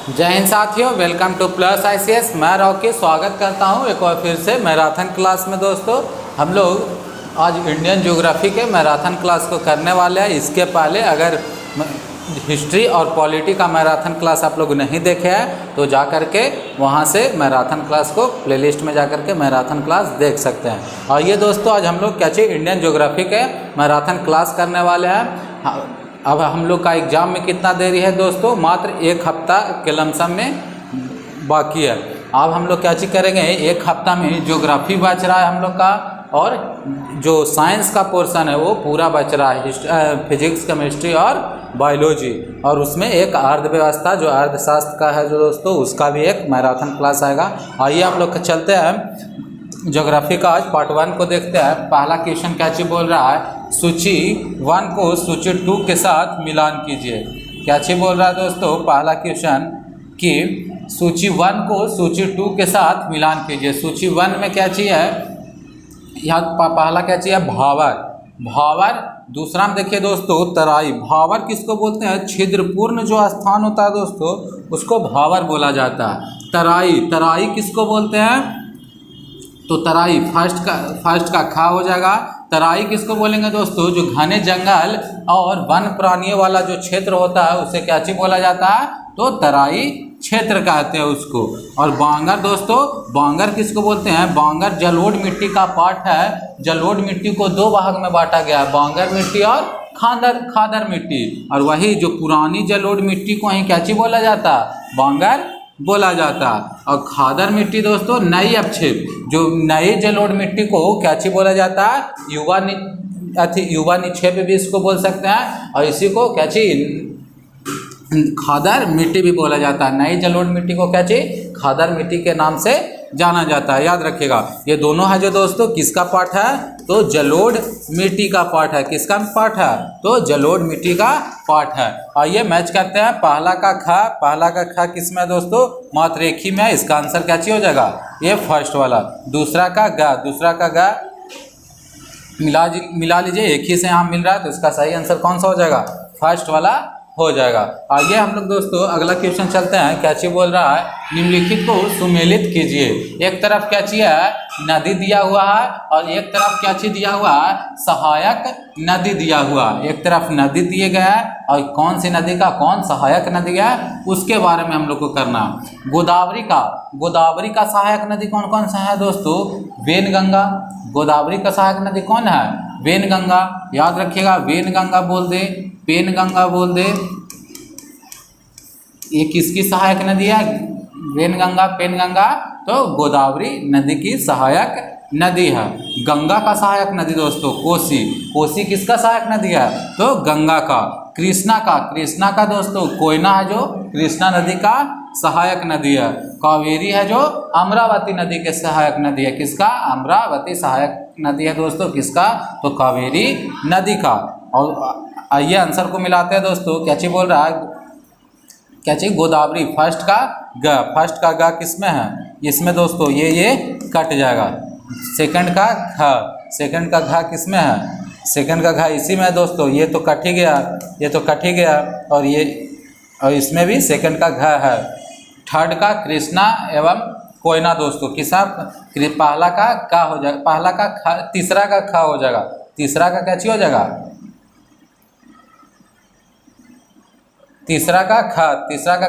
जय हिंद साथियों, welcome two plus ICS। मैं रॉकी स्वागत करता हूं एक बार फिर से मैराथन क्लास में। दोस्तों, हम लोग आज इंडियन ज्योग्राफी के मैराथन क्लास को करने वाले हैं। इसके पहले अगर हिस्ट्री और पॉलिटी का मैराथन क्लास आप लोग नहीं देखे हैं तो जा कर के वहाँ से मैराथन क्लास को प्लेलिस्ट में जा कर के मैराथन क्लास देख सकते हैं। और ये दोस्तों, आज हम लोग क्या चाहिए इंडियन ज्योग्राफी के मैराथन क्लास करने वाले हैं। अब हम लोग का एग्ज़ाम में कितना देरी है दोस्तों? मात्र एक हफ्ता के लमसम में बाकी है। अब हम लोग क्या चीज़ करेंगे, एक हफ्ता में ज्योग्राफी बच रहा है हम लोग का, और जो साइंस का पोर्शन है वो पूरा बच रहा है, फिजिक्स, केमिस्ट्री और बायोलॉजी। और उसमें एक अर्थव्यवस्था जो अर्थशास्त्र का है जो दोस्तों, उसका भी एक मैराथन क्लास आएगा। आइए हम लोग चलते हैं ज्योग्राफी का आज पार्ट 1 को देखते हैं। पहला क्वेश्चन क्या चीज़ बोल रहा है, सूची 1 को सूची 2 के साथ मिलान कीजिए। क्या चीज़ बोल रहा है दोस्तों? पहला क्वेश्चन कि सूची 1 को सूची 2 के साथ मिलान कीजिए। सूची 1 में क्या चीज़ है, यहाँ पहला क्या चीज़ है, भावर। भावर। दूसरा में देखिए दोस्तों, तराई। भावर किसको बोलते हैं? छिद्रपूर्ण जो स्थान होता है दोस्तों, उसको भावर बोला जाता है। तराई। तराई किसको बोलते हैं? तो तराई फर्स्ट का खा हो जाएगा। तराई किसको बोलेंगे दोस्तों? जो घने जंगल और वन प्राणियों वाला जो क्षेत्र होता है उसे क्या चीज बोला जाता है? तो तराई क्षेत्र कहते हैं उसको। और बांगर दोस्तों, बांगर किसको बोलते हैं? बांगर जलोढ़ मिट्टी का पार्ट है। जलोढ़ मिट्टी को 2 भाग में बांटा गया है, बांगर मिट्टी और खादर मिट्टी। और वही जो पुरानी जलोढ़ मिट्टी को ही क्या चीज बोला जाता है? बांगर बोला जाता है। और खादर मिट्टी दोस्तों, नई अपक्षेप, जो नए जलोढ़ मिट्टी को क्या चीज बोला जाता है? युवा निक्षेप भी इसको बोल सकते हैं। और इसी को क्या चीज खादर मिट्टी भी बोला जाता है। नई जलोढ़ मिट्टी को क्या चीज खादर मिट्टी के नाम से जाना जाता है, याद रखिएगा। ये दोनों है जो दोस्तों किसका पार्ट है? तो जलोढ़ मिट्टी का पार्ट है। किसका पार्ट है? तो जलोढ़ मिट्टी का पार्ट है। आइए मैच करते हैं। पहला का खा किस में है दोस्तों? मात्र एक ही में। इसका आंसर क्या चीज हो जाएगा? ये फर्स्ट वाला। दूसरा का गा मिला लीजिए, एक ही से यहाँ मिल रहा है तो इसका सही आंसर कौन सा हो जाएगा? फर्स्ट वाला हो जाएगा। आइए हम लोग दोस्तों अगला क्वेश्चन चलते हैं। क्या चीज बोल रहा है, निम्नलिखित को सुमेलित कीजिए। एक तरफ क्या चीज है, नदी दिया हुआ है, और एक तरफ क्या चीज दिया हुआ है? सहायक नदी दिया हुआ है। एक तरफ नदी दिए गया है, और कौन सी नदी का कौन सहायक नदी है उसके बारे में हम लोग को करना। गोदावरी का सहायक नदी कौन कौन सा है दोस्तों? वेनगंगा। गोदावरी का सहायक नदी कौन है? वेनगंगा। याद रखिएगा, वेनगंगा बोल दे, पेनगंगा बोल दे। ये किसकी सहायक नदी है? वेनगंगा, पेनगंगा। तो गोदावरी नदी की सहायक नदी है। गंगा का सहायक नदी दोस्तों कोसी। कोसी किसका सहायक नदी है? तो गंगा का। कृष्णा का दोस्तों कोयना है जो कृष्णा नदी का सहायक नदी है। कावेरी है जो अमरावती नदी के सहायक नदी है। किसका? अमरावती सहायक नदी है दोस्तों। किसका? तो कावेरी नदी का। और आइए आंसर को मिलाते हैं दोस्तों। क्या चीज बोल रहा है? क्या चीज? गोदावरी। फर्स्ट का ग किस में है? इसमें दोस्तों ये कट जाएगा। सेकंड का घ किस में है? सेकंड का घ इसी में है दोस्तों। ये तो कट ही गया, और इसमें भी सेकंड का घ है। थर्ड का कृष्णा एवं कोयना दोस्तों। किसा? पहला का का हो जाएगा, पहला का ख, तीसरा का ख हो जाएगा। तीसरा का क्या चीज हो जाएगा? तीसरा का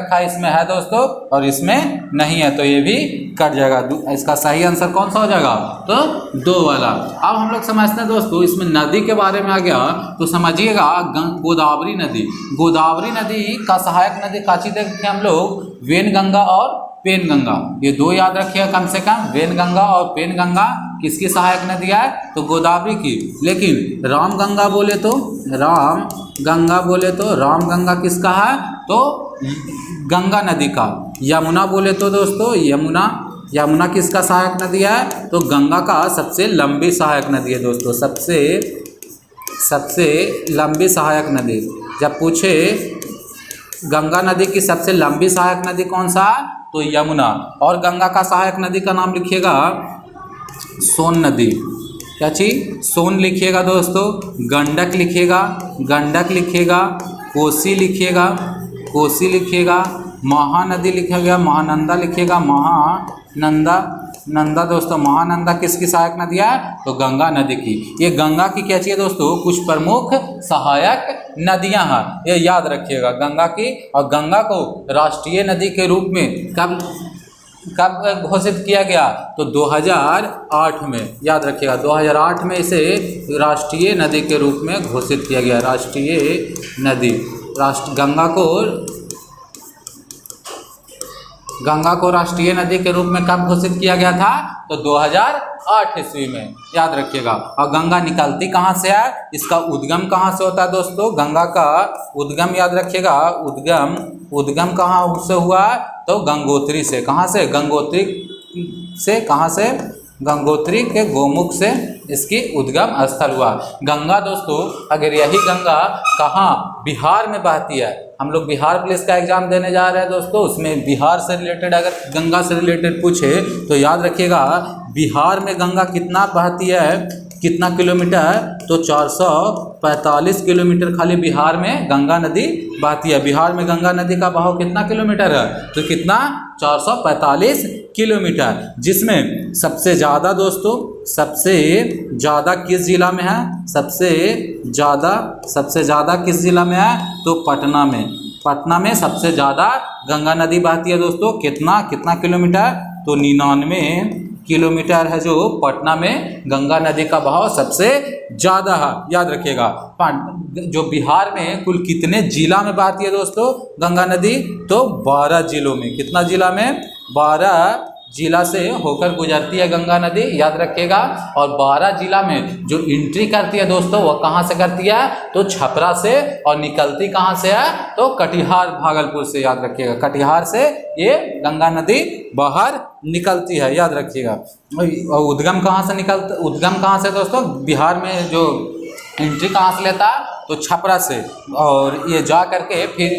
खा इसमें है दोस्तों, और इसमें नहीं है, तो ये भी कट जाएगा। इसका सही आंसर कौन सा हो जाएगा? तो 2 वाला। अब हम लोग समझते हैं दोस्तों, इसमें नदी के बारे में आ गया तो समझिएगा। गोदावरी नदी का सहायक नदी काची देखते हैं हम लोग? वेनगंगा और पेनगंगा। ये 2 याद रखिएगा कम से कम। वेनगंगा और पेनगंगा किसकी सहायक नदी है? तो गोदावरी की। लेकिन रामगंगा बोले तो रामगंगा किसका है? तो गंगा नदी का। यमुना बोले तो दोस्तों यमुना किसका सहायक नदी है? तो गंगा का सबसे लंबी सहायक नदी है दोस्तों। सबसे लंबी सहायक नदी। जब पूछे गंगा नदी की सबसे लंबी सहायक नदी कौन सा? तो यमुना। और गंगा का सहायक नदी का नाम लिखिएगा सोन नदी। क्या चीज? सोन लिखिएगा दोस्तों। गंडक लिखिएगा, कोसी लिखिएगा, महानदी लिखा गया, महानंदा लिखिएगा, नंदा दोस्तों, महानंदा किसकी सहायक नदी है? तो गंगा नदी की। ये गंगा की क्या चाहिए दोस्तों? कुछ प्रमुख सहायक नदियां हैं, ये याद रखिएगा गंगा की। और गंगा को राष्ट्रीय नदी के रूप में कब घोषित किया गया? तो 2008 में, याद रखिएगा 2008 में इसे राष्ट्रीय नदी के रूप में घोषित किया गया। राष्ट्रीय नदी, गंगा को राष्ट्रीय नदी के रूप में कब घोषित किया गया था? तो 2008 ईस्वी में, याद रखिएगा। और गंगा निकलती कहाँ से है? इसका उद्गम कहाँ से होता है दोस्तों? गंगा का उद्गम याद रखिएगा, उद्गम कहाँ से हुआ? तो गंगोत्री से। कहाँ से? गंगोत्री से। कहाँ से? गंगोत्री के गोमुख से इसकी उद्गम स्थल हुआ। गंगा दोस्तों, अगर यही गंगा कहाँ? बिहार में बहती है। हम लोग बिहार पुलिस का एग्जाम देने जा रहे हैं दोस्तों, उसमें बिहार से रिलेटेड अगर गंगा से रिलेटेड पूछे तो याद रखिएगा बिहार में गंगा कितना बहती है, कितना किलोमीटर? तो 445 किलोमीटर खाली बिहार में गंगा नदी बहती है। बिहार में गंगा नदी का बहाव कितना किलोमीटर है? तो कितना? 445 किलोमीटर। जिसमें सबसे ज़्यादा दोस्तों, सबसे ज़्यादा किस जिला में है? सबसे ज़्यादा किस जिला में है? तो पटना में। पटना में सबसे ज़्यादा गंगा नदी बहती है दोस्तों। कितना किलोमीटर? तो 99 किलोमीटर है जो पटना में गंगा नदी का बहाव सबसे ज़्यादा है, याद रखिएगा। जो बिहार में कुल कितने जिला में बहती है दोस्तों गंगा नदी? तो 12 जिलों में। कितना जिला में? 12 जिला से होकर गुजरती है गंगा नदी, याद रखिएगा। और 12 जिला में जो एंट्री करती है दोस्तों वो कहाँ से करती है? तो छपरा से। और निकलती कहाँ से है? तो कटिहार भागलपुर से, याद रखिएगा। कटिहार से ये गंगा नदी बाहर निकलती है, याद रखिएगा। और उद्गम कहाँ से दोस्तों? बिहार में जो एंट्री कहाँ से लेता है? तो छपरा से। और ये जा करके फिर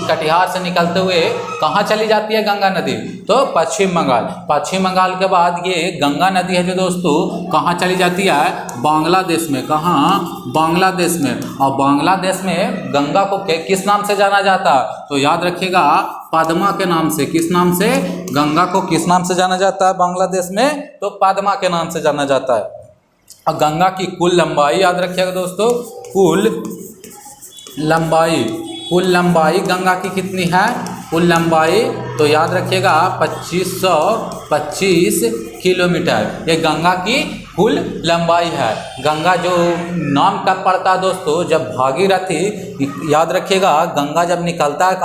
कटिहार से निकलते हुए कहाँ चली जाती है गंगा नदी? तो पश्चिम बंगाल के बाद ये गंगा नदी है जो दोस्तों कहाँ चली जाती है? बांग्लादेश में। कहाँ? बांग्लादेश में। और बांग्लादेश में गंगा को किस नाम से जाना जाता है? तो याद रखिएगा पद्मा के नाम से। किस नाम से? गंगा को किस नाम से जाना जाता है बांग्लादेश में? तो पद्मा के नाम से जाना जाता है। और गंगा की कुल लंबाई याद रखिएगा दोस्तों, कुल लंबाई गंगा की कितनी है? कुल लंबाई तो याद रखिएगा 2525 किलोमीटर। ये गंगा की कुल लंबाई है। गंगा जो नाम कब पड़ता है दोस्तों? जब भागीरथी, याद रखिएगा गंगा जब निकलता है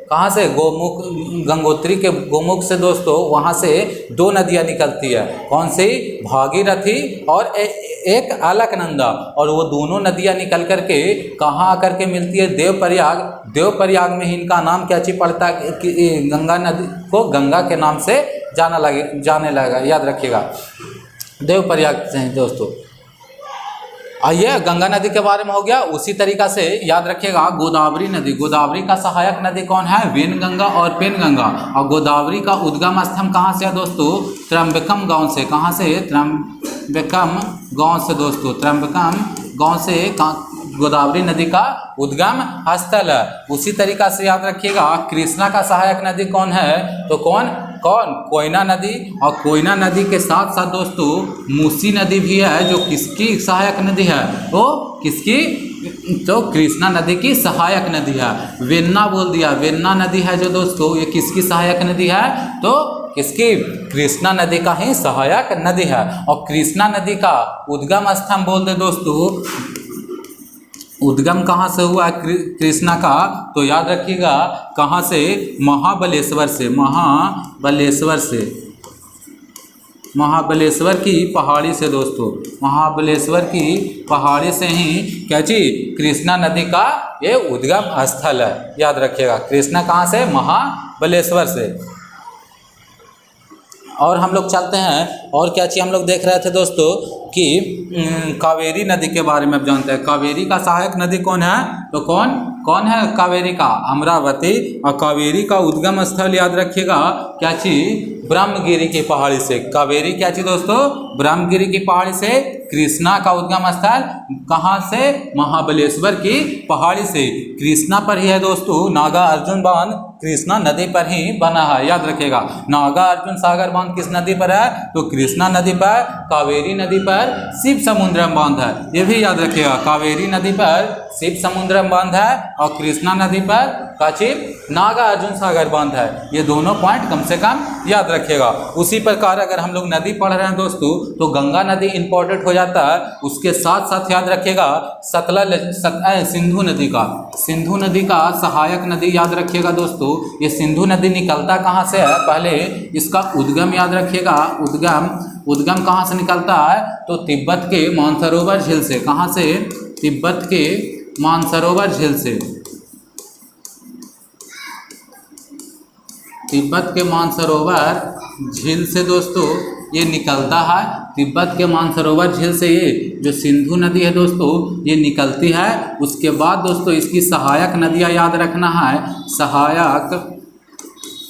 कहाँ से? गोमुख, गंगोत्री के गोमुख से दोस्तों। वहाँ से 2 नदियाँ निकलती है। कौन सी? भागीरथी और एक अलकनंदा। और वो दोनों नदियाँ निकल करके कहाँ आकर के मिलती है? देवप्रयाग में इनका नाम क्या चीज पड़ता है? गंगा नदी को गंगा के नाम से जाने लगा, याद रखिएगा। देवप्रयाग से दोस्तों। आइए गंगा नदी के बारे में हो गया। उसी तरीका से याद रखिएगा गोदावरी नदी। गोदावरी का सहायक नदी कौन है? वेनगंगा और पेनगंगा। और गोदावरी का उद्गम स्थल कहाँ से है दोस्तों? त्र्यंबकम गांव से। कहाँ से? त्र्यंबकम गांव से दोस्तों। त्र्यंबकम गांव से गोदावरी नदी का उद्गम स्थल है। उसी तरीका से याद रखिएगा कृष्णा का सहायक नदी कौन है? तो कौन? कोयना नदी। और कोयना नदी के साथ साथ दोस्तों मूसी नदी भी है जो किसकी सहायक नदी है? तो किसकी? तो कृष्णा नदी की सहायक नदी है। वेन्ना बोल दिया, वेन्ना नदी है जो दोस्तों ये किसकी सहायक नदी है? तो किसकी? कृष्णा नदी का ही सहायक नदी है। और कृष्णा नदी का उद्गम स्थान बोल दे दोस्तों, उद्गम कहाँ से हुआ कृष्णा का? तो याद रखिएगा कहाँ से? महाबलेश्वर से। महाबलेश्वर की पहाड़ी से दोस्तों। महाबलेश्वर की पहाड़ी से ही क्या चीज? कृष्णा नदी का ये उद्गम स्थल है, याद रखिएगा। कृष्णा कहाँ से? महाबलेश्वर से। और हम लोग चलते हैं और क्या चीज़ हम लोग देख रहे थे दोस्तों कि कावेरी नदी के बारे में आप जानते हैं। कावेरी का सहायक नदी कौन है? तो कौन कौन है कावेरी का? अमरावती। और कावेरी का उद्गम स्थल याद रखिएगा क्या चीज? ब्रह्मगिरी की पहाड़ी से। कावेरी क्या चीज दोस्तों? ब्रह्मगिरी की पहाड़ी से। कृष्णा का उद्गम स्थल कहाँ से? महाबलेश्वर की पहाड़ी से। कृष्णा पर ही है दोस्तों नागा अर्जुन बांध, कृष्णा नदी पर ही बना है, याद रखिएगा। नागा अर्जुन सागर बांध किस नदी पर है? तो कृष्णा नदी पर। कावेरी नदी पर शिव समुद्रम बांध है, ये भी याद रखिएगा। कावेरी नदी पर शिव समुद्रम बांध है और कृष्णा नदी पर काचिप नागा अर्जुन सागर बांध है। ये दोनों पॉइंट कम से कम याद रखिएगा। उसी प्रकार अगर हम लोग नदी पढ़ रहे हैं दोस्तों तो गंगा नदी इंपॉर्टेंट हो जाता है। उसके साथ साथ याद रखिएगा सिंधु नदी का, सिंधु नदी का सहायक नदी याद रखिएगा दोस्तों। ये सिंधु नदी निकलता कहाँ से है? पहले इसका उद्गम याद रखिएगा। उद्गम कहाँ से निकलता है? तो तिब्बत के मानसरोवर झील से। कहाँ से? तिब्बत के मानसरोवर झील से। तिब्बत के मानसरोवर झील से दोस्तों ये निकलता है। तिब्बत के मानसरोवर झील से ये जो सिंधु नदी है दोस्तों ये निकलती है। उसके बाद दोस्तों इसकी सहायक नदियाँ याद रखना है।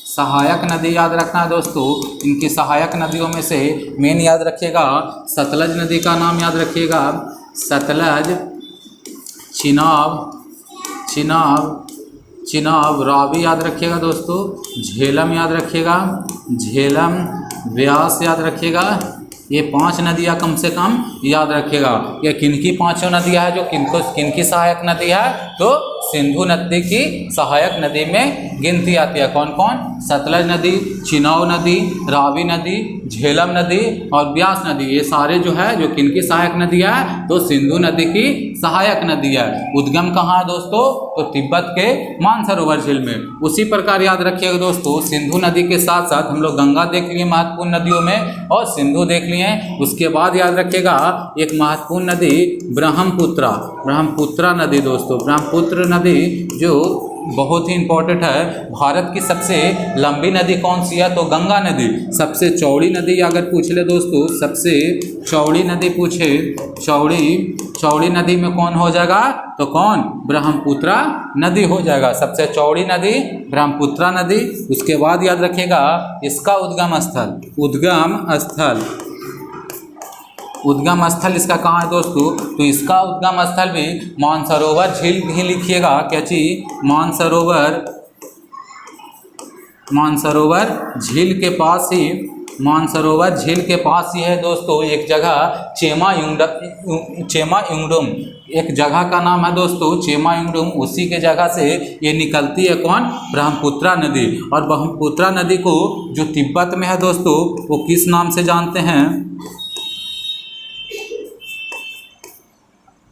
सहायक नदी याद रखना है दोस्तों। इनकी सहायक नदियों में से मेन याद रखिएगा सतलज नदी का नाम याद रखिएगा। सतलज, चिनाब, रावी याद रखिएगा दोस्तों। झेलम याद रखिएगा, झेलम, व्यास याद रखिएगा। ये 5 नदियाँ कम से कम याद रखिएगा। ये किनकी 5 नदियाँ है जो किनकी सहायक नदी है? तो सिंधु नदी की सहायक नदी में गिनती आती है। कौन कौन? सतलज नदी, चिनाब नदी, रावी नदी, झेलम नदी और व्यास नदी। ये सारे जो है जो किनकी सहायक नदी है? तो सिंधु नदी की सहायक नदी है। उद्गम कहाँ है दोस्तों? तो तिब्बत के मानसरोवर झील में। उसी प्रकार याद रखिएगा दोस्तों सिंधु नदी के साथ साथ हम लोग गंगा देख लिए महत्वपूर्ण नदियों में और सिंधु देख लिए। उसके बाद याद रखिएगा एक महत्वपूर्ण नदी ब्रह्मपुत्रा नदी दोस्तों। ब्रह्मपुत्र नदी जो बहुत ही इंपॉर्टेंट है। भारत की सबसे लंबी नदी कौन सी है? तो गंगा नदी। सबसे चौड़ी नदी अगर पूछ ले दोस्तों, सबसे चौड़ी नदी पूछे, चौड़ी नदी में कौन हो जाएगा? तो कौन? ब्रह्मपुत्रा नदी हो जाएगा। सबसे चौड़ी नदी ब्रह्मपुत्रा नदी। उसके बाद याद रखिएगा इसका उद्गम स्थल इसका कहाँ है दोस्तों? तो इसका उद्गम स्थल भी मानसरोवर झील ही लिखिएगा। क्या चीज? मानसरोवर झील के पास ही है दोस्तों एक जगह चेमा युंगडुम। एक जगह का नाम है दोस्तों चेमा युंगडुम। उसी के जगह से ये निकलती है कौन? ब्रह्मपुत्रा नदी। और ब्रह्मपुत्रा नदी को जो तिब्बत में है दोस्तों वो किस नाम से जानते हैं?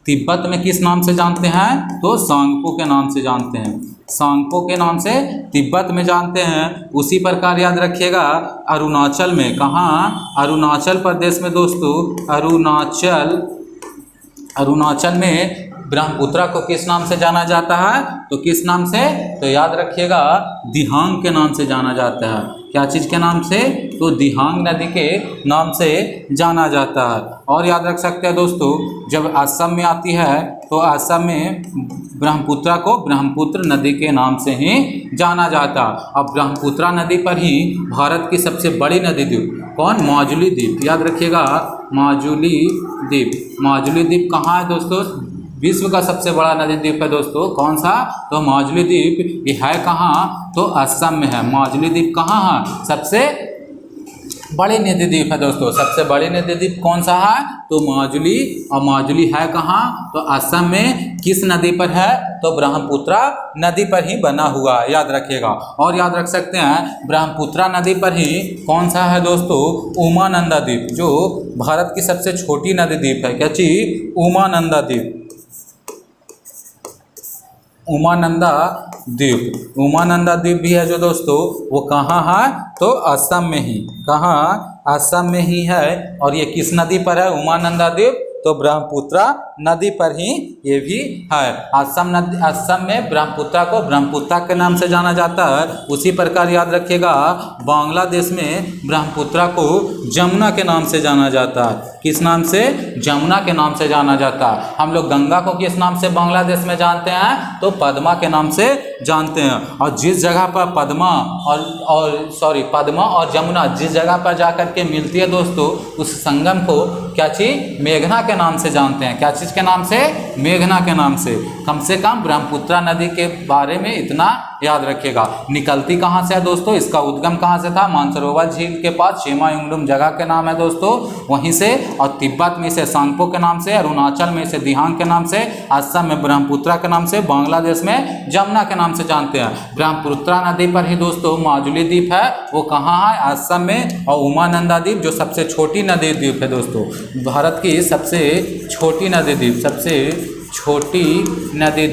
तिब्बत में किस नाम से जानते हैं? तो सांगपो के नाम से जानते हैं। सांगपो के नाम से तिब्बत में जानते हैं। उसी प्रकार याद रखिएगा अरुणाचल में। कहाँ? अरुणाचल प्रदेश में दोस्तों। अरुणाचल में ब्रह्मपुत्रा को किस नाम से जाना जाता है? तो किस नाम से? तो याद रखिएगा दिहांग के नाम से जाना जाता है। क्या चीज़ के नाम से? तो दिहांग नदी के नाम से जाना जाता है। और याद रख सकते हैं दोस्तों जब असम में आती है तो असम में ब्रह्मपुत्रा को ब्रह्मपुत्र नदी के नाम से ही जाना जाता है। अब ब्रह्मपुत्रा नदी पर ही भारत की सबसे बड़ी नदी द्वीप कौन? माजुली द्वीप। याद रखिएगा माजुली द्वीप कहाँ है दोस्तों? विश्व का सबसे बड़ा नदी द्वीप है दोस्तों। कौन सा? तो माजुली द्वीप। ये है कहाँ? तो असम में है। माजुली द्वीप कहाँ है? सबसे बड़ी नदी द्वीप है दोस्तों। सबसे बड़ी नदी द्वीप कौन सा है? तो माजुली। और माजुली है कहाँ? तो असम में। किस नदी पर है? तो ब्रह्मपुत्रा नदी पर ही बना हुआ है, याद रखिएगा। और याद रख सकते हैं ब्रह्मपुत्रा नदी पर ही कौन सा है दोस्तों? उमानंदा द्वीप, जो भारत की सबसे छोटी नदी द्वीप है। क्या चीज? उमानंदा द्वीप। उमानंदा द्वीप भी है जो दोस्तों वो कहाँ है? तो असम में ही। कहाँ? असम में ही है। और ये किस नदी पर है उमानंदा द्वीप? तो ब्रह्मपुत्रा नदी पर ही ये भी है। असम में ब्रह्मपुत्रा को ब्रह्मपुत्रा के नाम से जाना जाता है। उसी प्रकार याद रखिएगा बांग्लादेश में ब्रह्मपुत्रा को जमुना के नाम से जाना जाता है। किस नाम से? जमुना के नाम से जाना जाता है। हम लोग गंगा को किस नाम से बांग्लादेश में जानते हैं? तो पद्मा के नाम से जानते हैं। और जिस जगह पर पद्मा और जमुना जिस जगह पर जाकर के मिलती है दोस्तों, उस संगम को क्या चीज? मेघना के नाम से जानते हैं। क्या चीज के नाम से? मेघना के नाम से। कम से कम ब्रह्मपुत्रा नदी के बारे में इतना याद रखिएगा। निकलती कहाँ से है दोस्तों? इसका उद्गम कहाँ से था? मानसरोवर झील के पास शेमा युंगडुम जगह के नाम है दोस्तों, वहीं से। और तिब्बत में से सांगपो के नाम से, अरुणाचल में से दिहांग के नाम से, असम में ब्रह्मपुत्रा के नाम से, बांग्लादेश में जमुना के नाम से जानते हैं। ब्रह्मपुत्रा नदी पर ही दोस्तों माजुली द्वीप है, वो कहाँ है? असम में। और उमानंदा द्वीप जो सबसे छोटी नदी द्वीप है दोस्तों, भारत की सबसे छोटी नदी द्वीप, सबसे छोटी नदी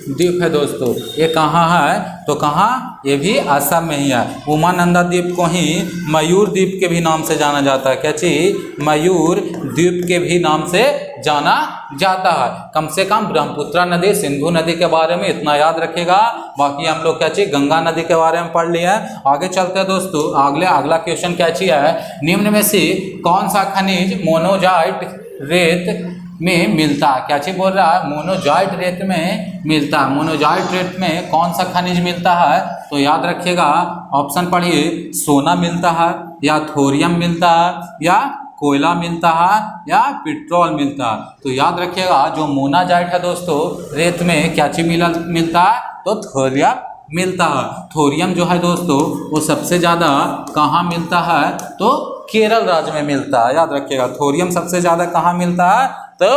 द्वीप है दोस्तों। ये कहाँ है? तो कहाँ? ये भी असम में ही है। उमानंदा द्वीप को ही मयूर द्वीप के भी नाम से जाना जाता है। क्या चीज? मयूर द्वीप के भी नाम से जाना जाता है। कम से कम ब्रह्मपुत्रा नदी, सिंधु नदी के बारे में इतना याद रखिएगा। बाकी हम लोग क्या चीज? गंगा नदी के बारे में पढ़ लिया है। आगे चलते हैं दोस्तों। अगला क्वेश्चन क्या चीज है? निम्न में से कौन सा खनिज मोनोजाइट रेत में मिलता है? क्या चीज बोल रहा है? मोनोजाइट रेत में मिलता है। मोनोजाइट रेत में कौन सा खनिज मिलता है? तो याद रखिएगा, ऑप्शन पढ़िए। सोना मिलता है, या थोरियम मिलता है, या कोयला मिलता है, या पेट्रोल मिलता है। तो याद रखिएगा जो मोनोजाइट है दोस्तों, रेत में क्या चीज मिलता है? तो थोरियम मिलता है। थोरियम जो है दोस्तों वो सबसे ज़्यादा कहाँ मिलता है? तो केरल राज्य में मिलता है। याद रखिएगा थोरियम सबसे ज़्यादा कहाँ मिलता है? तो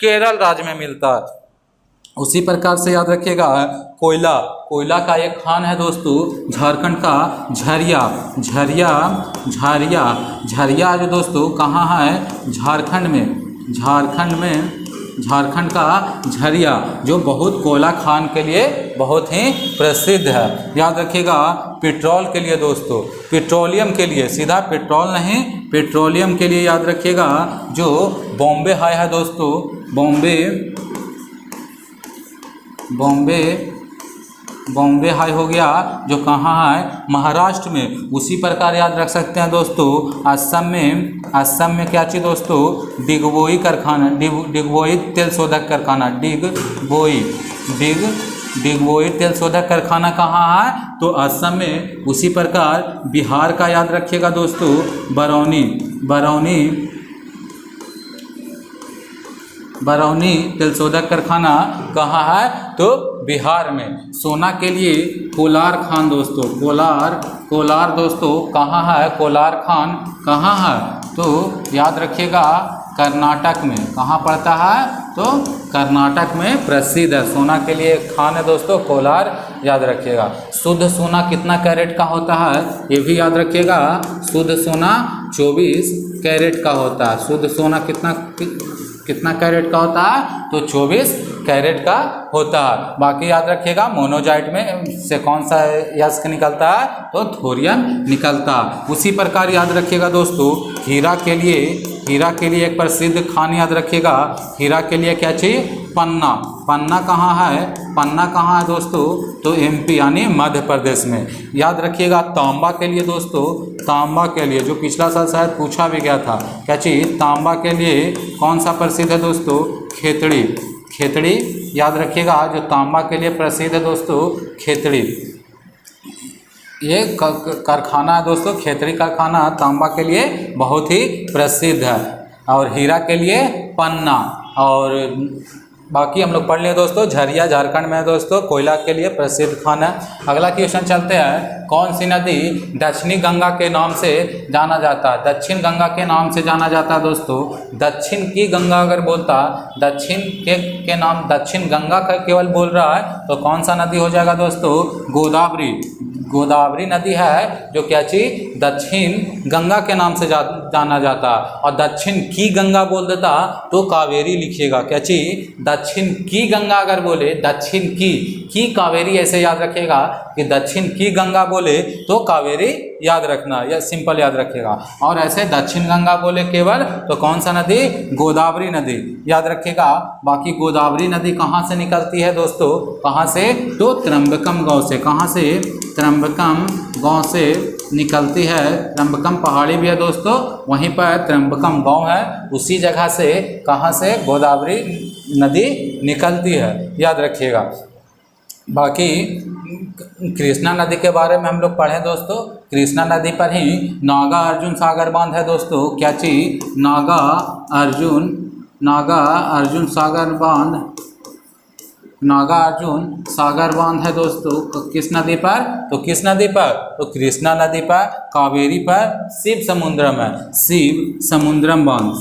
केरल राज्य में मिलता है। उसी प्रकार से याद रखिएगा कोयला का एक खान है दोस्तों, झारखंड का झरिया जो दोस्तों कहाँ है? झारखंड का झरिया, जो बहुत कोयला खान के लिए बहुत ही प्रसिद्ध है। याद रखिएगा पेट्रोल के लिए दोस्तों, पेट्रोलियम के लिए, सीधा पेट्रोल नहीं, पेट्रोलियम के लिए याद रखिएगा जो बॉम्बे हाई है दोस्तों, बॉम्बे हाई हो गया, जो कहाँ है? महाराष्ट्र में। उसी प्रकार याद रख सकते हैं दोस्तों असम में क्या चीज़ दोस्तों? डिगबोई कारखाना, डिगबोई तेल शोधक कारखाना, डिगबोई तेल शोधक कारखाना कहाँ है? तो असम में। उसी प्रकार बिहार का याद रखिएगा दोस्तों बरौनी तेल शोधक कारखाना कहाँ है? तो बिहार में। सोना के लिए कोलार खान दोस्तों, कोलार दोस्तों कहाँ है? कोलार खान कहाँ है? तो याद रखिएगा कर्नाटक में। कहाँ पड़ता है? तो कर्नाटक में प्रसिद्ध है। सोना के लिए खान है दोस्तों कोलार, याद रखिएगा। शुद्ध सोना कितना कैरेट का होता है? ये भी याद रखिएगा। शुद्ध सोना 24 कैरेट का होता है। शुद्ध सोना कितना कैरेट का होता है? तो 24 कैरेट का होता है। बाकी याद रखिएगा मोनोजाइट में से कौन सा यस्क निकलता है? तो थोरियम निकलता है। उसी प्रकार याद रखिएगा दोस्तों हीरा के लिए एक प्रसिद्ध खान याद रखिएगा। हीरा के लिए क्या चाहिए? पन्ना कहाँ है दोस्तों? तो एमपी यानी मध्य प्रदेश में। याद रखिएगा तांबा के लिए दोस्तों, तांबा के लिए जो पिछला साल शायद पूछा भी गया था, क्या चीज? तांबा के लिए कौन सा प्रसिद्ध है दोस्तों? खेतड़ी याद रखिएगा जो तांबा के लिए प्रसिद्ध है दोस्तों, खेतड़ी। ये कारखाना है दोस्तों, खेतड़ी कारखाना तांबा के लिए बहुत ही प्रसिद्ध है। और हीरा के लिए पन्ना। और बाकी हम लोग पढ़ लिए दोस्तों झरिया झारखंड में है दोस्तों, कोयला के लिए प्रसिद्ध खान है। अगला क्वेश्चन चलते हैं। कौन सी नदी दक्षिणी गंगा के नाम से जाना जाता है? दक्षिण गंगा के नाम से जाना जाता है दोस्तों। दक्षिण की गंगा अगर बोलता, दक्षिण के नाम दक्षिण गंगा का केवल बोल रहा है तो कौन सा नदी हो जाएगा दोस्तों? गोदावरी नदी है जो क्या चीज? दक्षिण गंगा के नाम से जाना जाता। और दक्षिण की गंगा बोल देता तो कावेरी लिखिएगा। क्या चीज? दक्षिण की गंगा अगर बोले, दक्षिण की कावेरी ऐसे याद रखेगा कि दक्षिण की गंगा बोले तो कावेरी याद रखना, या सिंपल याद रखेगा। और ऐसे दक्षिण गंगा बोले केवल तो कौन सा नदी? गोदावरी नदी याद रखेगा। बाकी गोदावरी नदी कहाँ से निकलती है दोस्तों? कहाँ से? तो त्र्यंबकम गांव से। कहाँ से? त्र्यंबकम गांव से निकलती है। त्र्यंबकम पहाड़ी भी है दोस्तों, वहीं पर त्र्यंबकम गांव है, उसी जगह से कहाँ से? गोदावरी नदी निकलती है, याद रखिएगा। बाकी कृष्णा नदी के बारे में हम लोग पढ़े दोस्तों। कृष्णा नदी पर ही नागा अर्जुन सागर बांध है दोस्तों। क्या चीज? नागा अर्जुन सागर बांध, नागा अर्जुन सागर बांध है दोस्तों। किस नदी पर? तो किस नदी पर? तो कृष्णा नदी पर, कावेरी पर शिव समुद्रम है, शिव समुद्रम बांध,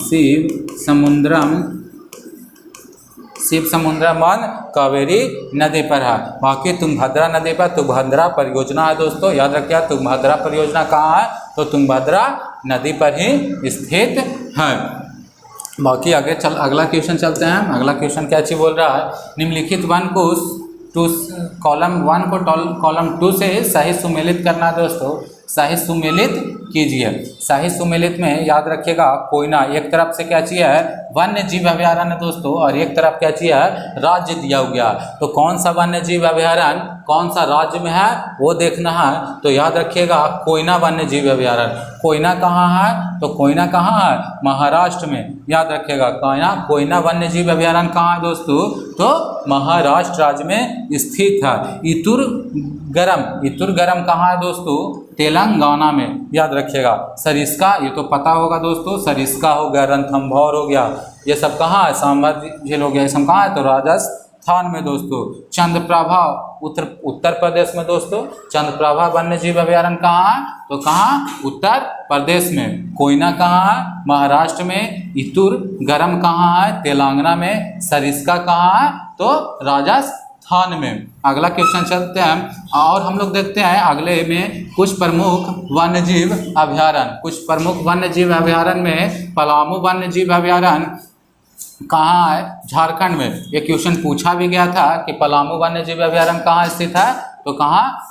शिव समुद्रम बांध कावेरी नदी पर है। बाकी तुंगभद्रा नदी पर तुंगभद्रा परियोजना है दोस्तों, याद रखिए। तुंगभद्रा परियोजना कहाँ है? तो तुंगभद्रा नदी पर ही स्थित है। बाकी आगे अगला क्वेश्चन चलते हैं। अगला क्वेश्चन क्या चीज बोल रहा है? निम्नलिखित वन को कॉलम 1 को कॉलम 2 से सही सुमेलित करना दोस्तों। सही सुमेलित कीजिए। सही सुमेलित में याद रखिएगा, कोयना एक तरफ से क्या चाहिए है? वन्य जीव अभयारण्य दोस्तों, और एक तरफ क्या चाहिए है? राज्य दिया गया। तो कौन सा वन्य जीव अभयारण्य कौन सा राज्य में है वो देखना है। तो याद रखिएगा कोयना वन्य जीव अभयारण्य। कोयना कहाँ है? तो कोयना कहाँ है? महाराष्ट्र में, याद रखिएगा। कोयना वन्य जीव अभयारण्य कहाँ है दोस्तों? तो महाराष्ट्र राज्य में स्थित है। इतुर गरम कहाँ है दोस्तों? तेलंगाना में, याद रखिएगा। सरिस्का ये तो पता होगा दोस्तों, सरिस्का हो गया, रणथंभौर हो गया, ये सब कहाँ है? सांबर झील हो गया, ये सब कहाँ है? तो राजस्थान में दोस्तों। चंद्रप्रभा उत्तर प्रदेश में दोस्तों। चंद्रप्रभा वन्य जीव अभयारण्य कहाँ है? तो कहाँ? उत्तर प्रदेश में। कोयना कहाँ है? महाराष्ट्र में। इतुर गरम कहाँ है? तेलंगाना में। सरिस्का कहाँ है? तो राजस्थान में। अगला क्वेश्चन चलते हैं और हम लोग देखते हैं अगले में कुछ प्रमुख वन्य जीव अभयारण्य। कुछ प्रमुख वन्य जीव अभयारण्य में पलामू वन्य जीव अभयारण्य कहाँ है? झारखंड में। ये क्वेश्चन पूछा भी गया था कि पलामू वन्य जीव अभयारण्य कहाँ स्थित है? तो कहाँ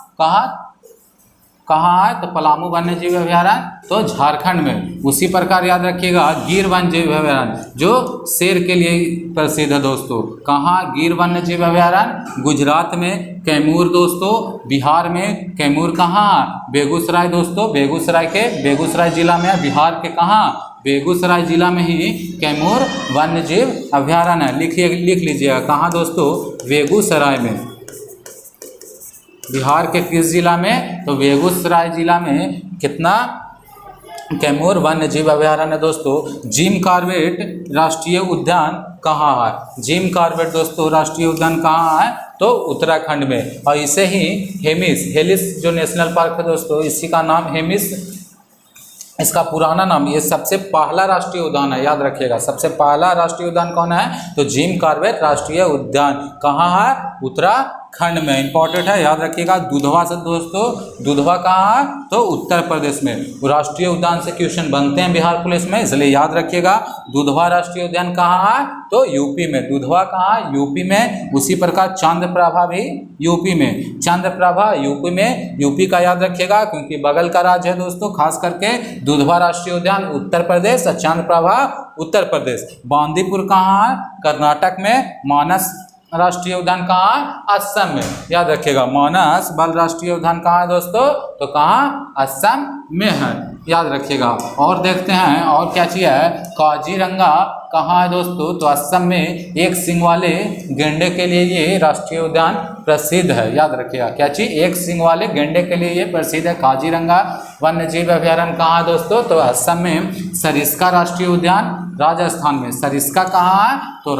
है? तो पलामू वन्य जीव अभयारण्य तो झारखंड में। उसी प्रकार याद रखिएगा गिर वन्य जीव अभयारण्य जो शेर के लिए प्रसिद्ध है दोस्तों। कहाँ? गिर वन्य जीव अभयारण्य गुजरात में। कैमूर दोस्तों बिहार में। कैमूर कहाँ? बेगूसराय दोस्तों। बेगूसराय जिला में। बिहार के कहाँ? बेगूसराय जिला में ही कैमूर वन्य जीव अभयारण्य है। लिख लीजिएगा कहाँ दोस्तों? बेगूसराय में। बिहार के किस जिला में? तो बेगूसराय जिला में। कितना? कैमूर वन्य जीव अभयारण्य दोस्तों। जिम कॉर्बेट राष्ट्रीय उद्यान कहाँ है? जिम कॉर्बेट दोस्तों राष्ट्रीय उद्यान कहाँ है? तो उत्तराखंड में। और इसे ही हेलिस जो नेशनल पार्क है दोस्तों, इसी का नाम हेमिस, इसका पुराना नाम। ये सबसे पहला राष्ट्रीय उद्यान है, याद रखिएगा। सबसे पहला राष्ट्रीय उद्यान कौन है? तो जिम कॉर्बेट राष्ट्रीय उद्यान कहाँ है? उत्तराखंड में। इंपॉर्टेंट है, याद रखिएगा। दुधवा से दोस्तों, दुधवा कहाँ है? तो उत्तर प्रदेश में। राष्ट्रीय उद्यान से क्वेश्चन बनते हैं बिहार पुलिस में, इसलिए याद रखिएगा। दुधवा राष्ट्रीय उद्यान कहाँ है? तो यूपी में। दुधवा कहाँ? यूपी में। उसी प्रकार चंद्रप्रभा भी यूपी में। चंद्रप्रभा यूपी में। यूपी का याद रखिएगा क्योंकि बगल का राज्य है दोस्तों। खास करके दुधवा राष्ट्रीय उद्यान उत्तर प्रदेश और चंद्रप्रभा उत्तर प्रदेश। बांदीपुर कहाँ है? कर्नाटक में। मानस राष्ट्रीय उद्यान कहाँ है? असम में, याद रखिएगा। मानस बल राष्ट्रीय उद्यान कहाँ है दोस्तों? तो कहाँ? असम में है, याद रखिएगा। और देखते हैं और क्या चीज़ है? काजीरंगा कहाँ है दोस्तों? तो असम में। एक सींग वाले गेंडे के लिए ये राष्ट्रीय उद्यान प्रसिद्ध है, याद रखिएगा। क्या चीज़? एक सींग वाले गेंडे के लिए ये प्रसिद्ध है। काजीरंगा वन्य जीव अभयारण्य कहाँ है दोस्तों? तो असम में। सरिस्का राष्ट्रीय उद्यान राजस्थान में। सरिस्का कहाँ है? तो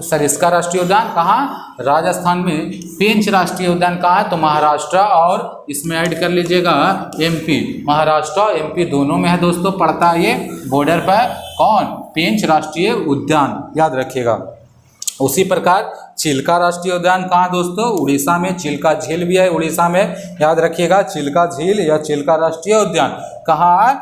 सरिस्का राष्ट्रीय उद्यान कहाँ? राजस्थान में। पेंच राष्ट्रीय उद्यान कहाँ है? तो महाराष्ट्र, और इसमें ऐड कर लीजिएगा एमपी। महाराष्ट्र और एमपी दोनों में है दोस्तों, पड़ता है ये बॉर्डर पर। कौन? पेंच राष्ट्रीय उद्यान, याद रखिएगा। उसी प्रकार चिल्का राष्ट्रीय उद्यान कहाँ दोस्तों? उड़ीसा में। चिल्का झील भी है उड़ीसा में, याद रखिएगा। चिल्का झील या चिल्का राष्ट्रीय उद्यान कहाँ है?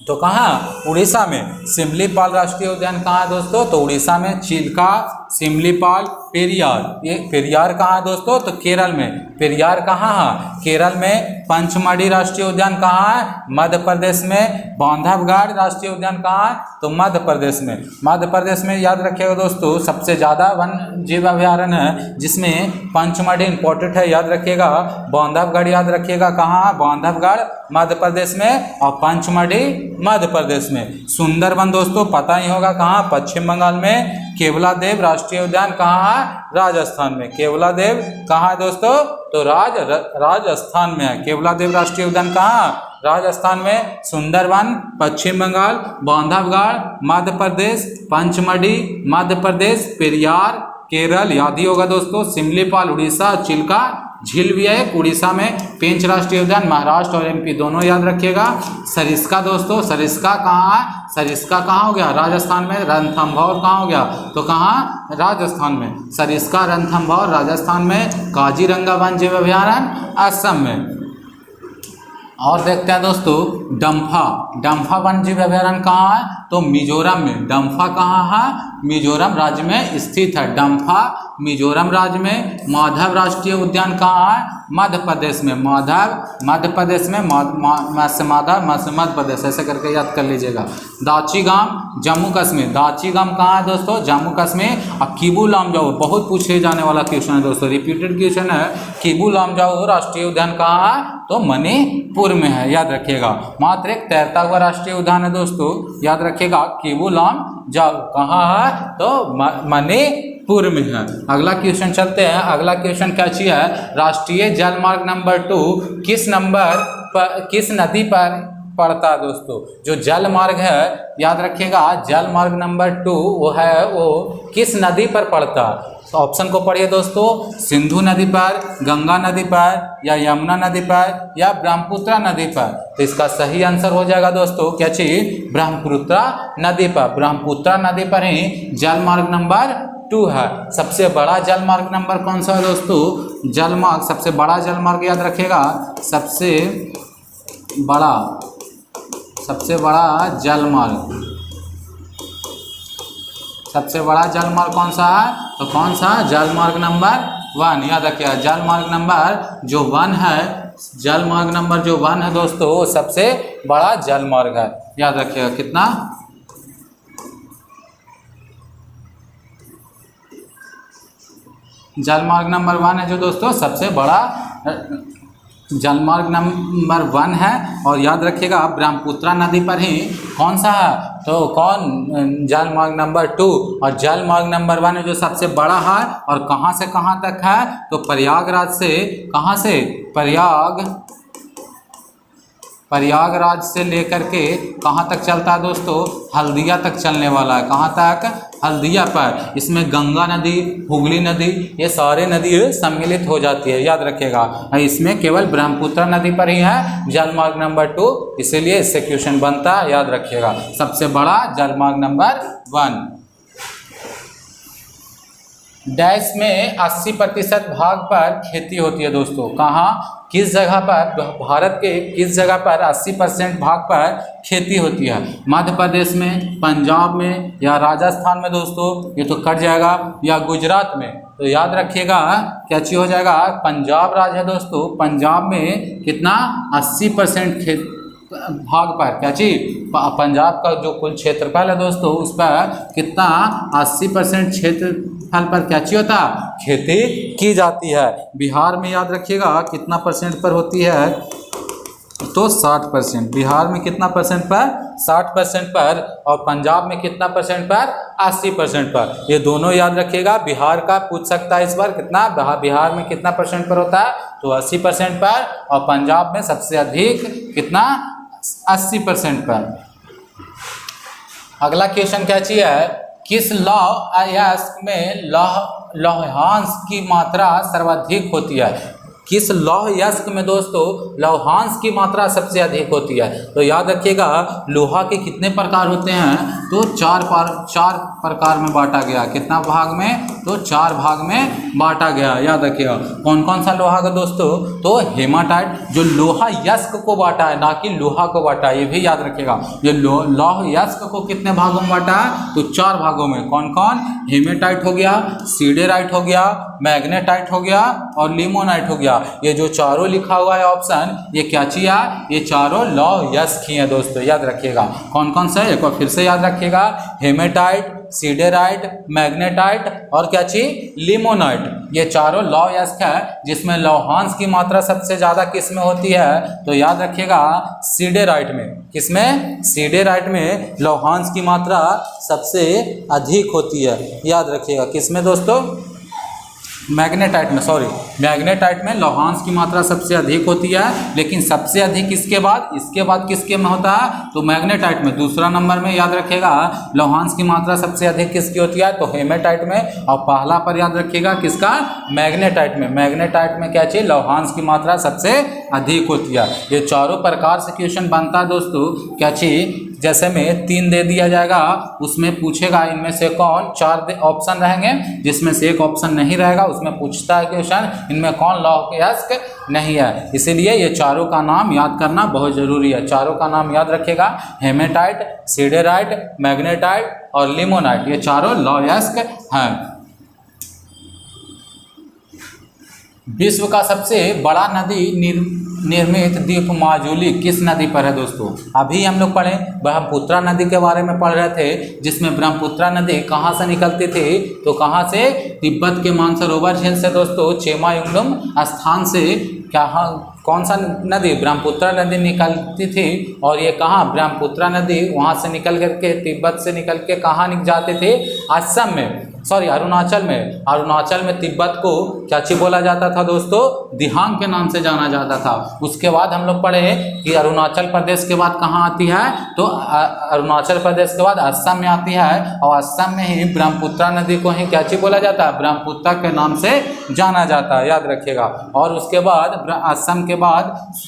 तो कहाँ, उड़ीसा में। सिमलीपाल राष्ट्रीय उद्यान कहाँ है दोस्तों, तो उड़ीसा में। चिल्का, सिमलीपाल, पेरियार, ये पेरियार कहाँ है दोस्तों, तो केरल में। पेरियार कहाँ है, केरल में। पंचमढ़ी राष्ट्रीय उद्यान कहाँ है, मध्य प्रदेश में। बांधवगढ़ राष्ट्रीय उद्यान कहाँ है, तो मध्य प्रदेश में। मध्य प्रदेश में याद रखिएगा दोस्तों, सबसे ज़्यादा वन जीव अभयारण्य है, जिसमें पंचमढ़ी इंपॉर्टेंट है, याद रखिएगा। बांधवगढ़ याद रखिएगा कहाँ, बांधवगढ़ मध्य प्रदेश में, और पंचमढ़ी मध्य प्रदेश में। सुंदरवन दोस्तों पता ही होगा कहाँ, पश्चिम बंगाल में। केवलादेव राष्ट्रीय उद्यान कहाँ है, राजस्थान में। केवलादेव कहाँ है दोस्तों, तो राजस्थान में है। केवलादेव राष्ट्रीय उद्यान कहाँ, राजस्थान में। सुंदरवन पश्चिम बंगाल, बांधवगढ़ मध्य प्रदेश, पंचमढ़ी मध्य प्रदेश, पेरियार केरल याद ही होगा दोस्तों, सिमलीपाल उड़ीसा, चिल्का झील भी है एक उड़ीसा में। पेंच राष्ट्रीय उद्यान महाराष्ट्र और एमपी दोनों याद रखिएगा। सरिस्का दोस्तों, सरिस्का कहाँ है, सरिस्का कहाँ हो गया, राजस्थान में। रणथंभौर कहाँ हो गया, तो कहाँ, राजस्थान में। सरिस्का रणथंभौर राजस्थान में। काजीरंगा वन जीव अभयारण्य असम में। और देखते हैं दोस्तों डम्फा, डम्फा वन जीव अभयारण्य कहाँ है, तो मिजोरम में। डम्फा कहाँ है, मिजोरम राज्य में स्थित है। डम्फा मिजोरम राज्य में। माधव राष्ट्रीय उद्यान कहाँ है, मध्य प्रदेश में। माधव मध्य प्रदेश में। माधव मध्य प्रदेश, ऐसे करके याद कर लीजिएगा। दाचीगाम जम्मू कश्मीर। दाचीगाम कहाँ है दोस्तों, जम्मू कश्मीर। और किबू लामजाओ बहुत पूछे जाने वाला क्वेश्चन है दोस्तों, रिपीटेड क्वेश्चन है। किबू लामजाओ राष्ट्रीय उद्यान कहाँ है, तो मणिपुर में है, याद रखिएगा। मात्र एक तैरता हुआ राष्ट्रीय उद्यान है दोस्तों, याद रखिएगा। किबू लामजाओ कहाँ है, तो मणिपुर में है। अगला क्वेश्चन चलते हैं। अगला क्वेश्चन क्या चीज है, राष्ट्रीय जलमार्ग नंबर 2 किस नदी पर पड़ता है दोस्तों। जो जल मार्ग है याद रखिएगा, जल मार्ग नंबर 2 वो किस नदी पर पड़ता है। तो ऑप्शन को पढ़िए दोस्तों, सिंधु नदी पर, गंगा नदी पर, या यमुना नदी पर, या ब्रह्मपुत्र नदी पर। तो इसका सही आंसर हो जाएगा दोस्तों क्या चीज, ब्रह्मपुत्र नदी पर। ब्रह्मपुत्र नदी पर ही जल मार्ग नंबर 2 है। सबसे बड़ा जल मार्ग नंबर कौन सा है दोस्तों, जल मार्ग, सबसे बड़ा जल मार्ग याद रखिएगा, सबसे बड़ा जल मार्ग, सबसे बड़ा जल मार्ग कौन सा है, तो कौन सा, जल मार्ग नंबर 1 याद रखिएगा। जल मार्ग नंबर जो 1 है, जल मार्ग नंबर जो 1 है दोस्तों, वो सबसे बड़ा जल मार्ग है, याद रखिएगा। कितना, जल मार्ग नंबर 1 है जो दोस्तों सबसे बड़ा जल मार्ग नंबर 1 है। और याद रखिएगा ब्रह्मपुत्र नदी पर ही कौन सा है, तो कौन, जल मार्ग नंबर 2। और जल मार्ग नंबर 1 है जो सबसे बड़ा है, और कहाँ से कहाँ तक है, तो प्रयागराज से, कहाँ से, प्रयागराज से लेकर के कहाँ तक चलता है दोस्तों, हल्दिया तक चलने वाला है। कहाँ तक, हल्दिया पर। इसमें गंगा नदी, हुगली नदी, ये सारे नदी सम्मिलित हो जाती है, याद रखिएगा। इसमें केवल ब्रह्मपुत्र नदी पर ही है जल मार्ग नंबर 2, इसीलिए इससे क्वेश्चन बनता है, याद रखिएगा। सबसे बड़ा जल मार्ग नंबर 1। डैश में 80% भाग पर खेती होती है दोस्तों। कहाँ, किस जगह पर, भारत के किस जगह पर 80% भाग पर खेती होती है। मध्य प्रदेश में, पंजाब में, या राजस्थान में दोस्तों, ये तो कट जाएगा, या गुजरात में। तो याद रखिएगा क्या चीज हो जाएगा, पंजाब राज्य है दोस्तों। पंजाब में कितना, 80% भाग पर, क्या चीज, पंजाब का जो कुल क्षेत्रफल है दोस्तों, उस पर कितना, 80% क्षेत्रफल पर क्या चीज होता है, खेती की जाती है। बिहार में याद रखिएगा कितना % पर होती है, तो 60%। बिहार में कितना % पर, 60% पर। और पंजाब में कितना % पर, 80% पर। ये दोनों याद रखिएगा। बिहार का पूछ सकता है इस बार, कितना, बिहार में कितना % पर होता है, तो 80% पर। और पंजाब में सबसे अधिक कितना, 80% पर। अगला क्वेश्चन क्या चीज है, किस लौह अयस्क में लौहांश की मात्रा सर्वाधिक होती है। किस लौह यस्क में दोस्तों लौहांश की मात्रा सबसे अधिक होती है? तो याद रखिएगा लोहा के कितने प्रकार होते हैं? तो चार प्रकार में बांटा गया। कितना भाग में? तो 4 भाग में बांटा गया। याद रखिएगा कौन कौन सा लोहा का दोस्तों? तो हेमाटाइट, जो लोहा यस्क को बांटा है, ना कि लोहा को बांटा है, ये भी याद रखिएगा। ये लौह यस्क को कितने भागों में बांटा है? तो 4 भागों में। कौन कौन? हेमेटाइट हो गया, सीडेराइट हो गया, मैग्नेटाइट हो गया और लिमोनाइट हो गया। ये जो चारों लिखा हुआ है ऑप्शन, ये क्या चीज है? ये चारों लौह यस्क ही है दोस्तों। याद रखिएगा कौन कौन सा है, एक बार फिर से याद रखिएगा। हेमेटाइट, सीडेराइट, मैग्नेटाइट और क्या चीज? लिमोनाइट। ये चारों लौह यस्क है जिसमें लौहांश की मात्रा सबसे ज्यादा किस में होती है? तो याद रखिएगा सीडेराइट में। किसमें? सीडेराइट में लौहांश की मात्रा सबसे अधिक होती है। याद रखिएगा किसमें दोस्तों? मैग्नेटाइट में, सॉरी, मैग्नेटाइट में लौहांश की मात्रा सबसे अधिक होती है। लेकिन सबसे अधिक इसके बाद किसके में होता है? तो मैग्नेटाइट में। दूसरा नंबर में याद रखिएगा लौहांश की मात्रा सबसे अधिक किसकी होती है? तो हेमेटाइट में। और पहला पर याद रखिएगा किसका? मैग्नेटाइट में। मैग्नेटाइट में क्या चाहिए? लौहांश की मात्रा सबसे अधिक होती है। ये चारों प्रकार से क्वेश्चन बनता है दोस्तों। क्या चाहिए? जैसे में 3 दे दिया जाएगा, उसमें पूछेगा इनमें से कौन, 4 ऑप्शन रहेंगे, जिसमें से एक ऑप्शन नहीं रहेगा, उसमें पूछता है क्वेश्चन इनमें कौन लौह यस्क नहीं है। इसीलिए ये चारों का नाम याद करना बहुत जरूरी है। चारों का नाम याद रखेगा, हेमेटाइट, सीडेराइट, मैग्नेटाइट और लिमोनाइट, ये चारों लौह यस्क हैं। विश्व का सबसे बड़ा नदी निर्मित द्वीप माजुली किस नदी पर है दोस्तों? अभी हम लोग पढ़े ब्रह्मपुत्रा नदी के बारे में पढ़ रहे थे, जिसमें ब्रह्मपुत्रा नदी कहाँ से निकलती थी? तो कहाँ से? तिब्बत के मानसरोवर झील से दोस्तों, चेमायुंगडुम स्थान से। कौन सा नदी? ब्रह्मपुत्रा नदी निकलती थी। और ये कहाँ? ब्रह्मपुत्रा नदी वहाँ से निकल करके, तिब्बत से निकल के कहाँ जाते थे? असम में, सॉरी अरुणाचल में। अरुणाचल में तिब्बत को क्या चीज बोला जाता था दोस्तों? दिहांग के नाम से जाना जाता था। उसके बाद हम लोग पढ़े कि अरुणाचल प्रदेश के बाद कहाँ आती है? तो अरुणाचल प्रदेश के बाद असम में आती है। और असम में ही ब्रह्मपुत्रा नदी को ही क्या चीज बोला जाता है? ब्रह्मपुत्रा के नाम से जाना जाता है। याद रखिएगा। और उसके बाद असम के बाद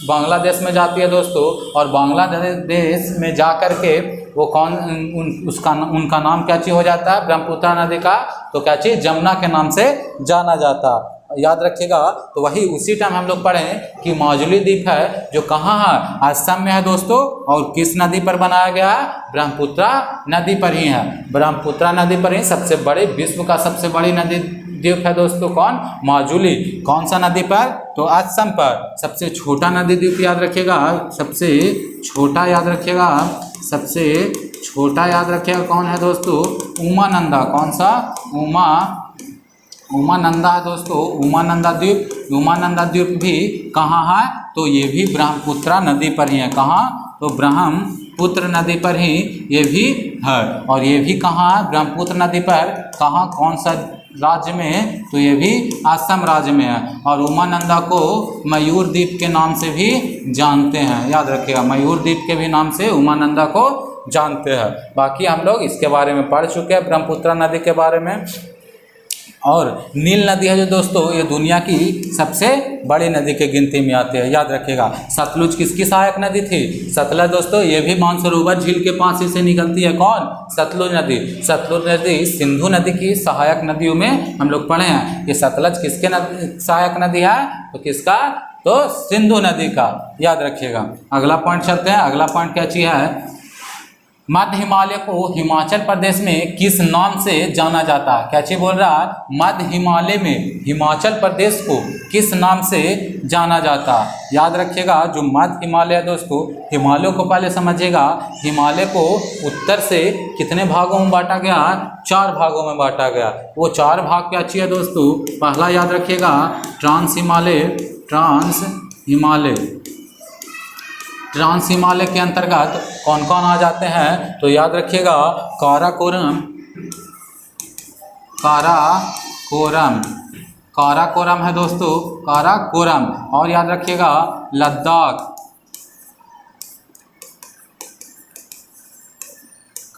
बांग्लादेश में जाती है दोस्तों। और बांग्लादेश में जा करके वो उनका नाम क्या चीज हो जाता है? ब्रह्मपुत्रा नदी का तो क्या चीज? जमुना के नाम से जाना जाता। याद रखिएगा। तो वही उसी टाइम हम लोग पढ़े कि माजुली द्वीप है जो कहाँ है? असम में है दोस्तों। और किस नदी पर बनाया गया है? ब्रह्मपुत्रा नदी पर ही है। ब्रह्मपुत्रा नदी पर ही सबसे बड़े, विश्व का सबसे बड़ी नदी द्वीप है दोस्तों। कौन? माजुली। कौन सा नदी पर? तो असम पर। सबसे छोटा नदी द्वीप याद रखिएगा, सबसे छोटा याद रखिएगा, सबसे छोटा याद रखिएगा कौन है दोस्तों? उमानंदा। कौन सा? उमानंदा है दोस्तों। उमानंदा द्वीप। उमानंदा द्वीप भी कहाँ है? तो ये भी ब्रह्मपुत्रा नदी पर ही है। कहाँ? तो ब्रह्मपुत्र नदी पर ही ये भी है। और ये भी कहाँ है? ब्रह्मपुत्र नदी पर। कहाँ? कौन सा राज्य में? तो ये भी असम राज्य में है। और उमानंदा को मयूर द्वीप के नाम से भी जानते हैं। याद रखिएगा, मयूर द्वीप के भी नाम से उमानंदा को जानते हैं। बाकी हम लोग इसके बारे में पढ़ चुके हैं, ब्रह्मपुत्रा नदी के बारे में। और नील नदी है जो दोस्तों, ये दुनिया की सबसे बड़ी नदी के गिनती में आती है। याद रखिएगा। सतलुज किसकी सहायक नदी थी? सतलुज दोस्तों, ये भी मानसरोवर झील के पास ही से निकलती है। कौन? सतलुज नदी। सतलुज नदी सिंधु नदी की सहायक नदियों में हम लोग पढ़े हैं। ये सतलुज किसके सहायक नदी है? तो किसका? तो सिंधु नदी का। याद रखिएगा। अगला पॉइंट चलते हैं। अगला पॉइंट क्या चीज है? मध्य हिमालय को हिमाचल प्रदेश में किस नाम से जाना जाता है? क्या चीज बोल रहा है? मध्य हिमालय में हिमाचल प्रदेश को किस नाम से जाना जाता है? याद रखिएगा। जो मध्य हिमालय है दोस्तों, हिमालय को पहले समझिएगा। हिमालय को उत्तर से कितने भागों में बांटा गया? 4 भागों में बांटा गया। वो 4 भाग क्या चीज है दोस्तों? पहला याद रखिएगा ट्रांस हिमालय। ट्रांस हिमालय के अंतर्गत कौन कौन आ जाते हैं? तो याद रखिएगा काराकोरम है दोस्तों, काराकोरम। और याद रखिएगा लद्दाख,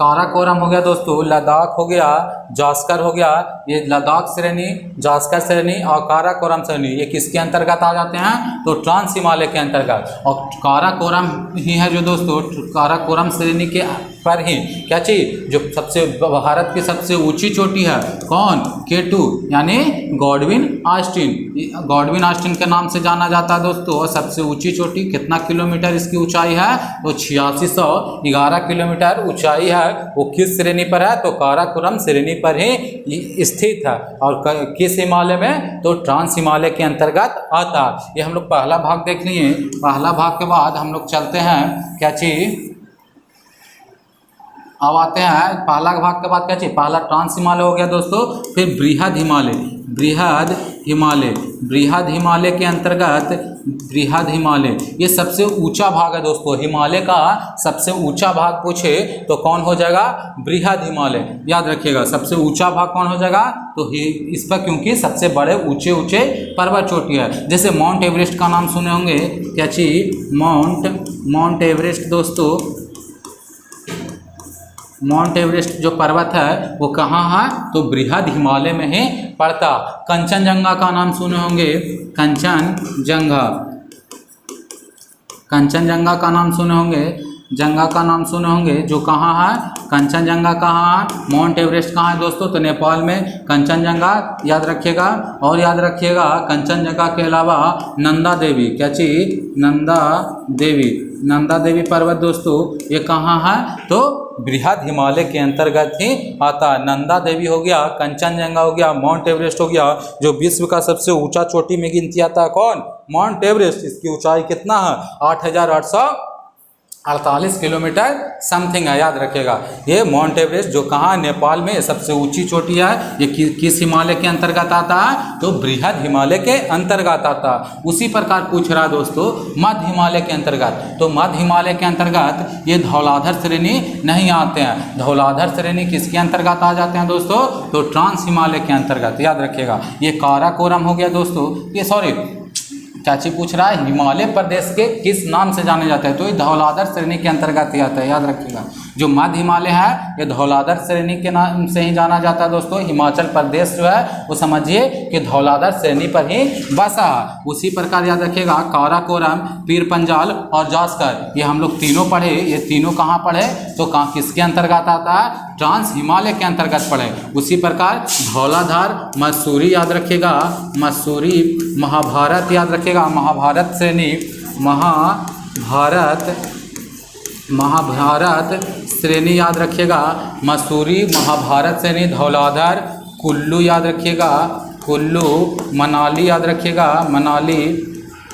काराकोरम हो गया दोस्तों, लद्दाख हो गया, जास्कर हो गया, ये लद्दाख श्रेणी, जास्कर श्रेणी और काराकोरम श्रेणी ये किसके अंतर्गत आ जाते हैं? तो ट्रांस हिमालय के अंतर्गत। और काराकोरम ही है जो दोस्तों काराकोरम श्रेणी के पर ही क्या चीज जो सबसे भारत की सबसे ऊंची चोटी है, कौन? K2 यानी गॉडविन ऑस्टिन। गॉडविन ऑस्टिन के नाम से जाना जाता है दोस्तों। और सबसे ऊंची चोटी कितना किलोमीटर इसकी ऊंचाई है? तो 8611 किलोमीटर ऊंचाई है। वो किस श्रेणी पर है? तो काराकोरम श्रेणी पर ही स्थित है। और किस हिमालय में? तो ट्रांस हिमालय के अंतर्गत आता है। ये हम लोग पहला भाग देख लिए। पहला भाग के बाद हम लोग चलते हैं क्या चीज, अब आते हैं पहला भाग के बाद क्या चाहिए, पहला ट्रांस हिमालय हो गया दोस्तों। फिर बृहद हिमालय, बृहद हिमालय, बृहद हिमालय के अंतर्गत बृहद हिमालय ये सबसे ऊंचा भाग है दोस्तों। हिमालय का सबसे ऊंचा भाग पूछे तो कौन हो जाएगा? बृहद हिमालय। याद रखिएगा सबसे ऊंचा भाग कौन हो जाएगा? तो इस पर क्योंकि सबसे बड़े ऊंचे ऊंचे पर्वत चोटी है। जैसे माउंट एवरेस्ट का नाम सुने होंगे, क्या चीज? माउंट एवरेस्ट दोस्तों। माउंट एवरेस्ट जो पर्वत है वो कहाँ है? तो बृहद हिमालय में ही पड़ता। कंचनजंगा का नाम सुने होंगे, कंचनजंगा, कंचनजंगा का नाम सुने होंगे, जंगा का नाम सुने होंगे, जो कहाँ है? कंचनजंगा कहाँ है? माउंट एवरेस्ट कहाँ है दोस्तों? तो नेपाल में कंचनजंगा, याद रखिएगा। और याद रखिएगा कंचनजंगा के अलावा नंदा देवी, क्या चीज? नंदा देवी, नंदा देवी पर्वत दोस्तों ये कहाँ है? तो बृहद हिमालय के अंतर्गत ही आता है। नंदा देवी हो गया, कंचनजंगा हो गया, माउंट एवरेस्ट हो गया। जो विश्व का सबसे ऊंचा चोटी में गिनती आता है कौन? Mount Everest. इसकी ऊंचाई कितना है? 8848 किलोमीटर समथिंग है। याद रखिएगा ये माउंट एवरेस्ट जो कहाँ? नेपाल में सबसे ऊंची चोटी है। ये किस हिमालय के अंतर्गत आता है? तो बृहद हिमालय के अंतर्गत आता है। उसी प्रकार पूछ रहा है दोस्तों मध्य हिमालय के अंतर्गत। तो मध्य हिमालय के अंतर्गत ये धौलाधर श्रेणी नहीं आते हैं। धौलाधर श्रेणी किसके अंतर्गत आ जाते हैं दोस्तों? तो ट्रांस हिमालय के अंतर्गत। याद रखिएगा ये काराकोरम हो गया दोस्तों। ये सॉरी चाची पूछ रहा है हिमालय प्रदेश के किस नाम से जाने जाते हैं? तो ये धौलाधर श्रेणी के अंतर्गत ही आता है। याद रखिएगा जो मध्य हिमालय है ये धौलाधर श्रेणी के नाम से ही जाना जाता है दोस्तों। हिमाचल प्रदेश जो है वो समझिए कि धौलाधर श्रेणी पर ही बसा है। उसी प्रकार याद रखिएगा काराकोरम, पीर पंजाल और जास्कर ये हम लोग तीनों पढ़े। ये तीनों कहाँ पढ़े? तो कहाँ किसके अंतर्गत आता है? ट्रांस हिमालय के अंतर्गत पढ़े। उसी प्रकार धौलाधार, मसूरी याद रखिएगा, मसूरी, महाभारत याद रखिएगा, महाभारत श्रेणी, महाभारत श्रेणी याद रखिएगा, मसूरी, महाभारत श्रेणी, धौलाधर, कुल्लू याद रखिएगा, कुल्लू, मनाली याद रखिएगा, मनाली,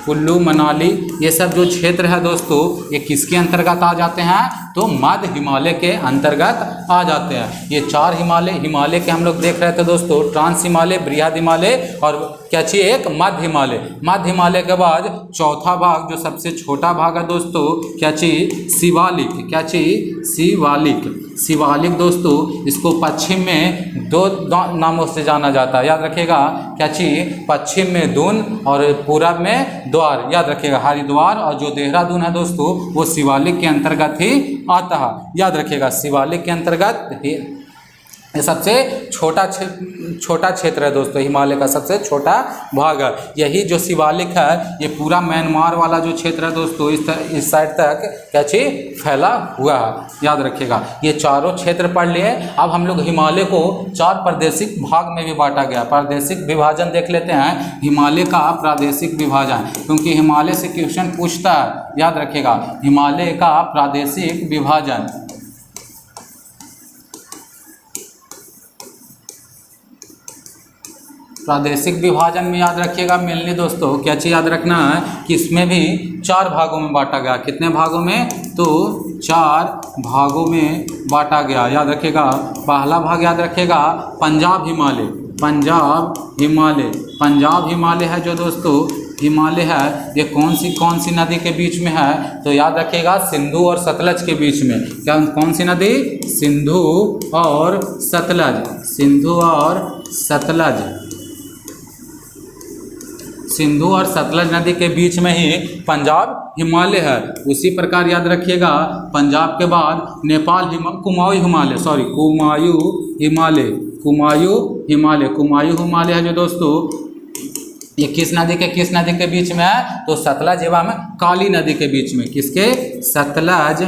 कुल्लू, मनाली ये सब जो क्षेत्र है दोस्तों ये किसके अंतर्गत आ जाते हैं? तो मध्य हिमालय के अंतर्गत आ जाते हैं। ये चार हिमालय के हम लोग देख रहे थे दोस्तों, ट्रांस हिमालय, बृहद हिमालय और क्या चाहिए? एक मध्य हिमालय। मध्य हिमालय के बाद चौथा भाग जो सबसे छोटा भाग है दोस्तों, क्या चाहिए? शिवालिक, क्या चाहिए? शिवालिक, शिवालिक दोस्तों इसको पश्चिम में दो नामों से जाना जाता है। याद रखिएगा क्या चाहिए? पश्चिम में दून और पूरब में द्वार। याद रखिएगा हरिद्वार और जो देहरादून है दोस्तों वो शिवालिक के अंतर्गत ही आता है। याद रखिएगा शिवालिक के अंतर्गत ये सबसे छोटा क्षेत्र है दोस्तों, हिमालय का सबसे छोटा भाग है। यही जो शिवालिक है ये पूरा म्यांमार वाला जो क्षेत्र है दोस्तों इस साइड तक क्या चीज फैला हुआ है। याद रखिएगा ये चारों क्षेत्र पढ़ लिए। अब हम लोग हिमालय को चार प्रादेशिक भाग में भी बांटा गया। प्रादेशिक विभाजन देख लेते हैं, हिमालय का प्रादेशिक विभाजन, क्योंकि हिमालय से क्वेश्चन पूछता है। याद रखिएगा हिमालय का प्रादेशिक विभाजन, प्रादेशिक विभाजन में याद रखिएगा मेनली दोस्तों क्या चीज़ याद रखना है कि इसमें भी चार भागों में बांटा गया। कितने भागों में? तो चार भागों में बांटा गया। याद रखिएगा पहला भाग याद रखिएगा पंजाब हिमालय, पंजाब हिमालय, पंजाब हिमालय है जो दोस्तों हिमालय है ये कौन सी नदी के बीच में है? तो याद रखिएगा सिंधु और सतलज के बीच में। क्या कौन सी नदी? सिंधु और सतलज, सिंधु और सतलज, सिंधु और सतलज नदी के बीच में ही पंजाब हिमालय है। उसी प्रकार याद रखिएगा पंजाब के बाद नेपाल कुमायूं हिमालय, सॉरी कुमायूं हिमालय, कुमायूं हिमालय है जो दोस्तों ये किस नदी के बीच में है? तो सतलज एवं काली नदी के बीच में। किसके? सतलज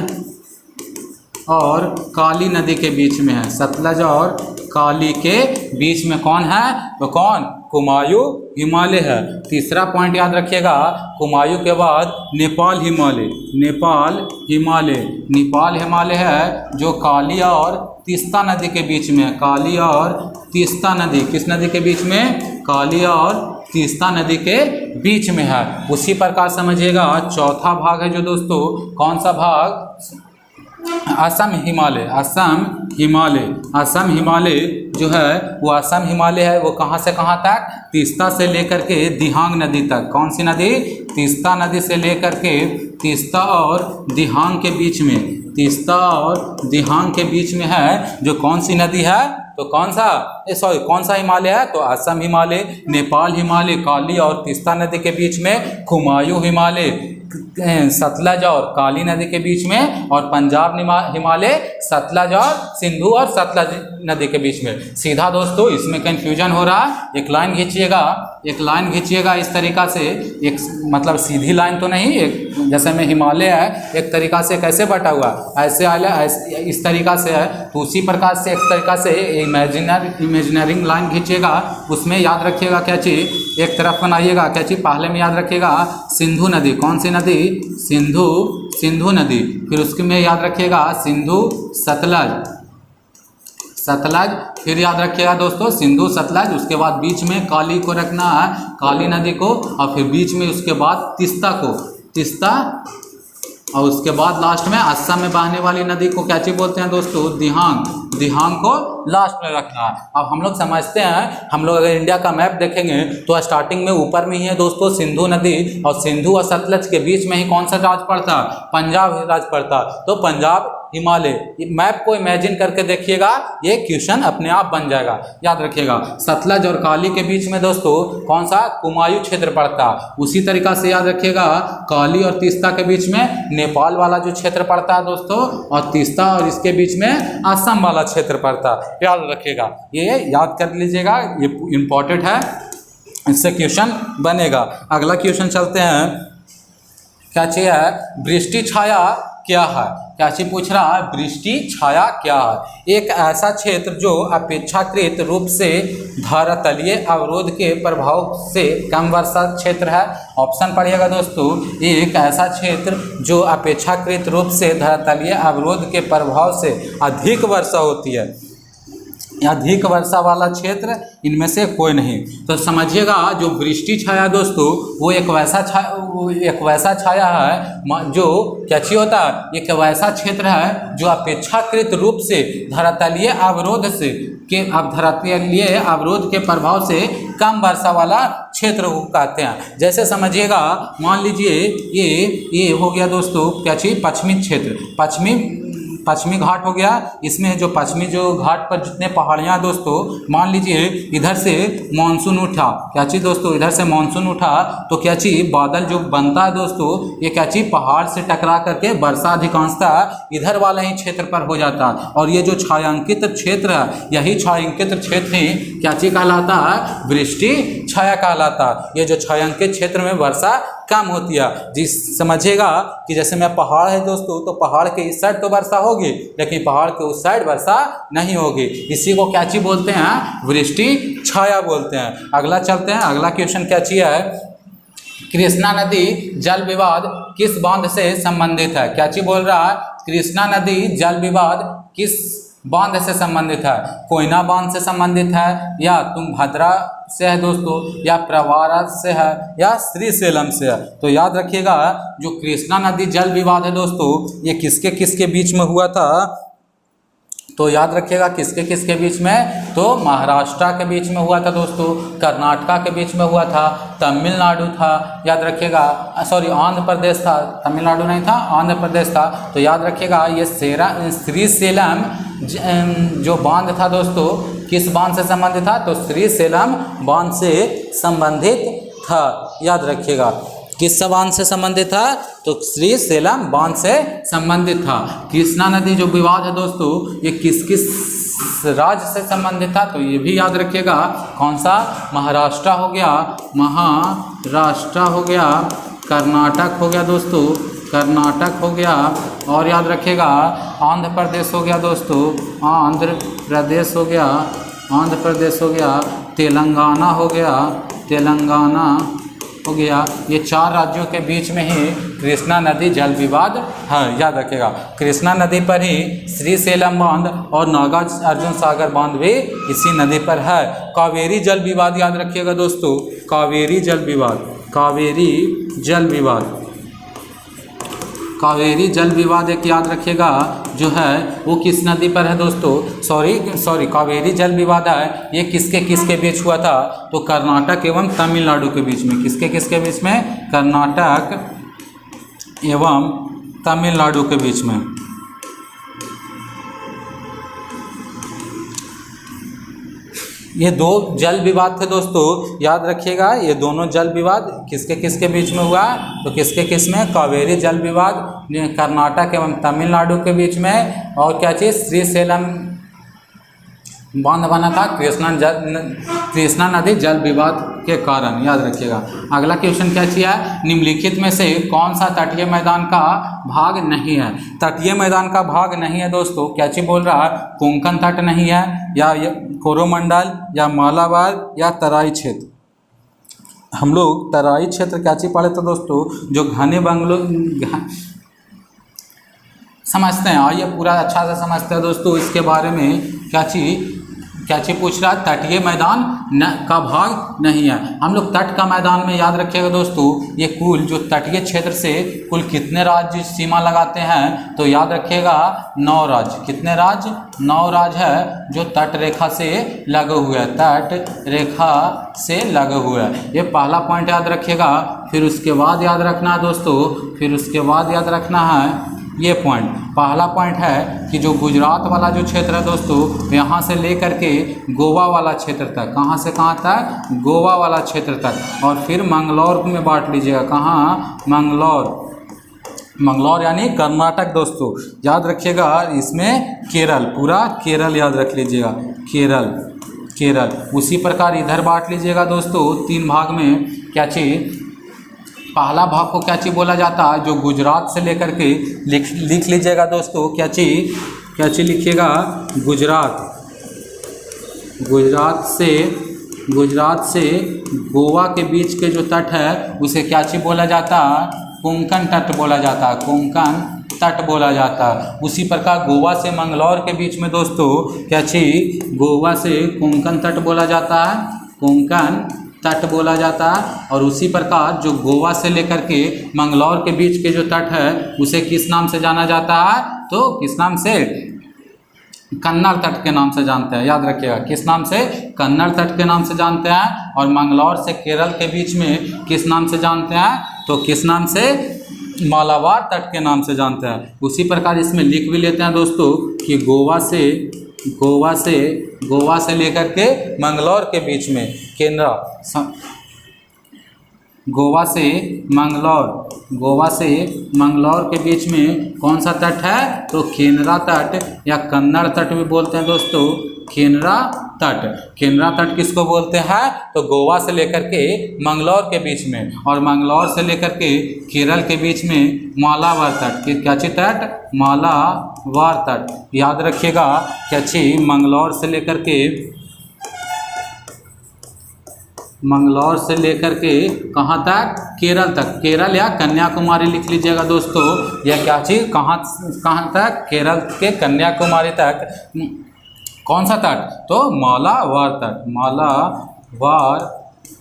और काली नदी के बीच में है। सतलज और काली के बीच में कौन है? तो कौन? कुमायूं हिमालय है। तीसरा पॉइंट याद रखिएगा, कुमायूं के बाद नेपाल हिमालय है जो काली और तीस्ता नदी के बीच में है। काली और तीस्ता नदी किस नदी के बीच में? काली और तीस्ता नदी के बीच में है। उसी प्रकार समझिएगा चौथा भाग है जो दोस्तों, कौन सा भाग? असम हिमालय जो है वो असम हिमालय है। वो कहाँ से कहाँ तक? तीस्ता से लेकर के दिहांग नदी तक। कौन सी नदी? तीस्ता नदी से लेकर के तीस्ता और दिहांग के बीच में, तीस्ता और दिहांग के बीच में है जो कौन सी नदी है? तो कौन सा हिमालय है? तो असम हिमालय, नेपाल हिमालय, काली और तीस्ता नदी के बीच में कुमायूं हिमालय, सतलज और काली नदी के बीच में, और पंजाब हिमालय सतलज और सिंधु और सतलज नदी के बीच में। सीधा दोस्तों इसमें कंफ्यूजन हो रहा है। एक लाइन खींचिएगा इस तरीका से, एक मतलब सीधी लाइन तो नहीं, एक जैसे में हिमालय है एक तरीका से कैसे बटा हुआ ऐसे आया, इस तरीका से है। तो उसी प्रकार से एक तरीका से इमेजिनरी लाइन खींचिएगा। उसमें याद रखिएगा क्या चीज़? एक तरफ बनाइएगा क्या चीज़? पहले में याद रखिएगा सिंधु नदी। कौन सी नदी? सिंधु नदी। फिर उसके में याद रखिएगा सिंधु सतलज, फिर याद रखिएगा दोस्तों सिंधु सतलज। उसके बाद बीच में काली को रखना है, काली नदी को, और फिर बीच में उसके बाद तीस्ता, और उसके बाद लास्ट में असम में बहने वाली नदी को क्या चीज बोलते हैं दोस्तों? दिहांग को लास्ट में रखना है। अब हम लोग समझते हैं, हम लोग अगर इंडिया का मैप देखेंगे तो स्टार्टिंग में ऊपर में ही है दोस्तों सिंधु नदी, और सिंधु और सतलज के बीच में ही कौन सा राज पड़ता? पंजाब राज पड़ता। तो पंजाब हिमालय, मैप को इमेजिन करके देखिएगा, ये क्वेश्चन अपने आप बन जाएगा। याद रखिएगा सतलज और काली के बीच में दोस्तों कौन सा? कुमायूं क्षेत्र पड़ता। उसी तरीका से याद रखिएगा काली और तीस्ता के बीच में नेपाल वाला जो क्षेत्र पड़ता है दोस्तों, और तीस्ता और इसके बीच में असम वाला क्षेत्र पड़ता। याद रखिएगा, ये याद कर लीजिएगा, ये इम्पोर्टेंट है, इससे क्वेश्चन बनेगा। अगला क्वेश्चन चलते हैं, क्या चाहिए है? वृष्टि छाया क्या है? क्या चीज पूछ रहा है? वृष्टि छाया क्या है? एक ऐसा क्षेत्र जो अपेक्षाकृत रूप से धरातलीय अवरोध के प्रभाव से कम वर्षा क्षेत्र है। ऑप्शन पढ़िएगा दोस्तों, एक ऐसा क्षेत्र जो अपेक्षाकृत रूप से धरातलीय अवरोध के प्रभाव से अधिक वर्षा होती है, अधिक वर्षा वाला क्षेत्र इनमें से कोई नहीं। तो समझिएगा जो वृष्टि छाया दोस्तों वो एक वैसा छाया है जो क्या चीज होता है? एक वैसा क्षेत्र है जो अपेक्षाकृत रूप से धरातलीय अवरोध के प्रभाव से कम वर्षा वाला क्षेत्र को कहते हैं। जैसे समझिएगा, मान लीजिए ये हो गया दोस्तों क्या चीज? पश्चिमी क्षेत्र, पश्चिमी घाट हो गया। इसमें जो पश्चिमी जो घाट पर जितने पहाड़ियाँ दोस्तों, मान लीजिए इधर से मानसून उठा, क्या चीज़ दोस्तों? इधर से मानसून उठा तो क्या चीज़? बादल जो बनता है दोस्तों, ये क्या चीज़? पहाड़ से टकरा करके वर्षा अधिकांशतः इधर वाले ही क्षेत्र पर हो जाता है। और ये जो छायांकित क्षेत्र है, यही छायांकित क्षेत्र ही क्या चीज़ कहलाता है? वृष्टि छाया कहलाता है। ये जो छायांकित क्षेत्र में वर्षा कम होती है। जिस समझिएगा कि जैसे मैं पहाड़ है दोस्तों, तो पहाड़ के इस साइड तो वर्षा होगी, लेकिन पहाड़ के उस साइड वर्षा नहीं होगी। इसी को क्या चीज बोलते हैं? वृष्टि छाया बोलते हैं। अगला चलते हैं, अगला क्वेश्चन क्या चीज है? कृष्णा नदी जल विवाद किस बांध से संबंधित है? क्या चीज बोल रहा है? कृष्णा नदी जल विवाद किस बांध से संबंधित है? कोयना बांध से संबंधित है, या तुंगभद्रा से है दोस्तों, या प्रवारा से है, या श्रीशैलम से है? तो याद रखिएगा जो कृष्णा नदी जल विवाद है दोस्तों, ये किसके बीच में हुआ था? तो याद रखिएगा किसके बीच में? तो महाराष्ट्र के बीच में हुआ था दोस्तों, कर्नाटका के बीच में हुआ था, तमिलनाडु था, याद रखिएगा, सॉरी आंध्र प्रदेश था, तमिलनाडु नहीं था, आंध्र प्रदेश था। तो याद रखिएगा ये श्रीशैलम जो बांध था दोस्तों, किस बांध से संबंधित था? तो श्रीशैलम बांध से संबंधित था। याद रखिएगा। किस बांध से संबंधित था? तो श्री सेलम बांध से संबंधित था। कृष्णा नदी जो विवाद है दोस्तों, ये किस किस राज्य से संबंधित था? तो ये भी याद रखिएगा। कौन सा? महाराष्ट्र हो गया, महाराष्ट्र हो गया, कर्नाटक हो गया दोस्तों, कर्नाटक हो गया, और याद रखिएगा आंध्र प्रदेश हो गया दोस्तों, आंध्र प्रदेश हो गया, आंध्र प्रदेश हो गया, तेलंगाना हो गया, तेलंगाना हो गया। ये 4 राज्यों के बीच में ही कृष्णा नदी जल विवाद है, याद रखिएगा। कृष्णा नदी पर ही श्री सेलम बांध और नागार्जुन सागर बांध भी इसी नदी पर है। कावेरी जल विवाद याद रखिएगा दोस्तों, कावेरी जल विवाद, कावेरी जल विवाद, कावेरी जल विवाद एक याद रखिएगा जो है वो किस नदी पर है दोस्तों? सॉरी कावेरी जल विवाद है, ये किसके किसके बीच हुआ था? तो कर्नाटक एवं तमिलनाडु के बीच में। किसके किसके बीच में? कर्नाटक एवं तमिलनाडु के बीच में। ये 2 जल विवाद थे दोस्तों, याद रखिएगा। ये दोनों जल विवाद किसके किसके बीच में हुआ? तो किसके किस में? कावेरी जल विवाद कर्नाटक एवं तमिलनाडु के बीच में। और क्या चीज़? श्री सेलम बांध बना था कृष्णा नदी जल विवाद के कारण, याद रखिएगा। अगला क्वेश्चन क्या चाहिए? निम्नलिखित में से कौन सा तटीय मैदान का भाग नहीं है? तटीय मैदान का भाग नहीं है दोस्तों, क्या चीज बोल रहा है? कोंकण तट नहीं है, या कोरोमंडल, या मालाबार, या तराई क्षेत्र। हम लोग तराई क्षेत्र क्या चीज पढ़े थे दोस्तों? जो घने बंगलों समझते हैं। आइए पूरा अच्छा से समझते हैं दोस्तों इसके बारे में। क्या चीज पूछ रहा है? तटीय मैदान का भाग नहीं है। हम लोग तट का मैदान में याद रखिएगा दोस्तों, ये कुल जो तटीय क्षेत्र से कुल कितने राज्य सीमा लगाते हैं? तो याद रखिएगा 9 राज्य। कितने राज्य? 9 राज्य है जो तट रेखा से लगे हुए हैं, तट रेखा से लगे हुए हैं। ये पहला पॉइंट याद रखिएगा। फिर उसके बाद याद रखना है दोस्तों, फिर उसके बाद याद रखना है ये पॉइंट। पहला पॉइंट है कि जो गुजरात वाला जो क्षेत्र है दोस्तों, यहाँ से लेकर के गोवा वाला क्षेत्र तक, कहाँ से कहाँ तक? गोवा वाला क्षेत्र तक। और फिर मंगलौर में बांट लीजिएगा। कहाँ? मंगलौर, मंगलौर यानी कर्नाटक दोस्तों, याद रखिएगा। इसमें केरल, पूरा केरल याद रख लीजिएगा, केरल, केरल। उसी प्रकार इधर बांट लीजिएगा दोस्तों 3 भाग में। क्या चीज? पहला भाग को क्या चीज बोला जाता है? जो गुजरात से लेकर के लिख लीजिएगा दोस्तों। क्या चीज लिखिएगा? गुजरात, गुजरात से गोवा के बीच के जो तट है उसे क्या चीज बोला जाता है? कोंकण तट बोला जाता है, कोंकण तट बोला जाता है। उसी प्रकार गोवा से मंगलौर के बीच में दोस्तों क्या चीज? गोवा से कोंकण तट बोला जाता है, कोंकण तट बोला जाता है। और उसी प्रकार जो गोवा से लेकर के मंगलौर के बीच के जो तट है उसे किस नाम से जाना जाता है? तो किस नाम से? कन्नड़ तट के नाम से जानते हैं, याद रखिएगा। किस नाम से? कन्नड़ तट के नाम से जानते हैं। और मंगलौर से केरल के बीच में किस नाम से जानते हैं? तो किस नाम से? मालाबार तट के नाम से जानते हैं। उसी प्रकार इसमें लिख भी लेते हैं दोस्तों कि गोवा से लेकर के मंगलौर के बीच में गोवा से मंगलौर के बीच में कौन सा तट है? तो केनरा तट, या कन्नड़ तट भी बोलते हैं दोस्तों, केनरा तट। केनरा तट किसको बोलते हैं? तो गोवा से लेकर के मंगलौर के बीच में, और मंगलौर से लेकर के केरल के बीच में मालाबार तट। क्या चीज तट? मालाबार तट, याद रखिएगा। क्या चीज? मंगलौर से लेकर के कहाँ तक? केरल तक। केरल या कन्याकुमारी लिख लीजिएगा दोस्तों। यह क्या चीज? कहाँ तक? केरल के कन्याकुमारी तक। कौन सा तट? तो मालाबार तट, मालाबार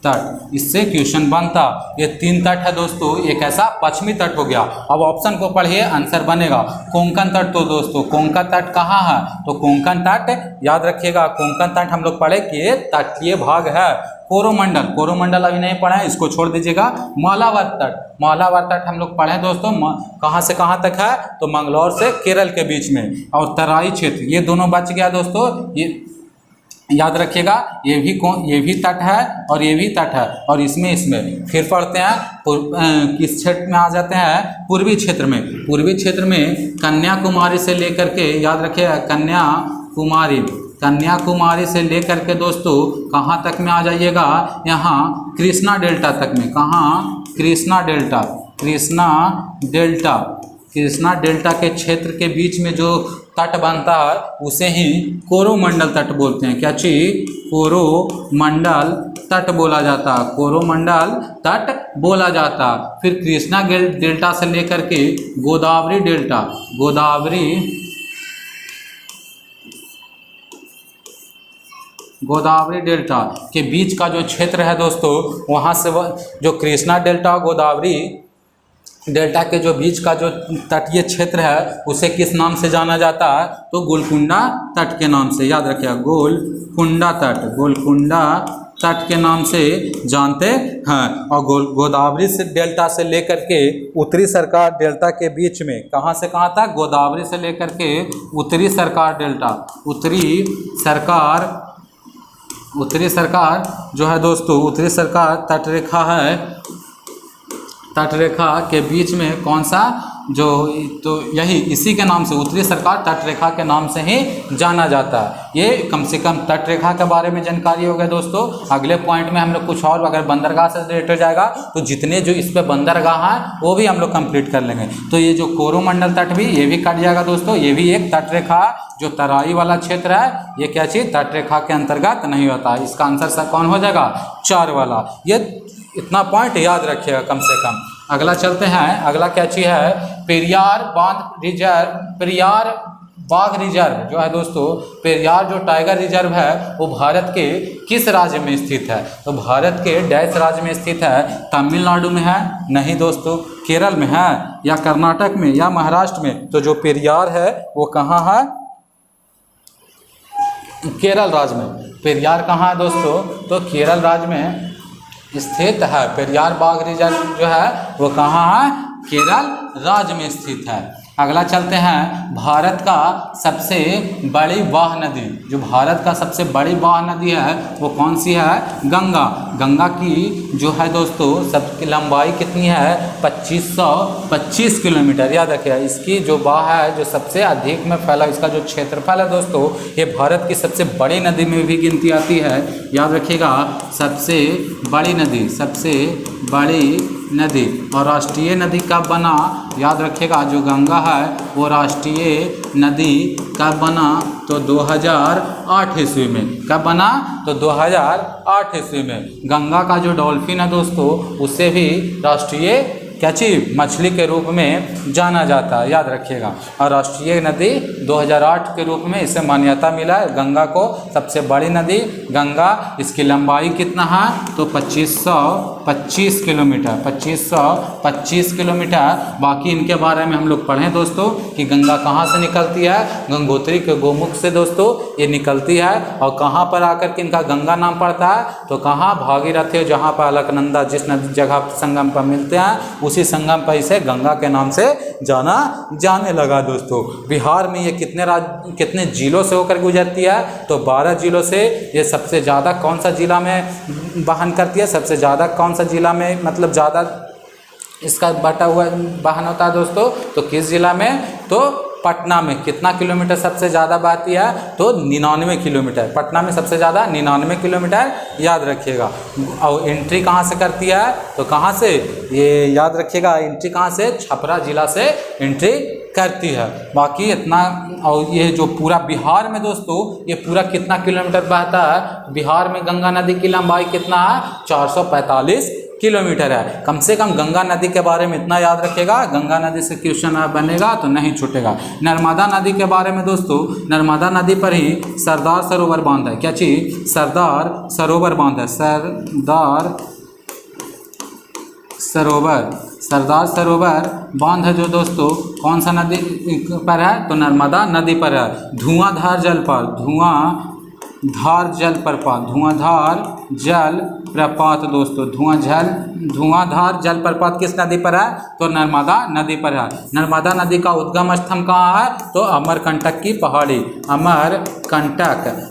तट। इससे क्वेश्चन बनता। ये 3 तट है दोस्तों, एक ऐसा पश्चिमी तट हो गया। अब ऑप्शन को पढ़िए, आंसर बनेगा कोंकण तट। तो दोस्तों कोंकण तट कहाँ है? तो कोंकण तट याद रखिएगा। कोंकण तट हम लोग पढ़े कि ये तटीय भाग है। कोरोमंडल अभी नहीं पढ़े, इसको छोड़ दीजिएगा। मालाबार तट हम लोग पढ़े दोस्तों। कहाँ से कहाँ तक है? तो मंगलौर से केरल के बीच में। और तराई क्षेत्र, ये दोनों बच गया दोस्तों। ये याद रखिएगा, ये भी तट है और ये भी तट है, और इसमें फिर पढ़ते हैं किस क्षेत्र में आ जाते हैं, पूर्वी क्षेत्र में। पूर्वी क्षेत्र में कन्याकुमारी से लेकर के, याद रखिएगा, कन्याकुमारी से लेकर के दोस्तों कहाँ तक में आ जाइएगा, यहाँ कृष्णा डेल्टा तक में। कहाँ? कृष्णा डेल्टा के क्षेत्र के बीच में जो तट बनता है उसे ही कोरोमंडल तट बोलते हैं। क्या चीज? कोरोमंडल तट बोला जाता है, कोरोमंडल तट बोला जाता। फिर कृष्णा डेल्टा से लेकर के गोदावरी डेल्टा के बीच का जो क्षेत्र है दोस्तों, वहाँ से जो कृष्णा डेल्टा और गोदावरी डेल्टा के जो बीच का जो तटीय क्षेत्र है उसे किस नाम से जाना जाता है? तो गोलकुंडा तट के नाम से। याद रखिएगा, गोलकुंडा तट के नाम से जानते हैं। और गोदावरी से डेल्टा से लेकर के उत्तरी सरकार डेल्टा के बीच में, कहाँ से कहाँ तक? गोदावरी से लेकर के उत्तरी सरकार डेल्टा, उत्तरी सरकार जो है दोस्तों, उत्तरी सरकार तटरेखा है, तटरेखा के बीच में कौन सा जो, तो यही इसी के नाम से उत्तरी सरकार तटरेखा के नाम से ही जाना जाता है। ये कम से कम तटरेखा के बारे में जानकारी हो गया दोस्तों। अगले पॉइंट में हम लोग कुछ और, अगर बंदरगाह से रिलेटेड जाएगा तो जितने जो इस पे बंदरगाह हैं वो भी हम लोग कंप्लीट कर लेंगे। तो ये जो कोरोमंडल तट भी, ये भी कट जाएगा दोस्तों। ये भी एक तटरेखा, जो तराई वाला क्षेत्र है, ये क्या चीज़? तटरेखा के अंतर्गत नहीं होता। इसका आंसर कौन हो जाएगा? 4 वाला। ये इतना पॉइंट याद रखिएगा कम से कम। अगला चलते हैं, अगला क्या चीज़ है? पेरियार बाघ रिजर्व जो है दोस्तों, पेरियार जो टाइगर रिजर्व है वो भारत के किस राज्य में स्थित है? तो भारत के डैश राज्य में स्थित है। तमिलनाडु में है? नहीं दोस्तों। केरल में है, या कर्नाटक में, या महाराष्ट्र में? तो जो पेरियार है वो कहाँ है? केरल राज्य में। पेरियार कहाँ है दोस्तों? तो केरल राज्य में स्थित है। पेरियार बाघ रिजर्व जो है वो कहाँ है? केरल राज्य में स्थित है। अगला चलते हैं, भारत का सबसे बड़ी वाह नदी, जो भारत का सबसे बड़ी वाह नदी है वो कौन सी है? गंगा। गंगा की जो है दोस्तों सबकी लंबाई कितनी है? 2525 किलोमीटर। याद रखिएगा, इसकी जो वाह है, जो सबसे अधिक में फैला, इसका जो क्षेत्रफल है दोस्तों, ये भारत की सबसे बड़ी नदी में भी गिनती आती है। याद रखिएगा, सबसे बड़ी नदी। और राष्ट्रीय नदी कब बना? याद रखिएगा, जो गंगा है वो राष्ट्रीय नदी कब बना? तो 2008 ईस्वी में। कब बना? तो 2008 ईस्वी में। गंगा का जो डॉल्फिन है दोस्तों, उससे भी राष्ट्रीय क्या चीज? मछली के रूप में जाना जाता है। याद रखिएगा, और राष्ट्रीय नदी 2008 के रूप में इसे मान्यता मिला है गंगा को, सबसे बड़ी नदी गंगा। इसकी लंबाई कितना है? तो 2525 किलोमीटर। 2525 किलोमीटर। बाकी इनके बारे में हम लोग पढ़ें दोस्तों कि गंगा कहाँ से निकलती है? गंगोत्री के गोमुख से दोस्तों ये निकलती है। और कहाँ पर आकर के इनका गंगा नाम पड़ता है? तो कहाँ? भागीरथी, जहाँ पर अलकनंदा जिस नदी जगह संगम पर मिलते हैं, उसी संगम पर इसे गंगा के नाम से जाने लगा दोस्तों। बिहार में ये कितने जिलों से होकर गुजरती है? तो 12 जिलों से। ये सबसे ज़्यादा कौन सा जिला में वहन करती है? सबसे ज़्यादा कौन सा जिला में, मतलब ज़्यादा इसका बटा हुआ वाहन होता है दोस्तों? तो किस जिला में? तो पटना में। कितना किलोमीटर सबसे ज़्यादा बहती है? तो 99 किलोमीटर। पटना में सबसे ज़्यादा 99 किलोमीटर। याद रखिएगा। और एंट्री कहाँ से करती है? तो कहाँ से? ये याद रखिएगा, एंट्री कहाँ से? छपरा जिला से एंट्री करती है। बाकी इतना। और ये जो पूरा बिहार में दोस्तों, ये पूरा कितना किलोमीटर बहता है? बिहार में गंगा नदी की लंबाई कितना है? 445 किलोमीटर है। कम से कम गंगा नदी के बारे में इतना याद रखिएगा, गंगा नदी से क्वेश्चन बनेगा तो नहीं छूटेगा। नर्मदा नदी के बारे में दोस्तों, नर्मदा नदी पर ही सरदार सरोवर बांध है। क्या चीज? सरदार सरोवर बांध है। सरदार सरोवर बांध है जो दोस्तों कौन सा नदी पर है? तो नर्मदा नदी पर है। धुआंधार जलप्रपात, जल प्रपात दोस्तों, धुआंधार जल प्रपात किस नदी पर है? तो नर्मदा नदी पर है। नर्मदा नदी का उद्गम स्थल कहाँ है? तो अमरकंटक की पहाड़ी,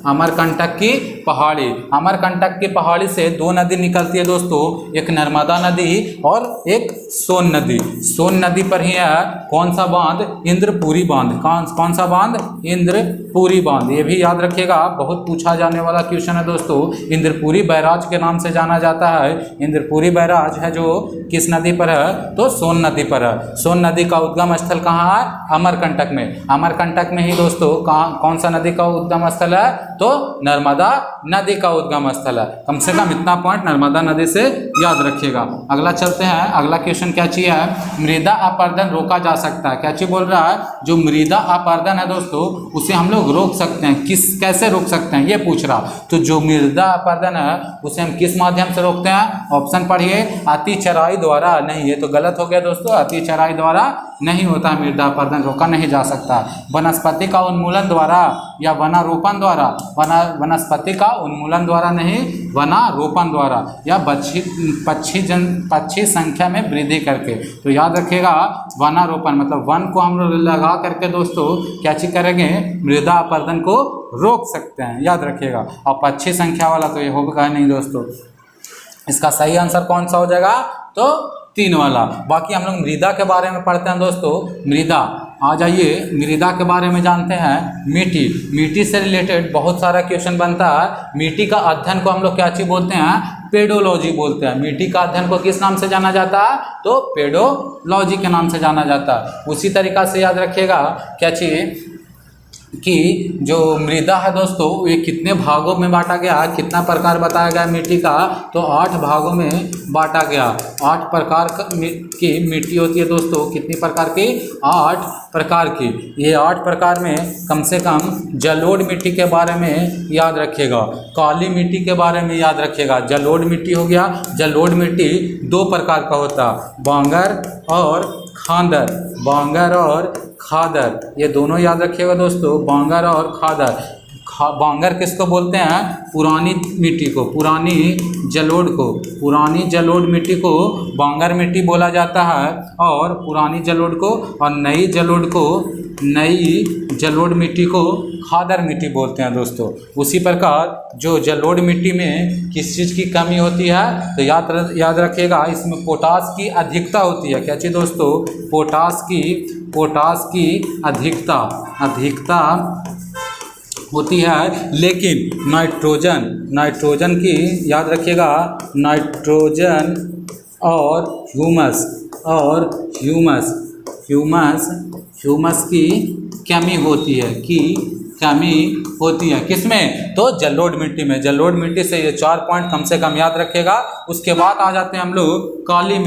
अमरकंटक की पहाड़ी। अमरकंटक की पहाड़ी से दो नदी निकलती है दोस्तों, एक नर्मदा नदी और एक सोन नदी। सोन नदी पर ही है कौन सा बांध? इंद्रपुरी बांध। कौन सा बांध? इंद्रपुरी बांध। ये भी याद रखिएगा, बहुत पूछा जाने वाला क्वेश्चन है दोस्तों। इंद्रपुरी बैराज के नाम से जाना जाता है। इंद्रपुरी बैराज है जो किस नदी पर है? तो सोन नदी पर है। सोन नदी का उद्गम स्थल कहाँ है? अमरकंटक में। अमरकंटक में ही दोस्तों कौन सा नदी का उद्गम स्थल है? तो नर्मदा नदी का उद्गम स्थल है। कम से कम इतना पॉइंट नर्मदा नदी से याद रखिएगा। अगला चलते हैं, अगला क्वेश्चन क्या चीज है? मृदा अपरदन रोका जा सकता है। क्या चीज बोल रहा है? जो मृदा अपरदन है दोस्तों, उसे हम लोग रोक सकते हैं। कैसे रोक सकते हैं ये पूछ रहा। तो जो मृदा अपरदन है उसे हम किस माध्यम से रोकते हैं? ऑप्शन पढ़िए। अति चराई द्वारा नहीं, ये तो गलत हो गया दोस्तों। अति चराई द्वारा नहीं होता है मृदा अपरदन, रोका नहीं जा सकता। वनस्पति का उन्मूलन द्वारा या वनारोपण द्वारा, वनस्पति का उन्मूलन द्वारा नहीं, वनारोपण द्वारा, या पक्षी संख्या में वृद्धि करके। तो याद रखिएगा, वनारोपण मतलब वन को हम लोग लगा करके दोस्तों क्या चीज करेंगे? मृदा अपरदन को रोक सकते हैं, याद रखिएगा। और पक्षी संख्या वाला तो ये होगा नहीं दोस्तों। इसका सही आंसर कौन सा हो जाएगा? तो 3 वाला। बाकी हम लोग मृदा के बारे में पढ़ते हैं दोस्तों। मृदा, आ जाइए मृदा के बारे में जानते हैं। मिट्टी से रिलेटेड बहुत सारा क्वेश्चन बनता है। मिट्टी का अध्ययन को हम लोग क्या चीज बोलते हैं? पेडोलॉजी बोलते हैं। मिट्टी का अध्ययन को किस नाम से जाना जाता है? तो पेडोलॉजी के नाम से जाना जाता है। उसी तरीका से याद रखिएगा क्या चीज कि जो मृदा है दोस्तों, ये कितने भागों में बांटा गया, कितना प्रकार बताया गया मिट्टी का? तो 8 भागों में बांटा गया। 8 प्रकार की मिट्टी होती है दोस्तों। कितनी प्रकार की? 8 प्रकार की। ये 8 प्रकार में कम से कम जलोढ़ मिट्टी के बारे में याद रखिएगा, काली मिट्टी के बारे में याद रखिएगा। जलोढ़ मिट्टी हो गया। जलोढ़ मिट्टी 2 प्रकार का होता है, बांगर और खादर। बांगर और खादर, ये दोनों याद रखिएगा दोस्तों, बांगर और खादर। बांगर किसको बोलते हैं? पुरानी मिट्टी को, पुरानी जलोढ़ को। पुरानी जलोढ़ मिट्टी को बांगर मिट्टी बोला जाता है, और पुरानी जलोढ़ को और नई जलोढ़ मिट्टी को खादर मिट्टी बोलते हैं दोस्तों। उसी प्रकार जो जलोढ़ मिट्टी में किस चीज़ की कमी होती है? तो याद रखिएगा, इसमें पोटास की अधिकता होती है। क्या चीज़ दोस्तों? पोटास की अधिकता होती है। लेकिन नाइट्रोजन की याद रखिएगा, नाइट्रोजन और ह्यूमस की कमी होती है। किसमें? तो जलोढ़ मिट्टी में। जलोढ़ मिट्टी से ये 4 पॉइंट कम से कम याद रखेगा। उसके बाद आ जाते हैं हम लोग काली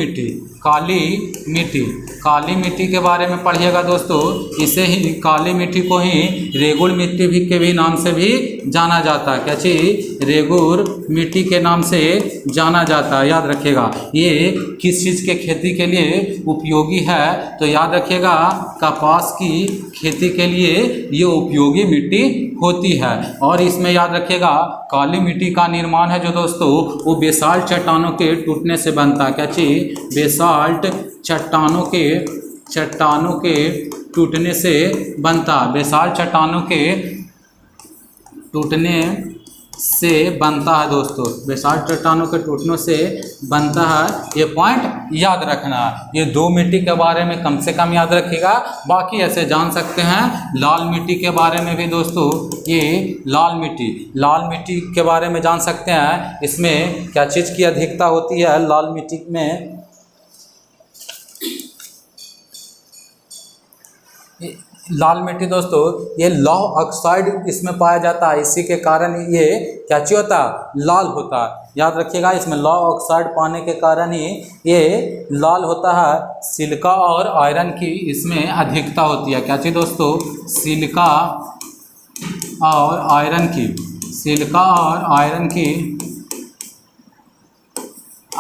मिट्टी के बारे में पढ़िएगा दोस्तों। इसे ही काली मिट्टी को ही रेगुड़ मिट्टी भी के भी नाम से भी जाना जाता है। क्या चीज? रेगुड़ मिट्टी के नाम से जाना जाता है, याद रखिएगा। ये किस चीज़ के खेती के लिए उपयोगी है? तो याद रखिएगा, कपास की खेती के लिए ये उपयोगी मिट्टी होती है। और इसमें याद रखिएगा, काली मिट्टी का निर्माण है जो दोस्तों, वो बेसाल्ट चट्टानों के टूटने से बनता है। क्या चीज? बेसाल्ट चट्टानों के टूटने से बनता। बेसाल्ट चट्टानों के टूटने से बनता है दोस्तों। बेसाल्ट चट्टानों के टूटने से बनता है, ये पॉइंट याद रखना है। ये 2 मिट्टी के बारे में कम से कम याद रखिएगा। बाकी ऐसे जान सकते हैं लाल मिट्टी के बारे में भी दोस्तों। ये लाल मिट्टी के बारे में जान सकते हैं। इसमें क्या चीज़ की अधिकता होती है लाल मिट्टी में? लाल मिट्टी दोस्तों, ये लौह ऑक्साइड इसमें पाया जाता है। इसी के कारण ये क्या चीज होता है? लाल होता है। याद रखिएगा, इसमें लौह ऑक्साइड पाने के कारण ही ये लाल होता है। सिलिका और आयरन की इसमें अधिकता होती है। क्या चीज दोस्तों? सिलिका और आयरन की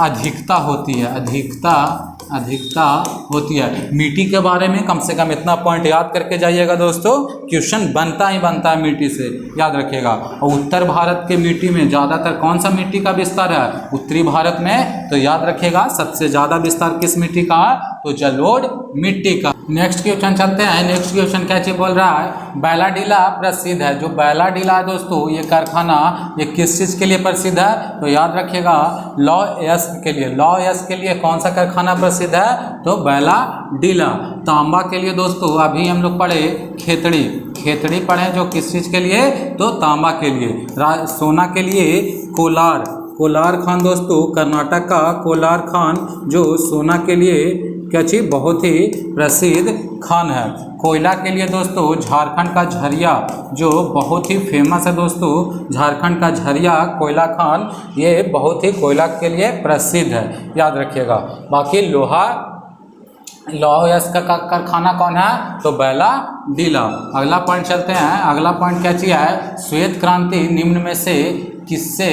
अधिकता होती है। अधिकता अधिकता होती है। मिट्टी के बारे में कम से कम इतना पॉइंट याद करके जाइएगा दोस्तों, क्वेश्चन बनता ही बनता है मिट्टी से, याद रखिएगा। और उत्तर भारत के मिट्टी में ज़्यादातर कौन सा मिट्टी का विस्तार है? उत्तरी भारत में। तो याद रखिएगा सबसे ज़्यादा विस्तार किस मिट्टी का है? तो जलोढ़ मिट्टी का। नेक्स्ट क्वेश्चन चलते हैं। नेक्स्ट क्वेश्चन क्या चीज बोल रहा है? बैलाडीला प्रसिद्ध है। जो बैलाडीला है दोस्तों, ये कारखाना ये किस चीज़ के लिए प्रसिद्ध है? तो याद रखिएगा लौह अयस्क के लिए। लौह अयस्क के लिए कौन सा कारखाना प्रसिद्ध है? तो बैलाडीला। तांबा के लिए दोस्तों अभी हम लोग पढ़े खेतड़ी। खेतड़ी पढ़े जो किस चीज़ के लिए? तो तांबा के लिए। सोना के लिए कोलार। कोलार खान दोस्तों कर्नाटक का कोलार खान जो सोना के लिए क्या चीज बहुत ही प्रसिद्ध खान है। कोयला के लिए दोस्तों झारखंड का झरिया जो बहुत ही फेमस है दोस्तों, झारखंड का झरिया कोयला खान ये बहुत ही कोयला के लिए प्रसिद्ध है, याद रखिएगा। बाकी लौह अयस्क का कारखाना कौन है? तो बैलाडीला। अगला पॉइंट चलते हैं। अगला पॉइंट क्या चीज है? श्वेत क्रांति निम्न में से किससे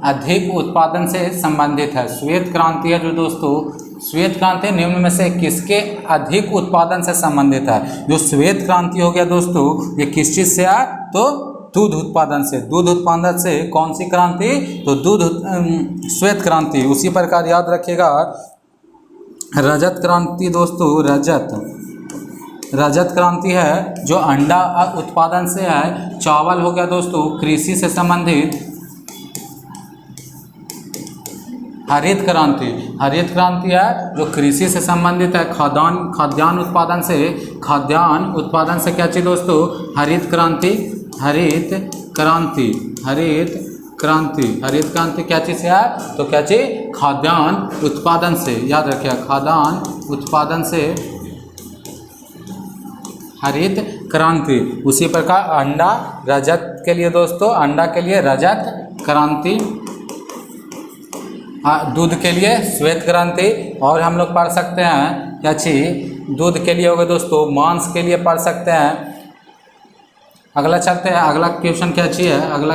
अधिक उत्पादन से संबंधित है? श्वेत क्रांति है जो दोस्तों, श्वेत क्रांति निम्न में से किसके अधिक उत्पादन से संबंधित है? जो श्वेत क्रांति हो गया दोस्तों, ये किस चीज़ से है? तो दूध उत्पादन से। दूध उत्पादन से कौन सी क्रांति? तो श्वेत क्रांति। उसी प्रकार याद रखिएगा रजत क्रांति दोस्तों, रजत क्रांति है जो अंडा उत्पादन से है। चावल हो गया दोस्तों कृषि से संबंधित। हरित क्रांति है जो कृषि से संबंधित है। खाद्यान्न उत्पादन से क्या चीज दोस्तों? हरित क्रांति क्या चीज है? तो क्या चीज? खाद्यान्न उत्पादन से, याद रखिए खाद्यान्न उत्पादन से हरित क्रांति। उसी प्रकार अंडा रजत के लिए दोस्तों, अंडा के लिए रजत क्रांति। दूध के लिए श्वेत क्रांति। और हम लोग पढ़ सकते हैं क्या चीज? दूध के लिए हो गए दोस्तों, मांस के लिए पढ़ सकते हैं। अगला चलते हैं। अगला क्वेश्चन क्या चीज है? अगला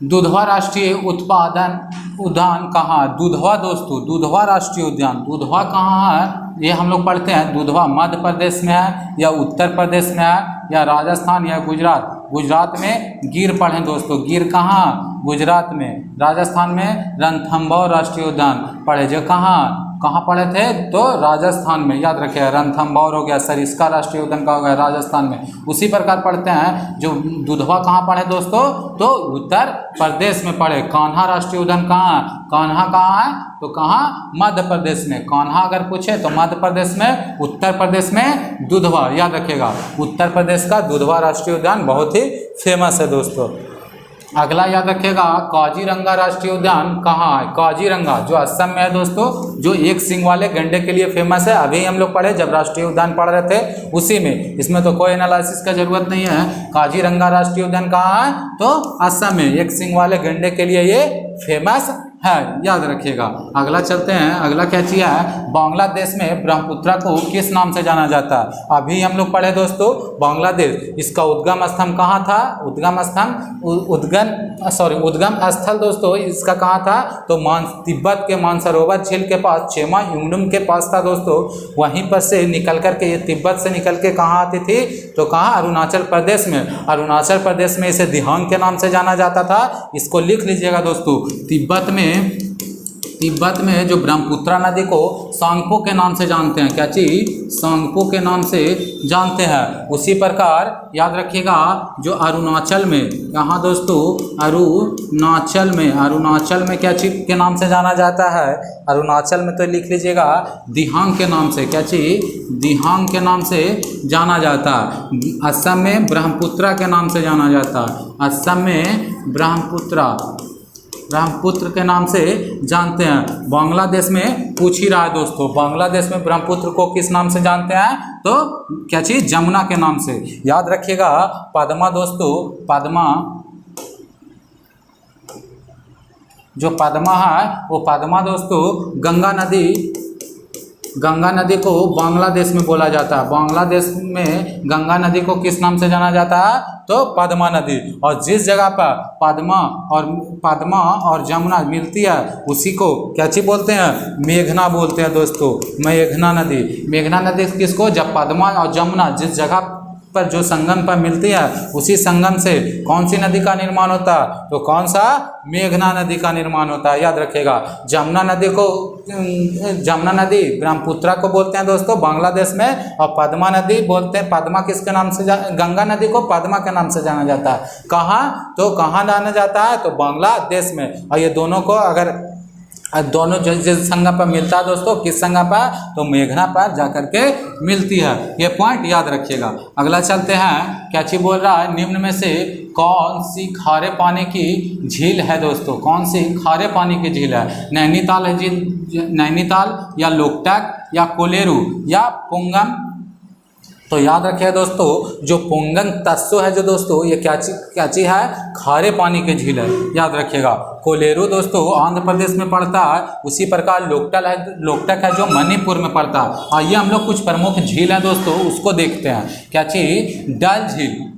दुधवा राष्ट्रीय उद्यान कहाँ? दुधवा दोस्तों, दुधवा राष्ट्रीय उद्यान, दुधवा कहाँ है? ये हम लोग पढ़ते हैं। दुधवा मध्य प्रदेश में है या उत्तर प्रदेश में है या राजस्थान या गुजरात? गुजरात में गिर पढ़ें दोस्तों। गिर कहाँ? गुजरात में। राजस्थान में रणथंभौर राष्ट्रीय उद्यान पढ़े जो कहाँ पढ़े थे? तो राजस्थान में, याद रखिए रणथंभौर हो गया। सरिस्का राष्ट्रीय उद्यान का हो गया राजस्थान में। उसी प्रकार पढ़ते हैं जो दुधवा कहाँ पढ़े दोस्तों? तो उत्तर प्रदेश में पढ़े। कान्हा राष्ट्रीय उद्यान कहाँ? कान्हा कहाँ है? तो कहाँ? मध्य प्रदेश में। कान्हा अगर पूछे तो मध्य प्रदेश में। उत्तर प्रदेश में दुधवा, याद रखिएगा उत्तर प्रदेश का दुधवा राष्ट्रीय उद्यान बहुत ही फेमस है दोस्तों। अगला याद रखिएगा काजीरंगा राष्ट्रीय उद्यान कहाँ है? काजीरंगा जो असम में है दोस्तों, जो एक सींग वाले गंडे के लिए फेमस है। अभी हम लोग पढ़े जब राष्ट्रीय उद्यान पढ़ रहे थे उसी में, इसमें तो कोई एनालिसिस का जरूरत नहीं है। काजीरंगा राष्ट्रीय उद्यान कहाँ है? तो असम में। एक सींग वाले गंडे के लिए ये फेमस है, याद रखिएगा। अगला चलते हैं। अगला क्या चीज है? बांग्लादेश में ब्रह्मपुत्र को किस नाम से जाना जाता है? अभी हम लोग पढ़े दोस्तों बांग्लादेश, इसका उद्गम स्थल कहाँ था? उद्गम स्थल दोस्तों इसका कहाँ था? तो तिब्बत के मानसरोवर झील के पास, चेमा युंगडुम के पास था दोस्तों। वहीं पर से निकल करके ये तिब्बत से निकल के कहाँ आती थी? तो कहाँ? अरुणाचल प्रदेश में। अरुणाचल प्रदेश में इसे दिहांग के नाम से जाना जाता था। इसको लिख लीजिएगा दोस्तों। तिब्बत में जो ब्रह्मपुत्र नदी को सांगपो के नाम से जानते हैं। क्या चीज? सांगपो के नाम से जानते हैं। उसी प्रकार याद रखिएगा जो अरुणाचल में, यहाँ दोस्तों अरुणाचल में क्या चीज के नाम से जाना जाता है? अरुणाचल में तो लिख लीजिएगा दिहांग के नाम से। क्या चीज? दिहांग के नाम से जाना जाता है। असम में ब्रह्मपुत्र के नाम से जाना जाता है। असम में ब्रह्मपुत्र के नाम से जानते हैं। बांग्लादेश में पूछ ही रहा है दोस्तों, बांग्लादेश में ब्रह्मपुत्र को किस नाम से जानते हैं? तो क्या चीज? जमुना के नाम से। याद रखिएगा पद्मा दोस्तों, जो पद्मा है वो पद्मा दोस्तों गंगा नदी गंगा नदी को बांग्लादेश में बोला जाता है, बांग्लादेश में गंगा नदी को किस नाम से जाना जाता है? तो पद्मा नदी। और जिस जगह पर पद्मा और जमुना मिलती है उसी को क्या चीज बोलते हैं? मेघना बोलते हैं दोस्तों, मेघना नदी। मेघना नदी किसको? जब पद्मा और जमुना जिस जगह पर जो संगम पर मिलती है उसी संगम से कौन सी नदी का निर्माण होता है? तो कौन सा? मेघना नदी का निर्माण होता है, याद रखिएगा। जमुना नदी ब्रह्मपुत्रा को बोलते हैं दोस्तों बांग्लादेश में, और पद्मा नदी बोलते हैं, पद्मा किसके नाम से गंगा नदी को पद्मा के नाम से जाना जाता है। कहाँ? तो कहाँ जाना जाता है? तो बांग्लादेश में। और ये दोनों को अगर दोनों जिस संगम पर मिलता है दोस्तों, किस संगम पर? तो मेघना पर जाकर के मिलती है। ये पॉइंट याद रखिएगा। अगला चलते हैं, क्या चीज बोल रहा है? निम्न में से कौन सी खारे पानी की झील है दोस्तों? कौन सी खारे पानी की झील है? नैनीताल है झील, नैनीताल या लोकटक या कोलेरू या पुंगम? तो याद रखिए दोस्तों, जो पुंगम तत्सो है जो दोस्तों, ये क्या चीज है? खारे पानी की झील है, याद रखिएगा। कोलेरू दोस्तों आंध्र प्रदेश में पड़ता है, उसी प्रकार लोकटक है जो मणिपुर में पड़ता है। आइए हम लोग कुछ प्रमुख झील हैं दोस्तों उसको देखते हैं। क्या चीज?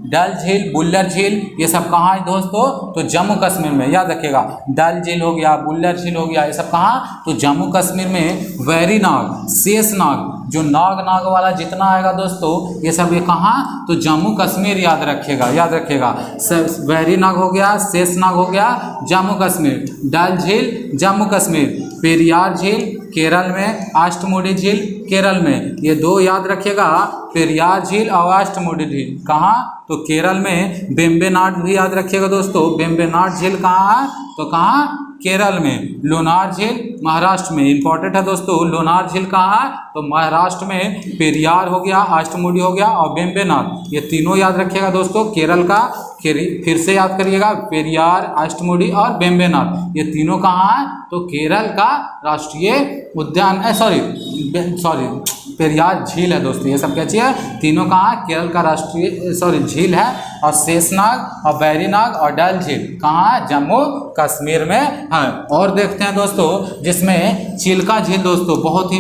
डल झील, बुल्लर झील, ये सब कहाँ है दोस्तों? तो जम्मू कश्मीर में, याद रखिएगा। डल झील हो गया, बुल्लर झील हो गया, ये सब कहाँ? तो जम्मू कश्मीर में। वैरीनाग, शेषनाग, जो नाग वाला जितना आएगा दोस्तों ये सब ये कहाँ? तो जम्मू कश्मीर, याद रखिएगा, याद रखिएगा। वैरीनाग हो गया, शेषनाग हो गया, जम्मू कश्मीर। डल झील जम्मू कश्मीर। पेरियार झील केरल में, अष्टमुडी झील केरल में। ये दो याद रखिएगा, पेरियार झील और अष्टमुडी झील कहाँ? तो केरल में। वेम्बनाड भी याद रखिएगा दोस्तों, वेम्बनाड झील कहाँ है? तो कहाँ? केरल में। लोनार झील महाराष्ट्र में। इंपॉर्टेंट है दोस्तों, लोनार झील कहाँ है? तो महाराष्ट्र में। पेरियार हो गया, अष्टमुडी हो गया और वेम्बनाड, ये तीनों याद रखिएगा दोस्तों केरल का। फिर से याद करिएगा, पेरियार, अष्टमुडी और वेम्बनाड, ये तीनों कहाँ है? तो केरल का राष्ट्रीय उद्यान है, सॉरी पेरियार झील है दोस्तों। ये सब क्या चीज़ है? तीनों कहाँ? केरल का राष्ट्रीय झील है। और शेषनाग और वैरीनाग और डल झील कहाँ? जम्मू कश्मीर में है। और देखते हैं दोस्तों, जिसमें चिल्का झील दोस्तों बहुत ही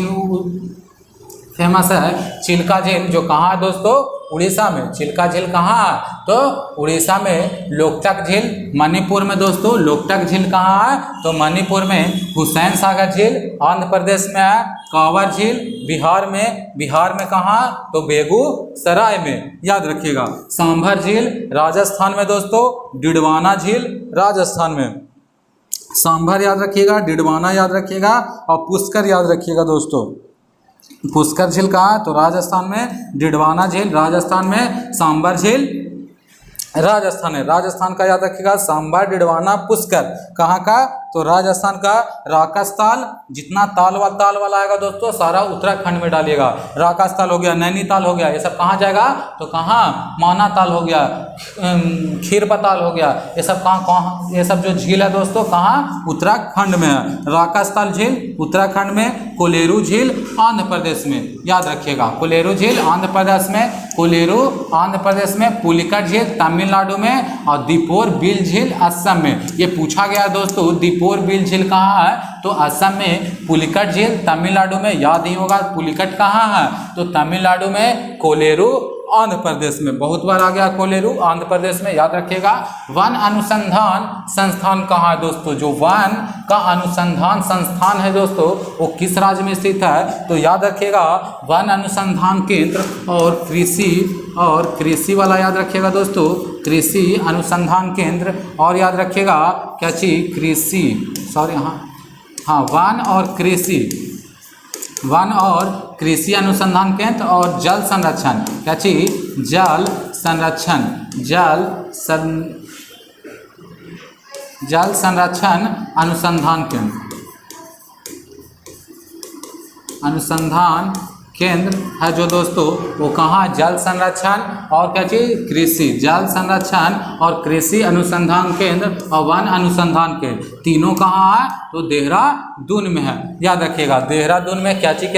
फेमस है। चिल्का झील जो कहाँ है दोस्तों? उड़ीसा में। चिल्का झील कहाँ है? तो उड़ीसा में। लोकटक झील मणिपुर में दोस्तों। लोकटक झील कहाँ है? तो मणिपुर में। हुसैन सागर झील आंध्र प्रदेश में है। कांवर झील बिहार में कहाँ? तो बेगूसराय में, याद रखिएगा। सांभर झील राजस्थान में दोस्तों। डिडवाना झील राजस्थान में। सांभर याद रखिएगा, डिडवाना याद रखिएगा और पुष्कर याद रखिएगा दोस्तों। पुष्कर झील कहाँ? तो राजस्थान में। डिडवाना झील राजस्थान में। सांभर झील राजस्थान है, राजस्थान का याद रखिएगा। सांभर, डिडवाना, पुष्कर कहाँ का? तो राजस्थान का। राकासताल, जितना ताल वाला आएगा दोस्तों सारा उत्तराखंड में डालिएगा। राकासताल हो गया, नैनीताल हो गया, ये सब कहाँ जाएगा? तो कहाँ? मानाताल हो गया, खीरपताल हो गया, ये सब कहाँ? ये सब जो झील है दोस्तों कहाँ? उत्तराखंड में है। राकासताल झील उत्तराखंड में। कोलेरू झील आंध्र प्रदेश में, याद रखिएगा। कोलेरू झील आंध्र प्रदेश में। कोलेरू आंध्र प्रदेश में। पुलिकट झील तमिलनाडु में। और दीपोर बिल झील असम में। ये पूछा गया दोस्तों, दीपोर बिल झील कहाँ है? तो असम में। पुलिकट झील तमिलनाडु में, याद ही होगा पुलिकट कहाँ है? तो तमिलनाडु में। कोलेरू आंध्र प्रदेश में, बहुत बार आ गया कोलेरू आंध्र प्रदेश में, याद रखिएगा। वन अनुसंधान संस्थान कहाँ है दोस्तों? जो वन का अनुसंधान संस्थान है दोस्तों वो किस राज्य में स्थित है? तो याद रखिएगा वन अनुसंधान केंद्र और कृषि वाला याद रखिएगा दोस्तों, कृषि अनुसंधान केंद्र। और याद रखिएगा क्या चीज? कृषि, हाँ वन और कृषि अनुसंधान केंद्र। और जल संरक्षण, क्या चीज? जल संरक्षण अनुसंधान केंद्र है जो दोस्तों वो कहाँ? जल संरक्षण और क्या चीज? कृषि। जल संरक्षण और कृषि अनुसंधान केंद्र और वन अनुसंधान केंद्र, तीनों कहाँ है? तो देहरादून में है, याद रखिएगा। देहरादून में क्या चीज?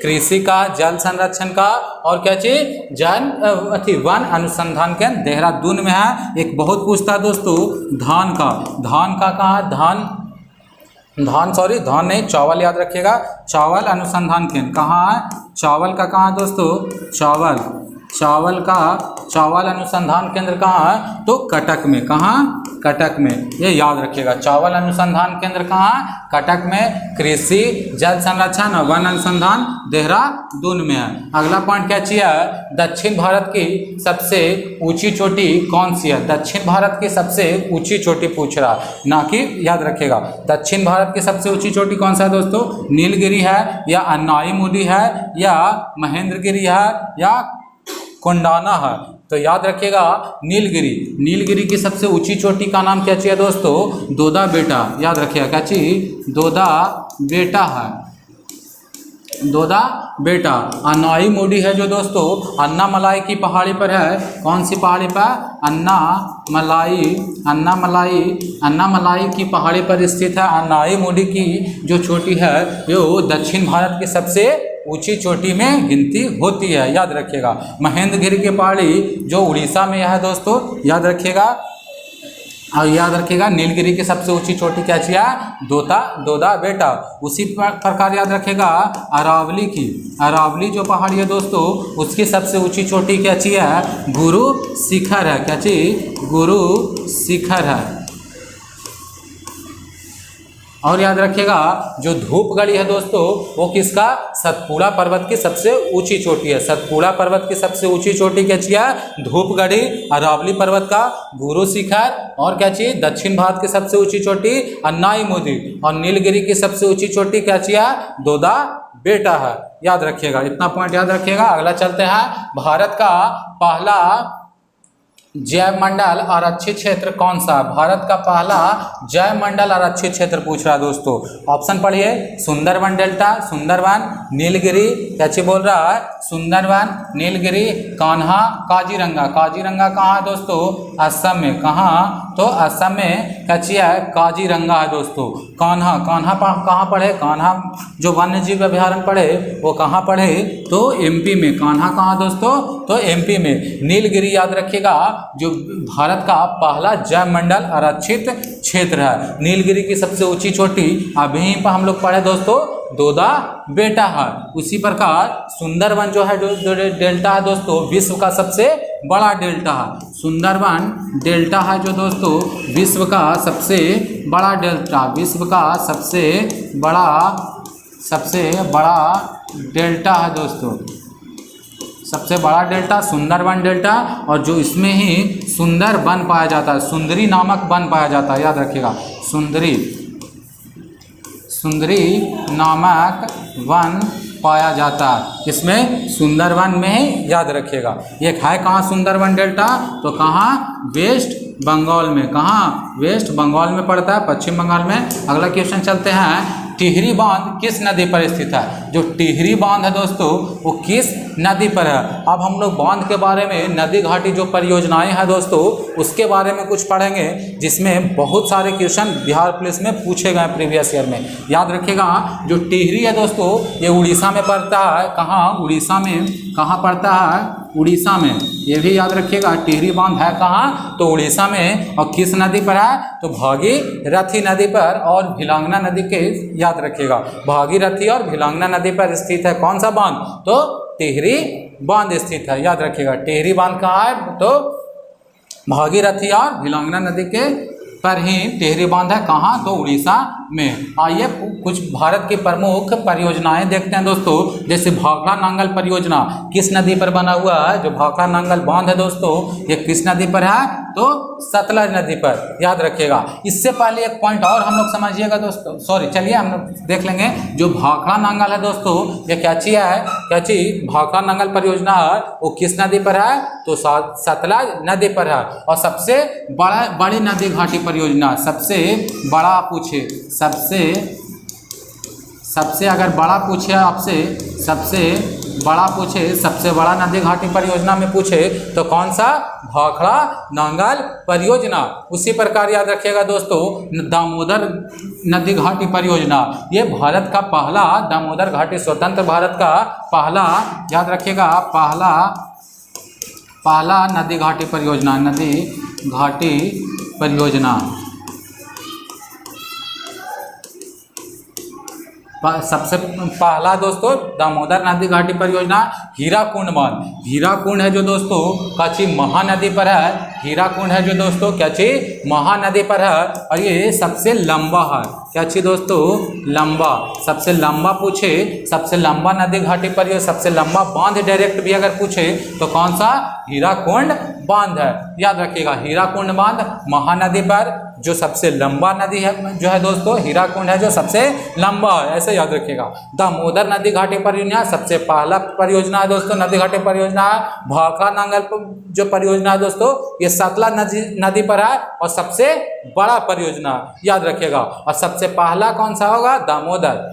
कृषि का, जल संरक्षण का और क्या चीज? वन अनुसंधान केंद्र देहरादून में है। एक बहुत पूछता है दोस्तों धान का कहाँ? धान, सॉरी धान नहीं, चावल याद रखिएगा। चावल अनुसंधान केंद्र कहाँ है? चावल का कहाँ है दोस्तों? चावल अनुसंधान केंद्र कहाँ है? तो कटक में। कहाँ? कटक में, ये याद रखिएगा। चावल अनुसंधान केंद्र कहाँ है? कटक में। कृषि जल संरक्षण और वन अनुसंधान देहरादून में है। अगला पॉइंट क्या चाहिए? दक्षिण भारत की सबसे ऊंची चोटी कौन सी है? दक्षिण भारत की सबसे ऊंची चोटी पूछ रहा, ना कि याद रखिएगा। दक्षिण भारत की सबसे ऊंची चोटी कौन सा है दोस्तों? नीलगिरी है, या अन्नाईमुडी है, या महेंद्रगिरी है, या कोंडाना है? तो याद रखिएगा नीलगिरी। नीलगिरी की सबसे ऊंची चोटी का नाम क्या चाहिए दोस्तों? दोदा बेटा। याद रखिएगा क्या चीज? दोदा बेटा है, दोदा बेटा। अन्नाईमुडी है जो दोस्तों अन्नामलाई की पहाड़ी पर है। कौन सी पहाड़ी पर? अन्नामलाई की पहाड़ी पर स्थित है। अन्नाईमुडी की जो चोटी है वो दक्षिण भारत की सबसे ऊंची चोटी में गिनती होती है। याद रखिएगा। महेंद्रगिरी की पहाड़ी जो उड़ीसा में है दोस्तों, याद रखिएगा। और याद रखिएगा नीलगिरी की सबसे ऊंची चोटी क्या चाहिए? दोदा बेटा। उसी प्रकार याद रखिएगा अरावली जो पहाड़ी है दोस्तों, उसकी सबसे ऊंची चोटी क्या चाहिए? गुरु शिखर है। क्या चाहिए? गुरु शिखर है। और याद रखिएगा जो धूपगढ़ी है दोस्तों, वो किसका? सतपुड़ा पर्वत की सबसे ऊंची चोटी है। सतपुड़ा पर्वत की सबसे ऊंची चोटी क्या चाहिए? धूपगढ़ी। अरावली पर्वत का गुरु शिखर। और क्या चाहिए? दक्षिण भारत की सबसे ऊंची चोटी अन्नाईमुडी। और नीलगिरी की सबसे ऊंची चोटी क्या चाहिए? दोदा बेटा है। याद रखिएगा, इतना पॉइंट याद रखिएगा। अगला चलते हैं। भारत का पहला जैव मंडल आरक्षित क्षेत्र कौन सा? भारत का पहला जैव मंडल आरक्षित क्षेत्र पूछ रहा है दोस्तों। ऑप्शन पढ़िए। सुंदरवन डेल्टा, सुंदरवन, नीलगिरी, क्या बोल रहा है? सुंदरवन, नीलगिरी, कान्हा, काजीरंगा। काजीरंगा कहाँ है दोस्तों? असम में। कहाँ? तो असम में क्या है? काजीरंगा है दोस्तों। कान्हा कहाँ पढ़े? कान्हा जो वन्य जीव अभ्यारण्य पढ़े वो कहाँ पढ़े? तो एमपी में। कान्हा कहाँ दोस्तों? तो एमपी में। नीलगिरी याद रखिएगा जो भारत का पहला जैव मंडल आरक्षित क्षेत्र है। नीलगिरी की सबसे ऊंची चोटी अभी पर हम लोग पढ़े दोस्तों, दोदा बेटा है। उसी प्रकार सुंदरवन जो है जो डेल्टा है दोस्तों, विश्व का सबसे बड़ा डेल्टा है। सुंदरवन डेल्टा है जो दोस्तों विश्व का सबसे बड़ा डेल्टा, विश्व का सबसे बड़ा डेल्टा है दोस्तों। सबसे बड़ा डेल्टा सुंदरवन डेल्टा, और जो इसमें ही सुंदर वन पाया जाता है, सुंदरी नामक वन पाया जाता है। याद रखिएगा सुंदरी नामक वन पाया जाता है। इसमें सुंदरवन में ही याद रखिएगा। ये है कहाँ सुंदरवन डेल्टा? तो कहाँ? वेस्ट बंगाल में। कहाँ? वेस्ट बंगाल में पड़ता है, पश्चिम बंगाल में। अगला क्वेश्चन चलते हैं। टिहरी बांध किस नदी पर स्थित है? जो टिहरी बांध है दोस्तों वो किस नदी पर है? अब हम लोग बांध के बारे में, नदी घाटी जो परियोजनाएं हैं दोस्तों उसके बारे में कुछ पढ़ेंगे, जिसमें बहुत सारे क्वेश्चन बिहार पुलिस में पूछे गए प्रीवियस ईयर में। याद रखिएगा जो टिहरी है दोस्तों ये उड़ीसा में पड़ता है। कहाँ? उड़ीसा में। कहाँ पड़ता है? उड़ीसा में। ये भी याद रखिएगा टिहरी बांध है कहाँ? तो उड़ीसा में। और किस नदी पर है? तो भागीरथी नदी पर और भिलांगना नदी के, याद रखिएगा भागीरथी और भिलांगना नदी पर स्थित है कौन सा बांध? तो टिहरी बांध स्थित है। याद रखिएगा टिहरी बांध कहाँ है? तो भागीरथी और भिलांगना नदी के पर ही टिहरी बांध है। कहाँ? तो उड़ीसा में। आइए कुछ भारत की प्रमुख परियोजनाएं देखते हैं दोस्तों। जैसे भाखड़ा नांगल परियोजना किस नदी पर बना हुआ है? जो भाखड़ा नांगल बांध है दोस्तों ये किस नदी पर है? तो सतलज नदी पर। याद रखिएगा। इससे पहले एक पॉइंट और हम लोग समझिएगा दोस्तों, सॉरी चलिए हम लोग देख लेंगे। जो भाखड़ा नांगल है दोस्तों ये क्या चीज है? क्या चीज? भाखड़ा नांगल परियोजना है वो किस नदी पर है? तो सतलज नदी पर है। और सबसे बड़ी नदी घाटी परियोजना, सबसे बड़ा पूछे, सबसे अगर बड़ा पूछे आपसे, सबसे बड़ा नदी घाटी परियोजना में पूछे तो कौन सा? भाखड़ा नांगल परियोजना। उसी प्रकार याद रखिएगा दोस्तों दामोदर नदी घाटी परियोजना, ये भारत का पहला दामोदर घाटी, स्वतंत्र भारत का पहला, याद रखिएगा पहला नदी घाटी परियोजना। सबसे पहला दोस्तों दामोदर नदी घाटी परियोजना हीराकुंड बांध। हीराकुंड है जो दोस्तों कच्ची महानदी पर है। हीराकुंड है जो दोस्तों कच्ची महानदी पर है और ये सबसे लंबा है। क्या अच्छी दोस्तों लंबा, सबसे लंबा पूछे, सबसे लंबा नदी घाटी परियोजना, सबसे लंबा बांध डायरेक्ट भी अगर पूछे तो कौन सा? हीराकुंड बांध है। याद रखिएगा हीराकुंड बांध महानदी पर जो सबसे लंबा नदी है जो है दोस्तों हीराकुंड है जो सबसे लंबा है, ऐसे याद रखिएगा। दामोदर नदी घाटी परियोजना सबसे पहला परियोजना है दोस्तों, नदी घाटी परियोजना है। भाखड़ा नांगल जो परियोजना है दोस्तों ये सतलज नदी पर है और सबसे बड़ा परियोजना याद रखिएगा। और सबसे पहला कौन सा होगा? दामोदर,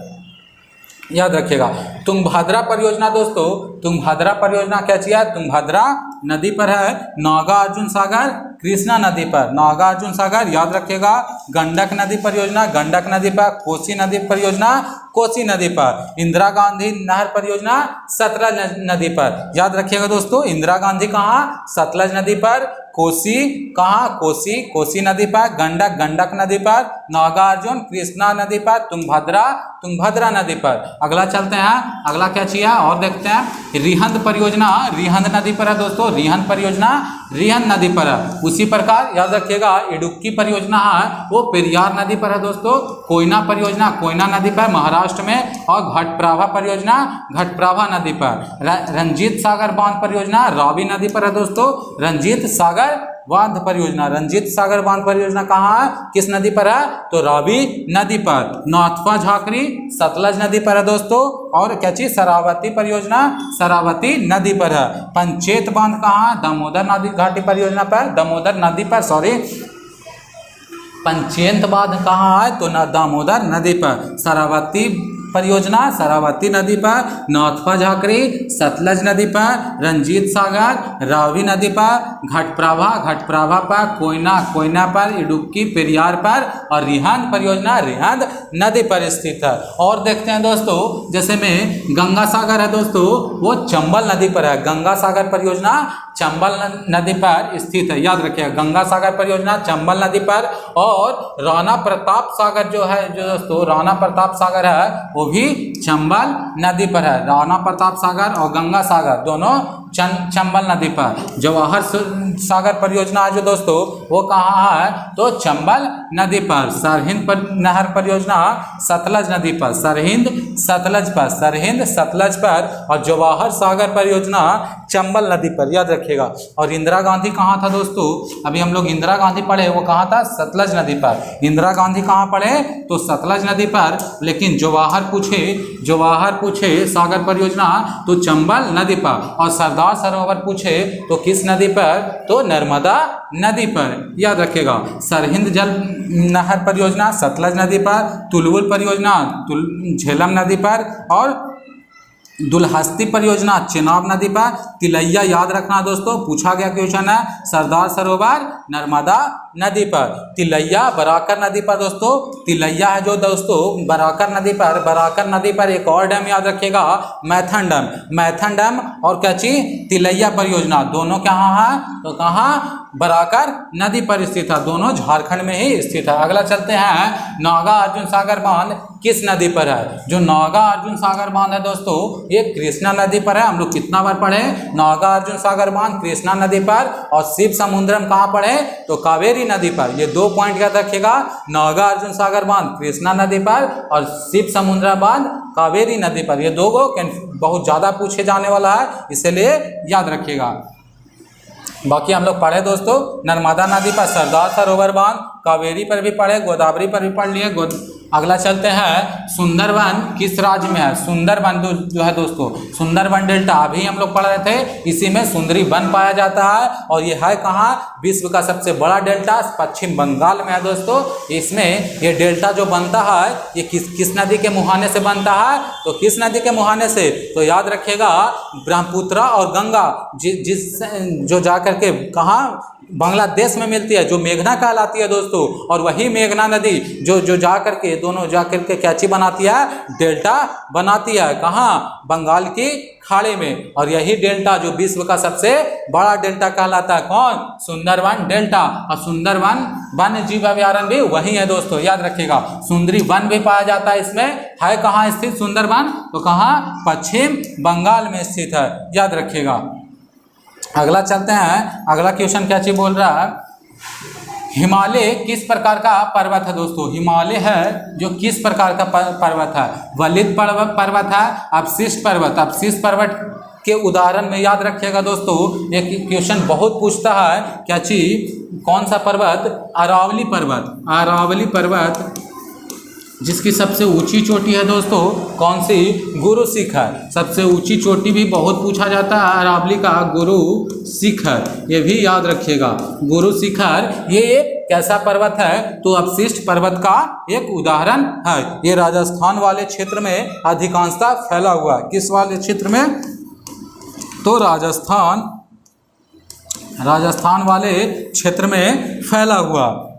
याद रखिएगा। तुंगभद्रा परियोजना दोस्तों, तुंगभद्रा परियोजना क्या चाहिए? तुंगभद्रा नदी पर है। नागार्जुन सागर कृष्णा नदी पर, नागार्जुन सागर याद रखिएगा। गंडक नदी परियोजना, गंडक नदी पर। कोसी नदी परियोजना, कोसी नदी पर। इंदिरा गांधी नहर परियोजना सतलज नदी पर, याद रखिएगा दोस्तों। इंदिरा गांधी कहाँ? सतलज नदी पर। कोसी कहाँ? कोसी, कोसी नदी पर। गंडक, गंडक नदी पर। नागार्जुन कृष्णा नदी पर। तुंगभद्रा, तुंगभद्रा नदी पर। अगला चलते हैं, अगला क्या चाहिए और देखते हैं। रिहंद परियोजना रिहंद नदी पर है दोस्तों, रिहंद परियोजना रिहंद नदी पर है। उसी प्रकार याद रखिएगा इडुक्की परियोजना है वो पेरियार नदी पर है दोस्तों। कोयना परियोजना कोयना नदी पर महाराष्ट्र में। और घटप्रभा परियोजना घटप्रभा नदी पर। रंजीत सागर बांध परियोजना रावी नदी पर है दोस्तों। रंजीत सागर बांध परियोजना, रंजीत सागर बांध परियोजना कहाँ है? किस नदी पर है? तो रावी नदी पर। नाथपा झाकरी सतलज नदी पर है दोस्तों। और क्या चीज? शरावती परियोजना शरावती नदी पर है। पंचेत बांध कहाँ? दामोदर नदी घाटी परियोजना पर, दामोदर नदी पर, सॉरी। पंचेत बांध कहाँ है? तो दामोदर नदी पर। शरावती परियोजना शरावती नदी पर। नाथपा झाकरी सतलज नदी पर। रंजीत सागर रावी नदी पर। घटप्रभा घटप्रभा पर। कोयना कोयना पर। इडुक्की पेरियार पर। और रिहंद परियोजना रिहंद नदी पर स्थित है। और देखते हैं दोस्तों जैसे में गंगा सागर है दोस्तों वो चंबल नदी पर है। गंगा सागर परियोजना चंबल नदी पर स्थित है, याद रखिएगा। गंगा सागर परियोजना चंबल नदी पर। और राणा प्रताप सागर जो है जो दोस्तों राणा प्रताप सागर है वो भी चंबल नदी पर है। राणा प्रताप सागर और गंगा सागर दोनों चंबल नदी पर। जवाहर सागर परियोजना जो दोस्तों वो कहाँ है? तो चंबल नदी पर। सरहिंद नहर परियोजना सतलज नदी पर। सरहिंद सतलज पर, सरहिंद सतलज पर। और जवाहर सागर परियोजना चंबल नदी पर, याद रखिएगा। और इंदिरा गांधी कहाँ था दोस्तों? अभी हम लोग इंदिरा गांधी पढ़े वो कहाँ था? सतलज नदी पर। इंदिरा गांधी कहाँ पढ़े? तो सतलज नदी पर। लेकिन जवाहर पूछे सागर परियोजना तो चंबल नदी पर। और सरदार सरोवर पूछे तो किस नदी पर? तो नर्मदा नदी पर, याद रखिएगा। सरहिंद जल नहर परियोजना सतलज नदी पर। तुलवुल परियोजना झेलम नदी पर। और दुलहस्ती परियोजना चेनाब नदी पर। तिलैया याद रखना दोस्तों, पूछा गया क्वेश्चन है। सरदार सरोवर नर्मदा नदी पर। तिलैया बराकर नदी पर दोस्तों। तिलैया है जो दोस्तों बराकर नदी पर। बराकर नदी पर एक और डैम याद रखिएगा मैथन डैम। मैथन डैम और क्या चीज? तिलैया परियोजना दोनों कहाँ है? तो कहाँ? बराकर नदी पर स्थित है। दोनों झारखंड में ही स्थित है। अगला चलते हैं, नागा अर्जुन सागर बांध किस नदी पर है? जो नागा अर्जुन सागर बांध है दोस्तों ये कृष्णा नदी पर है। हम लोग कितना बार पढ़े? नागा अर्जुन सागर बांध कृष्णा नदी पर। और शिव समुद्रम कहाँ पढ़े? तो कावेरी नदी पर। ये 2 पॉइंट याद रखिएगा। नागा अर्जुन सागर बांध कृष्णा नदी पर और शिव समुद्र बांध कावेरी नदी पर। ये 2 बहुत ज़्यादा पूछे जाने वाला है, इसलिए याद रखिएगा। बाकी हम लोग पढ़े दोस्तों नर्मदा नदी पर सरदार सरोवर बांध, कावेरी पर भी पढ़े, गोदावरी पर भी पढ़ लिए। अगला चलते हैं, सुंदरबन किस राज्य में है? सुंदरबन जो है दोस्तों सुंदरबन डेल्टा अभी हम लोग पढ़ रहे थे, इसी में सुंदरी वन पाया जाता है। और ये है कहाँ? विश्व का सबसे बड़ा डेल्टा पश्चिम बंगाल में है दोस्तों। इसमें ये डेल्टा जो बनता है ये किस नदी के मुहाने से बनता है? तो किस नदी के मुहाने से? तो याद रखिएगा ब्रह्मपुत्र और गंगा जो जा करके कहाँ बांग्लादेश में मिलती है, जो मेघना कहलाती है दोस्तों। और वही मेघना नदी जो जा करके दोनों जा करके क्या चीज बनाती है, डेल्टा बनाती है। कहाँ, बंगाल की खाड़ी में। और यही डेल्टा जो विश्व का सबसे बड़ा डेल्टा कहलाता है, कौन, सुंदरवन डेल्टा। और सुंदरवन वन्य जीव अभयारण्य भी वही है दोस्तों, याद रखिएगा। सुंदरी वन भी पाया जाता है इसमें, है कहाँ स्थित सुंदरवन, तो कहाँ, पश्चिम बंगाल में स्थित है, याद रखिएगा। अगला चलते हैं, अगला क्वेश्चन क्या चीज बोल रहा है, हिमालय किस प्रकार का पर्वत है दोस्तों। हिमालय है जो किस प्रकार का पर्वत है, वलित पर्वत है, अवशिष्ट पर्वत। अवशिष्ट पर्वत के उदाहरण में याद रखिएगा दोस्तों, एक क्वेश्चन बहुत पूछता है, क्या चीज, कौन सा पर्वत, अरावली पर्वत। अरावली पर्वत जिसकी सबसे ऊंची चोटी है दोस्तों, कौन सी, गुरु शिखर। सबसे ऊंची चोटी भी बहुत पूछा जाता है, अरावली का गुरु शिखर, ये भी याद रखिएगा। गुरु शिखर ये कैसा पर्वत है, तो अवशिष्ट पर्वत का एक उदाहरण है। ये राजस्थान वाले क्षेत्र में अधिकांशतः फैला हुआ है। किस वाले क्षेत्र में, तो राजस्थान वाले क्षेत्र में फैला हुआ,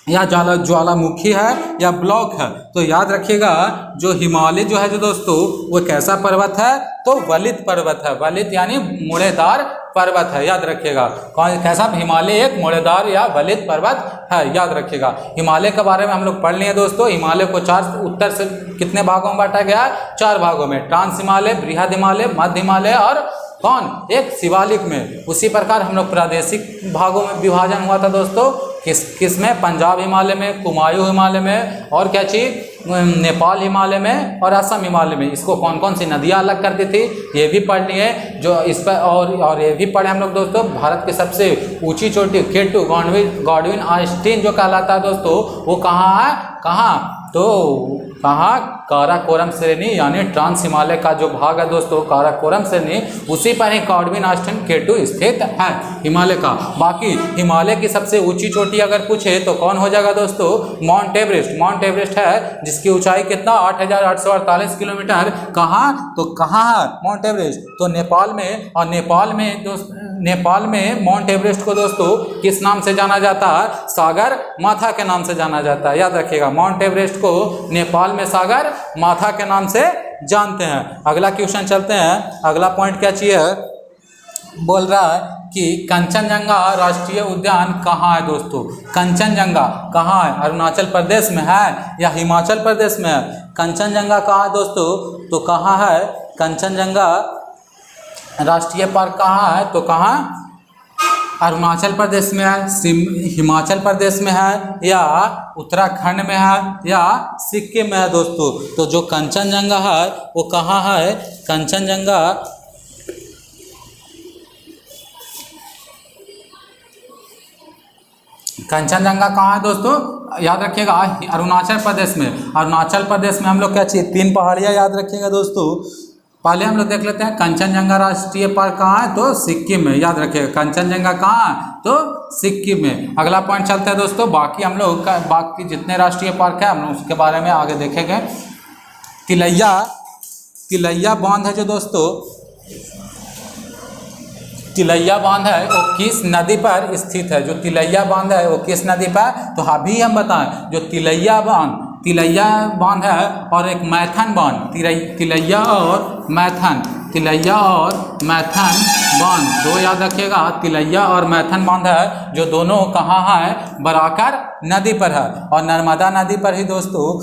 या ज्वालामुखी है या ब्लॉक है। तो याद रखिएगा, जो हिमालय जो है जो दोस्तों, वो कैसा पर्वत है, तो वलित पर्वत है। वलित यानी मुड़ेदार पर्वत है, याद रखिएगा। कौन, कैसा, हिमालय एक मुड़ेदार या वलित पर्वत है, याद रखिएगा। हिमालय के बारे में हम लोग पढ़ लिए दोस्तों। हिमालय को चार उत्तर से कितने भागों में बांटा गया, 4 भागों में, ट्रांस हिमालय, बृहद हिमालय, मध्य हिमालय और कौन, एक शिवालिक में। उसी प्रकार हम लोग प्रादेशिक भागों में विभाजन हुआ था दोस्तों, किस में, पंजाब हिमालय में, कुमायूं हिमालय में, और क्या चीज, नेपाल हिमालय में और असम हिमालय में। इसको कौन कौन सी नदियां अलग करती थी, ये भी पढ़ लिए जो इस पर। और ये भी पढ़े हम लोग दोस्तों, भारत की सबसे ऊंची चोटी K2 गॉडविन आइंस्टीन जो कहलाता है दोस्तों, वो कहाँ है, कहाँ, तो कहाँ, काराकोरम श्रेणी, यानी ट्रांस हिमालय का जो भाग है दोस्तों, काराकोरम श्रेणी, उसी पर ही गॉडविन आइंस्टीन K2 स्थित है, हिमालय का। बाकी हिमालय की सबसे ऊंची चोटी अगर पूछे तो कौन हो जाएगा दोस्तों, माउंट एवरेस्ट। माउंट एवरेस्ट है जिसकी ऊंचाई कितना, 8,848 किलोमीटर। कहाँ, तो कहाँ है माउंट एवरेस्ट, तो नेपाल में। और नेपाल में माउंट एवरेस्ट को दोस्तों किस नाम से जाना जाता है, सागर माथा के नाम से जाना जाता है, याद रखिएगा। माउंट एवरेस्ट को नेपाल में सागर माथा के नाम से जानते हैं। अगला क्वेश्चन चलते हैं, अगला पॉइंट क्या चाहिए, बोल रहा है कि कंचनजंगा राष्ट्रीय उद्यान कहाँ है दोस्तों। कंचनजंगा कहाँ है, अरुणाचल प्रदेश में है या हिमाचल प्रदेश में है। कंचनजंगा कहाँ है दोस्तों, तो कहाँ है, कंचनजंगा राष्ट्रीय पार्क कहाँ है, तो कहाँ, अरुणाचल प्रदेश में है, हिमाचल प्रदेश में है, या उत्तराखंड में है, या सिक्किम में है दोस्तों। तो जो कंचनजंगा है वो कहाँ है, कंचनजंगा कहाँ है दोस्तों, याद रखिएगा, अरुणाचल प्रदेश में। अरुणाचल प्रदेश में हम लोग क्या चाहिए, 3 पहाड़ियाँ याद रखिएगा दोस्तों। पहले हम लोग देख लेते हैं कंचनजंगा राष्ट्रीय पार्क कहाँ है, तो सिक्किम में, याद रखिएगा। कंचनजंगा कहाँ है, तो सिक्किम में। अगला पॉइंट चलते हैं दोस्तों, बाकी हम लोग बाकी जितने राष्ट्रीय पार्क है हम लोग उसके बारे में आगे देखेंगे। तिलैया बांध है जो दोस्तों, तिलैया बांध है वो किस नदी पर स्थित है, जो तिलैया बांध है वो किस नदी पर, तो अभी हम बताएं, जो तिलैया बांध है और एक मैथन बांध, तिलैया और मैथन बांध, दो याद रखिएगा। तिलैया और मैथन बांध है जो दोनों कहाँ है, बराकर नदी पर है। और नर्मदा नदी पर ही दोस्तों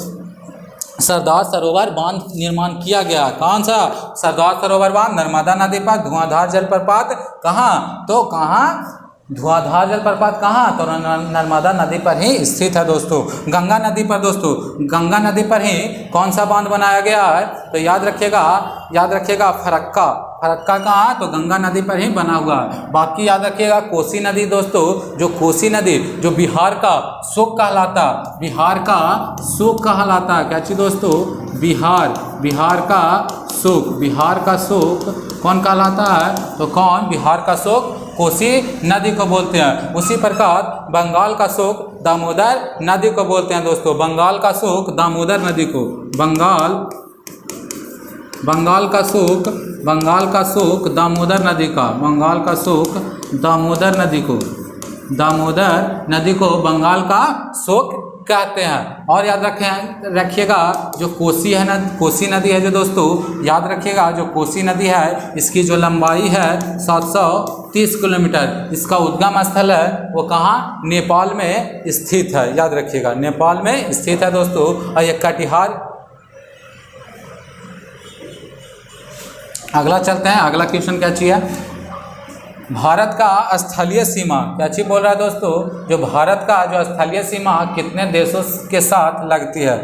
सरदार सरोवर बांध निर्माण किया गया। कौन सा, सरदार सरोवर बांध, नर्मदा नदी पर। धुआंधार जलप्रपात कहाँ, तो कहाँ, धुआंधार जलप्रपात कहाँ, तो नर्मदा नदी पर ही स्थित है दोस्तों। गंगा नदी पर दोस्तों, गंगा नदी पर ही कौन सा बांध बनाया गया है, तो याद रखिएगा फरक्का कहाँ, तो गंगा नदी पर ही बना हुआ है। बाकी याद रखिएगा कोसी नदी दोस्तों, जो कोसी नदी जो बिहार का शोक कहलाता है, क्या चीज दोस्तों, बिहार का शोक कौन कहलाता है, तो कौन, बिहार का शोक कोसी नदी को बोलते हैं। उसी प्रकार बंगाल का शोक दामोदर नदी को बोलते हैं दोस्तों। बंगाल का शोक दामोदर नदी को, बंगाल का शोक दामोदर नदी को, दामोदर नदी को बंगाल का शोक कहते हैं। और याद रखिएगा जो कोसी नदी है जो दोस्तों, याद रखिएगा जो कोसी नदी है इसकी जो लंबाई है 730 किलोमीटर। इसका उद्गम स्थल है वो कहाँ, नेपाल में स्थित है। याद रखिएगा नेपाल में स्थित है दोस्तों। और ये कटिहार, अगला चलते हैं। अगला क्वेश्चन क्या चाहिए, भारत का स्थलीय सीमा क्या चीज बोल रहा है दोस्तों, जो भारत का जो स्थलीय सीमा कितने देशों के साथ लगती है।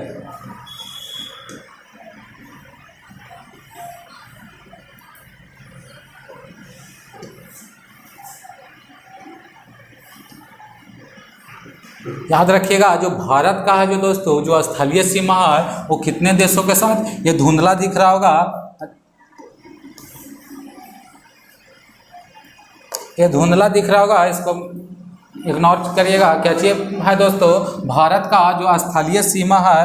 याद रखिएगा जो भारत का है जो दोस्तों, जो स्थलीय सीमा है वो कितने देशों के साथ, ये धुंधला दिख रहा होगा, ये धुंधला दिख रहा होगा, इसको इग्नोर करिएगा। क्या चाहिए है दोस्तों, भारत का जो स्थलीय सीमा है,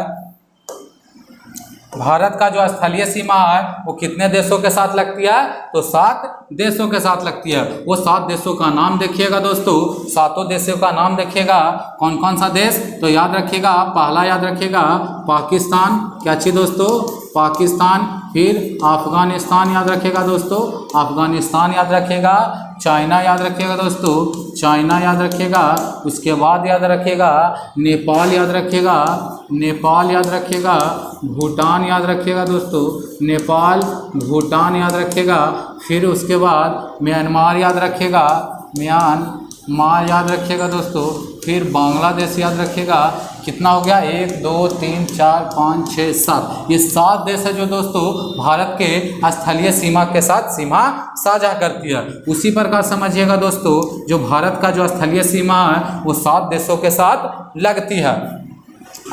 भारत का जो स्थलीय सीमा है वो कितने देशों के साथ लगती है, तो 7 देशों के साथ लगती है। वो 7 देशों का नाम देखिएगा दोस्तों, 7 देशों का नाम देखिएगा। कौन कौन सा देश, तो याद रखिएगा पहला याद रखिएगा पाकिस्तान, क्या चाहिए दोस्तों, पाकिस्तान। फिर अफगानिस्तान याद रखिएगा दोस्तों, अफगानिस्तान याद रखिएगा। चाइना याद रखिएगा दोस्तों, चाइना याद रखिएगा। उसके बाद याद रखिएगा नेपाल याद रखिएगा, नेपाल याद रखिएगा। भूटान याद रखिएगा दोस्तों, नेपाल भूटान याद रखिएगा। फिर उसके बाद म्यांमार याद रखिएगा, म्यांमार याद रखिएगा दोस्तों। फिर बांग्लादेश याद रखिएगा। कितना हो गया, 1 2 3 4 5 6 7, ये 7 देश है जो दोस्तों भारत के स्थलीय सीमा के साथ सीमा साझा करती है। उसी प्रकार समझिएगा दोस्तों जो भारत का जो स्थलीय सीमा है वो 7 देशों के साथ लगती है।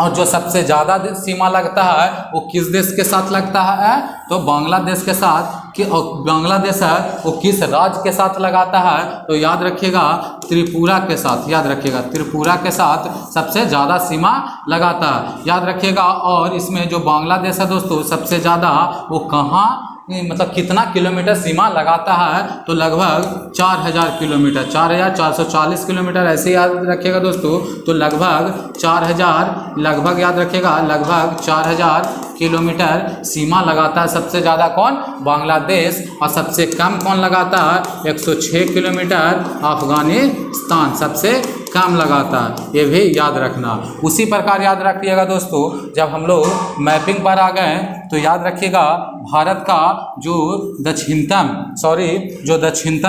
और जो सबसे ज़्यादा सीमा लगता है वो किस देश के साथ लगता है, तो बांग्लादेश के साथ। कि बांग्लादेश है वो किस राज्य के साथ लगाता है, तो याद रखिएगा त्रिपुरा के साथ। याद रखिएगा त्रिपुरा के साथ सबसे ज़्यादा सीमा लगाता है, याद रखिएगा। और इसमें जो बांग्लादेश है दोस्तों सबसे ज़्यादा वो कहाँ, मतलब कितना किलोमीटर सीमा लगाता है, तो लगभग 4000 किलोमीटर, 4440 किलोमीटर, ऐसे याद रखिएगा दोस्तों। तो लगभग 4000, लगभग याद रखिएगा लगभग 4000 किलोमीटर सीमा लगाता है सबसे ज़्यादा कौन, बांग्लादेश। और सबसे कम कौन लगाता है, 106 किलोमीटर अफगानिस्तान सबसे कम लगाता है, ये भी याद रखना। उसी प्रकार याद रखिएगा दोस्तों जब हम लोग मैपिंग पर आ गए तो याद रखिएगा भारत का जो दक्षिणतम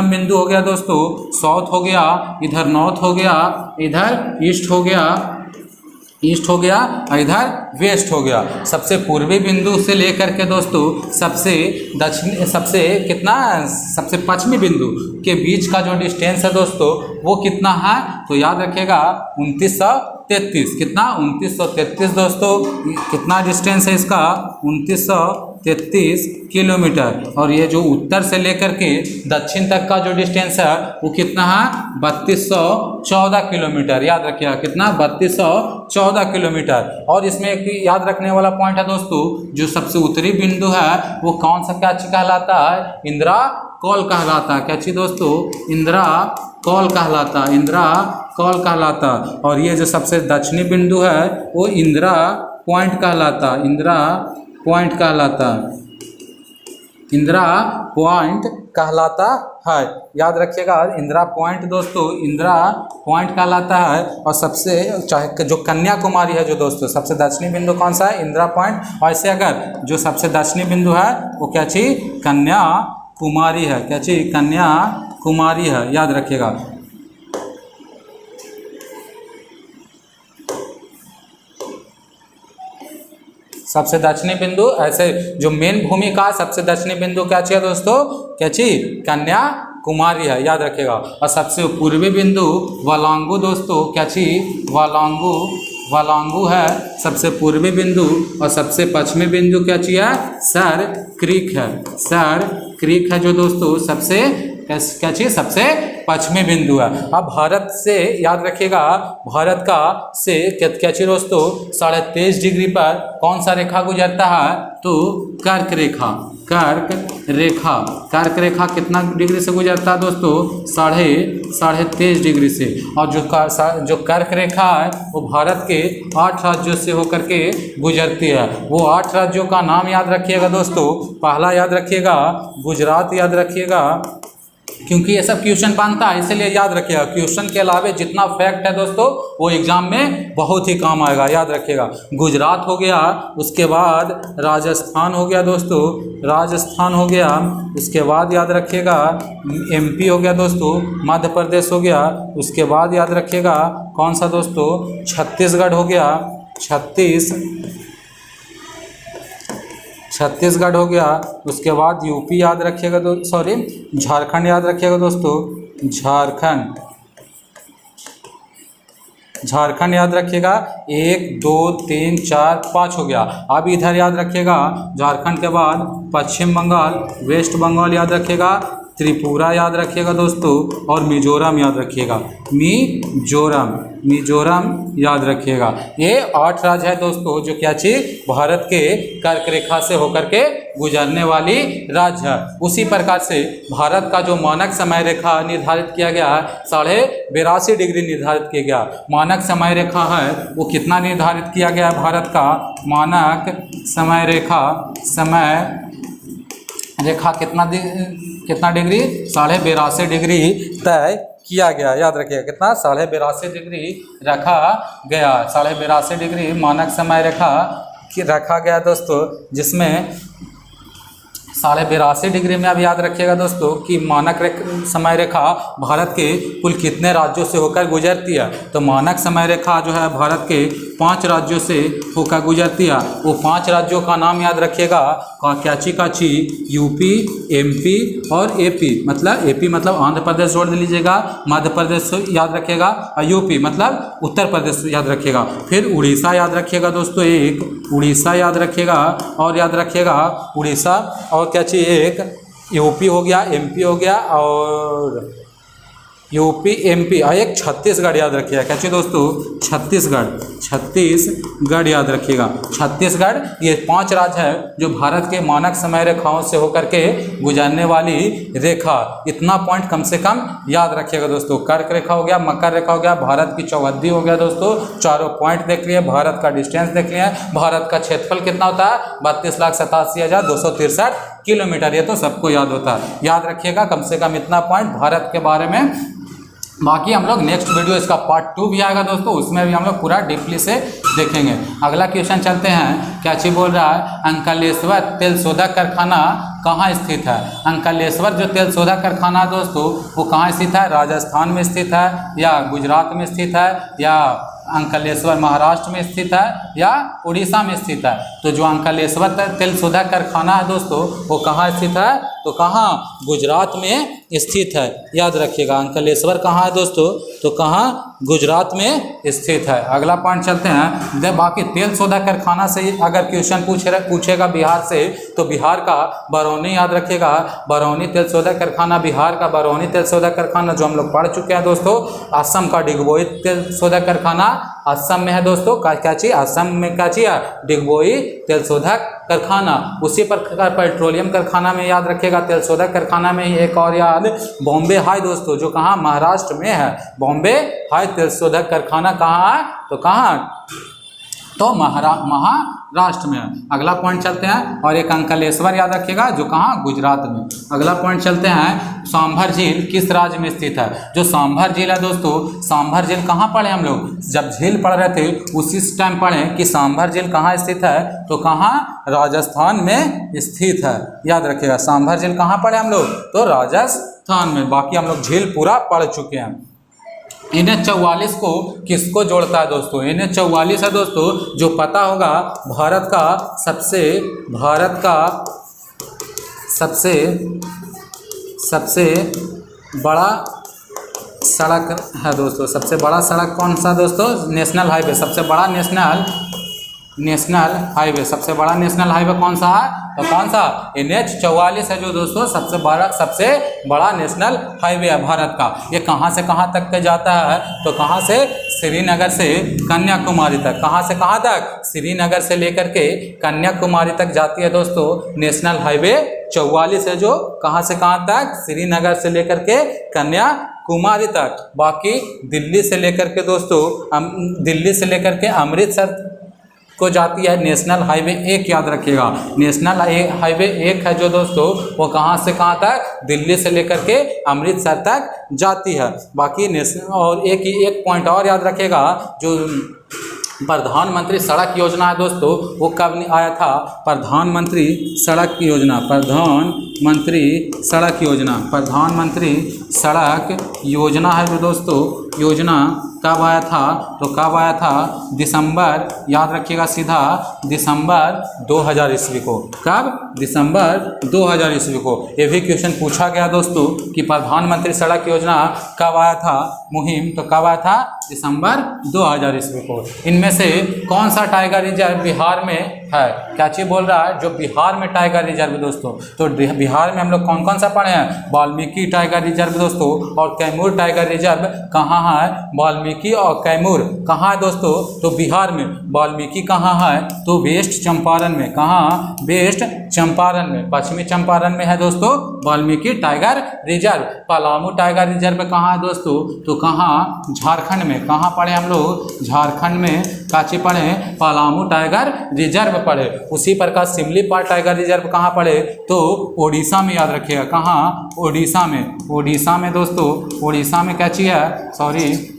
बिंदु हो गया दोस्तों, साउथ हो गया, इधर नॉर्थ हो गया, इधर ईस्ट हो गया, और इधर वेस्ट हो गया। सबसे पूर्वी बिंदु से लेकर के दोस्तों सबसे पश्चिमी बिंदु के बीच का जो डिस्टेंस है दोस्तों वो कितना है, तो याद रखिएगा 2933। कितना, 2933 दोस्तों। कितना डिस्टेंस है इसका, 2933 किलोमीटर। और ये जो उत्तर से लेकर के दक्षिण तक का जो डिस्टेंस है वो कितना है, 3214 किलोमीटर। याद रखिएगा कितना, 3214 किलोमीटर। और इसमें एक याद रखने वाला पॉइंट है दोस्तों, जो सबसे उत्तरी बिंदु है वो कौन सा क्या कहलाता है, इंदिरा कॉल कहलाता है। क्या चीज दोस्तों, इंदिरा कॉल कहलाता, इंदिरा कॉल कहलाता। और ये जो सबसे दक्षिणी बिंदु है वो इंदिरा पॉइंट कहलाता, इंदिरा पॉइंट कहलाता, इंदिरा पॉइंट कहलाता है। याद रखिएगा इंदिरा पॉइंट दोस्तों, इंदिरा पॉइंट कहलाता है। और सबसे चाहे जो कन्याकुमारी है जो दोस्तों सबसे दक्षिणी बिंदु कौन सा है, इंदिरा पॉइंट। और ऐसे अगर जो सबसे दक्षिणी बिंदु है वो क्या चीज, कन्याकुमारी है। क्या चीज, कन्याकुमारी है, याद रखिएगा। सबसे दक्षिणी बिंदु, ऐसे जो मेन भूमि का सबसे दक्षिणी बिंदु क्या चाहिए दोस्तों, क्या चाहिए, कन्याकुमारी है, याद रखिएगा। और सबसे पूर्वी बिंदु वालांगू दोस्तों, क्या चाहिए, वालांगू है सबसे पूर्वी बिंदु। और सबसे पश्चिमी बिंदु क्या चाहिए, सर क्रीक है, सर क्रीक है जो दोस्तों सबसे क्या चीज़ सबसे पश्चिमी बिंदु है। अब भारत से याद रखिएगा, भारत का से क्या चीज़ दोस्तों 23.5 डिग्री पर कौन सा रेखा गुजरता है, तो कर्क रेखा। कर्क रेखा कितना डिग्री से गुजरता है दोस्तों, 23.5 डिग्री से। और जो कर्क रेखा है वो भारत के 8 राज्यों से होकर के गुजरती है। वो 8 राज्यों का नाम याद रखिएगा दोस्तों। पहला याद रखिएगा गुजरात, याद रखिएगा क्योंकि ये सब क्वेश्चन बनता है इसलिए याद रखिएगा। क्वेश्चन के अलावा जितना फैक्ट है दोस्तों वो एग्जाम में बहुत ही काम आएगा, याद रखिएगा। गुजरात हो गया, उसके बाद राजस्थान हो गया दोस्तों, राजस्थान हो गया, उसके बाद याद रखिएगा एमपी हो गया दोस्तों, मध्य प्रदेश हो गया, उसके बाद याद रखिएगा कौन सा दोस्तों, छत्तीसगढ़ हो गया, छत्तीसगढ़ हो गया, उसके बाद यूपी याद रखिएगा झारखंड याद रखिएगा दोस्तों, झारखंड याद रखिएगा। 1 2 3 4 5 हो गया। अब इधर याद रखिएगा झारखंड के बाद पश्चिम बंगाल, वेस्ट बंगाल याद रखिएगा, त्रिपुरा याद रखिएगा दोस्तों, और मिजोरम याद रखिएगा, मिजोरम याद रखिएगा। ये 8 राज्य है दोस्तों जो क्या चीज भारत के कर्क रेखा से होकर के गुजरने वाली राज्य है। उसी प्रकार से भारत का जो मानक समय रेखा निर्धारित किया गया है 82.5 डिग्री निर्धारित किया गया। मानक समय रेखा है वो कितना निर्धारित किया गया है, भारत का मानक समय रेखा कितना डिग्री, 82.5 डिग्री तय किया गया। याद रखिएगा कितना, 82.5 डिग्री रखा गया, 82.5 डिग्री मानक समय रेखा रखा गया दोस्तों, जिसमें 82.5 डिग्री में अब याद रखिएगा दोस्तों कि मानक समय रेखा भारत के कुल कितने राज्यों से होकर गुजरती है। तो मानक समय रेखा जो है भारत के 5 राज्यों से होकर गुजरती है। वो 5 राज्यों का नाम याद रखिएगा, काची यूपी, एमपी और एपी। मतलब एपी मतलब आंध्र प्रदेश जोड़ लीजिएगा, मध्य प्रदेश याद रखिएगा, और यूपी मतलब उत्तर प्रदेश याद रखिएगा। फिर उड़ीसा याद रखिएगा दोस्तों, एक उड़ीसा याद रखिएगा, और याद रखिएगा उड़ीसा और क्या चाहिए, एक यूपी हो गया, एमपी हो गया, और यूपी एमपी, और एक छत्तीसगढ़ याद रखिएगा। क्या चाहिए दोस्तों, छत्तीसगढ़ याद रखिएगा। छत्तीसगढ़ ये 5 राज्य है जो भारत के मानक समय रेखाओं से होकर के गुजरने वाली रेखा। इतना पॉइंट कम से कम याद रखिएगा दोस्तों। कर्क रेखा हो गया, मकर रेखा हो गया, भारत की चौहद्दी हो गया दोस्तों, चारों पॉइंट देख लिए, भारत का डिस्टेंस देख लिया, भारत का क्षेत्रफल कितना होता है 32,87,263 किलोमीटर। ये तो सबको याद होता है, याद रखिएगा कम से कम इतना पॉइंट भारत के बारे में। बाकी हम लोग नेक्स्ट वीडियो इसका पार्ट 2 भी आएगा दोस्तों, उसमें भी हम लोग पूरा डीपली से देखेंगे। अगला क्वेश्चन चलते हैं, क्या चीज बोल रहा है, अंकलेश्वर तेल शोधक कारखाना कहाँ स्थित है। अंकलेश्वर जो तेल शोधक कारखाना है दोस्तों वो कहाँ स्थित है, राजस्थान में स्थित है, या गुजरात में स्थित है, या अंकलेश्वर महाराष्ट्र में स्थित है, या उड़ीसा में स्थित है। तो जो अंकलेश्वर तेल शोधक कारखाना है दोस्तों वो कहाँ स्थित है, तो कहाँ, गुजरात में स्थित है। याद रखिएगा अंकलेश्वर कहाँ है दोस्तों, तो कहाँ, गुजरात में स्थित है। अगला पॉइंट चलते हैं। बाकी तेल शोधक कारखाना से अगर क्वेश्चन पूछेगा बिहार से, तो बिहार का बरौनी याद रखिएगा, बरौनी तेल शोधक कारखाना, बिहार का बरौनी तेल शोधक कारखाना जो हम लोग पढ़ चुके हैं दोस्तों। असम का डिगबोई तेल शोधक कारखाना असम में है दोस्तों, क्या चीज, असम में क्या चीज, डिगबोई तेल शोधक कारखाना। उसी प्रकार पेट्रोलियम कारखाना में याद रखिएगा, तेल शोधक कारखाना में ही एक और याद, बॉम्बे हाई दोस्तों, जो कहाँ, महाराष्ट्र में है। बॉम्बे हाई तेल शोधक कारखाना कहाँ है, तो कहाँ, तो महाराष्ट्र में है। अगला पॉइंट चलते हैं, और एक अंकलेश्वर याद रखिएगा जो कहाँ, गुजरात में। अगला पॉइंट चलते हैं, सांभर झील किस राज्य में स्थित है। जो सांभर झील है दोस्तों, सांभर झील कहाँ पढ़े हम लोग, जब झील पढ़ रहे थे उसी टाइम पढ़े कि सांभर झील कहाँ स्थित है, तो कहाँ, राजस्थान में स्थित है। याद रखिएगा सांभर झील कहाँ पढ़े हम लोग, तो राजस्थान में। बाकी हम लोग झील पूरा पढ़ चुके हैं। NH44 को किसको जोड़ता है दोस्तों, NH44 है दोस्तों जो पता होगा भारत का सबसे बड़ा सड़क है दोस्तों। सबसे बड़ा सड़क कौन सा दोस्तों, नेशनल हाईवे, सबसे बड़ा नेशनल नेशनल हाईवे, सबसे बड़ा नेशनल हाईवे कौन सा है? तो कौन सा? NH-44 है जो दोस्तों सबसे बड़ा नेशनल हाईवे है भारत का। ये कहाँ से कहाँ तक के जाता है? तो कहाँ से? श्रीनगर से कन्याकुमारी तक। कहाँ से कहाँ तक? श्रीनगर से लेकर के कन्याकुमारी तक जाती है दोस्तों नेशनल हाईवे 44 है, जो कहाँ से कहाँ तक? श्रीनगर से लेकर के कन्याकुमारी तक। बाकी दिल्ली से लेकर के दोस्तों दिल्ली से लेकर के अमृतसर को जाती है नेशनल हाईवे 1, याद रखिएगा। नेशनल हाईवे 1 है जो दोस्तों वो कहाँ से कहाँ तक? दिल्ली से लेकर के अमृतसर तक जाती है। बाकी नेशनल और एक पॉइंट और याद रखिएगा, जो प्रधानमंत्री सड़क योजना है दोस्तों वो कब आया था? प्रधानमंत्री सड़क योजना है जो दोस्तों योजना कब आया था? तो कब आया था? दिसंबर, याद रखिएगा सीधा, दिसंबर 2000 ईस्वी को। कब? दिसंबर 2000 ईस्वी को। ये भी क्वेश्चन पूछा गया दोस्तों कि प्रधानमंत्री सड़क योजना कब आया था मुहिम? तो कब आया था? दिसंबर 2000 ईस्वी को। इनमें से कौन सा टाइगर रिजर्व बिहार में है? क्या चीज बोल रहा है? जो बिहार में टाइगर रिजर्व दोस्तों, तो बिहार में हम लोग कौन कौन सा पढ़े हैं? वाल्मीकि टाइगर रिजर्व दोस्तों, और कैमूर टाइगर रिजर्व कहाँ है? वाल्मीकि और कैमूर कहाँ है दोस्तों? तो बिहार में। वाल्मीकि कहाँ है? तो वेस्ट चंपारण में। कहाँ? वेस्ट चंपारण में, पश्चिमी चंपारण में है दोस्तों Valmiki tiger reserve. Palamu tiger reserve कहाँ है दोस्तों? तो कहाँ? झारखंड में। कहाँ पढ़े हम लोग? झारखंड में काची पढ़े? पलामू टाइगर रिजर्व पढ़े। उसी प्रकार सिमलीपाल टाइगर रिजर्व कहाँ पढ़े? तो ओडिशा में, याद रखिएगा। कहाँ? ओडिशा में। ओडिशा में दोस्तों, ओडिशा में क्या चीज है?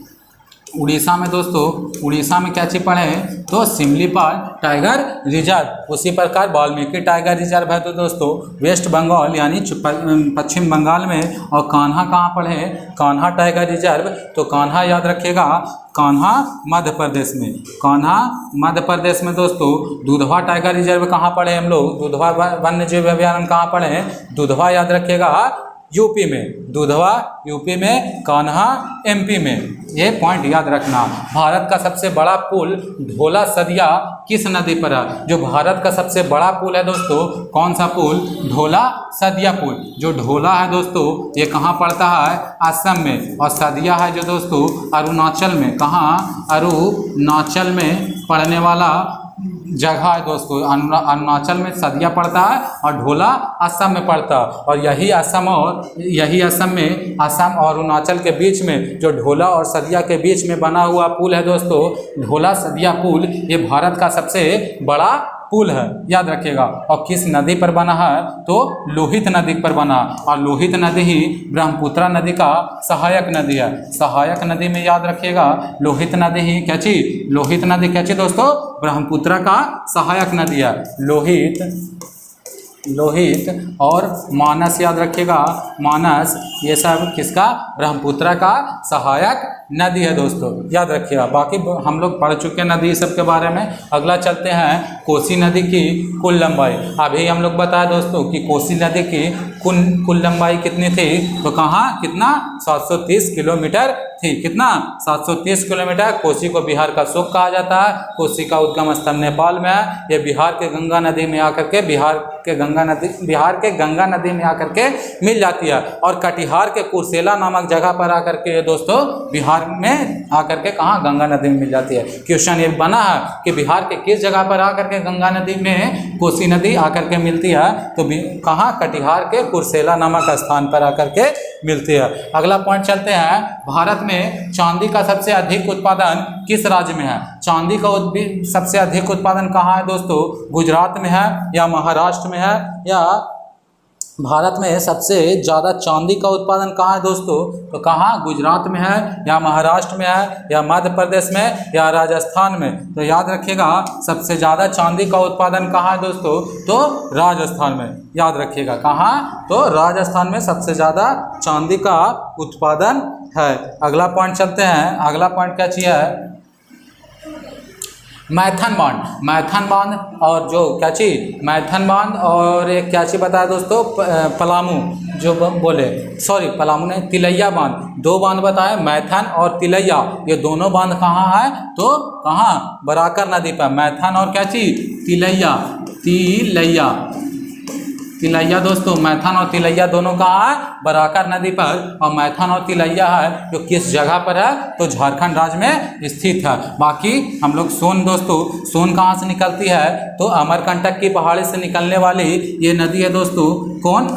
उड़ीसा में दोस्तों, उड़ीसा में क्या चीज पढ़े? तो सिमलीपाल टाइगर रिजर्व। उसी प्रकार वाल्मीकि टाइगर रिजर्व है तो दोस्तों वेस्ट बंगाल यानी पश्चिम बंगाल में। और कान्हा कहाँ पढ़े? कान्हा टाइगर रिजर्व, तो कान्हा याद रखिएगा, कान्हा मध्य प्रदेश में। कान्हा मध्य प्रदेश में दोस्तों। दुधवा टाइगर रिजर्व कहाँ पढ़े हम लोग? दुधवा वन्य जीव अभयारण्य कहाँ पढ़े? दुधवा याद रखिएगा यूपी में। दुधवा यूपी में, कान्हा एमपी में। ये पॉइंट याद रखना। भारत का सबसे बड़ा पुल ढोला सदिया किस नदी पर है? जो भारत का सबसे बड़ा पुल है दोस्तों, कौन सा पुल? ढोला सदिया पुल। जो ढोला है दोस्तों ये कहाँ पड़ता है? असम में। और सदिया है जो दोस्तों अरुणाचल में। कहाँ? अरुणाचल में पड़ने वाला जगह है दोस्तों। अरुणाचल में सदिया पड़ता है और ढोला असम में पड़ता है। और यही असम में, असम और अरुणाचल के बीच में जो ढोला और सदिया के बीच में बना हुआ पुल है दोस्तों, ढोला सदिया पुल, ये भारत का सबसे बड़ा पुल है, याद रखिएगा। और किस नदी पर बना है? तो लोहित नदी पर बना। और लोहित नदी ही ब्रह्मपुत्र नदी का सहायक नदी है। सहायक नदी में याद रखिएगा लोहित नदी ही क्या चीज? लोहित नदी क्या चीज दोस्तों? ब्रह्मपुत्र का सहायक नदी है। लोहित और मानस याद रखिएगा। मानस ये सब किसका? ब्रह्मपुत्र का सहायक नदी है दोस्तों, याद रखिएगा। बाकी हम लोग पढ़ चुके हैं नदी सब के बारे में। अगला चलते हैं कोसी नदी की कुल लंबाई। अभी हम लोग बताए दोस्तों कि कोसी नदी की कुल लंबाई कितनी थी? तो कहाँ? कितना? 730 किलोमीटर थी। कितना? 730 किलोमीटर। कोसी को बिहार का शोक कहा जाता है। कोसी का उद्गम स्थल नेपाल में है। ये बिहार के गंगा नदी में आकर के बिहार के गंगा नदी में आकर के मिल जाती है। और कटिहार के कुर्सेला नामक जगह पर आकर के दोस्तों बिहार में आकर के कहाँ? गंगा नदी में मिल जाती है। क्वेश्चन ये बना है कि बिहार के किस जगह पर आकर के गंगा नदी में कोसी नदी आकर के मिलती है? तो कहाँ? कटिहार के कुर्सेला नामक स्थान पर आकर के मिलती है। अगला पॉइंट चलते हैं, भारत में चांदी का सबसे अधिक उत्पादन किस राज्य में है? चांदी का सबसे अधिक उत्पादन कहाँ है दोस्तों? गुजरात में है या महाराष्ट्र में है? या भारत में सबसे ज़्यादा चांदी का उत्पादन कहाँ है दोस्तों? तो कहाँ? गुजरात में है या महाराष्ट्र में है या मध्य प्रदेश में या राजस्थान में? तो याद रखिएगा सबसे ज़्यादा चांदी का उत्पादन कहाँ है दोस्तों? तो राजस्थान में, याद रखिएगा। कहाँ? तो राजस्थान में सबसे ज़्यादा चांदी का उत्पादन है। अगला पॉइंट चलते हैं। अगला पॉइंट क्या चाहिए है? मैथन बांध और जो क्या चीज मैथन बांध और एक क्या चीज बताया दोस्तों, पलामू जो बोले, सॉरी पलामू नहीं, तिलैया बांध, दो बांध बताए मैथन और तिलैया। ये दोनों बांध कहाँ है, तो कहाँ, बराकर नदी पर, मैथन और क्या चीज, तिलैया दोस्तों, मैथन और तिलैया दोनों कहाँ है, बराकर नदी पर। और मैथन और तिलैया है जो किस जगह पर है, तो झारखंड राज्य में स्थित है। बाकी हम लोग सोन दोस्तों, सोन कहाँ से निकलती है, तो अमरकंटक की पहाड़ी से निकलने वाली ये नदी है दोस्तों, कौन,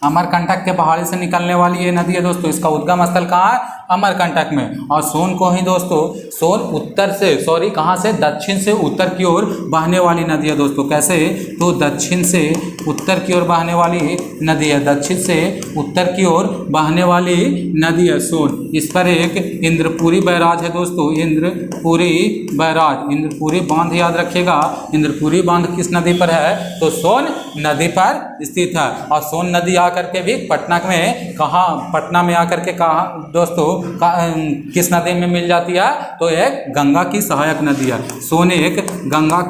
अमरकंटक के पहाड़ी से निकलने वाली ये नदी है दोस्तों। इसका उद्गम स्थल कहाँ है, अमरकंटक में। और सोन को ही दोस्तों, सोन उत्तर से, सॉरी कहाँ से, दक्षिण से उत्तर की ओर बहने वाली नदी है दोस्तों। कैसे, तो दक्षिण से उत्तर की ओर बहने वाली नदी है, दक्षिण से उत्तर की ओर बहने वाली नदी है सोन। इस पर एक इंद्रपुरी बैराज है दोस्तों, इंद्रपुरी बैराज, इंद्रपुरी बांध याद रखिएगा। इंद्रपुरी बांध किस नदी पर है, तो सोन नदी पर स्थित है। और सोन नदी आकर के भी पटना में कहाँ, पटना में आकर के कहाँ दोस्तों, किस नदी में मिल जाती है, तो एक गंगा की सहायक नदी है। सोन एक गंगा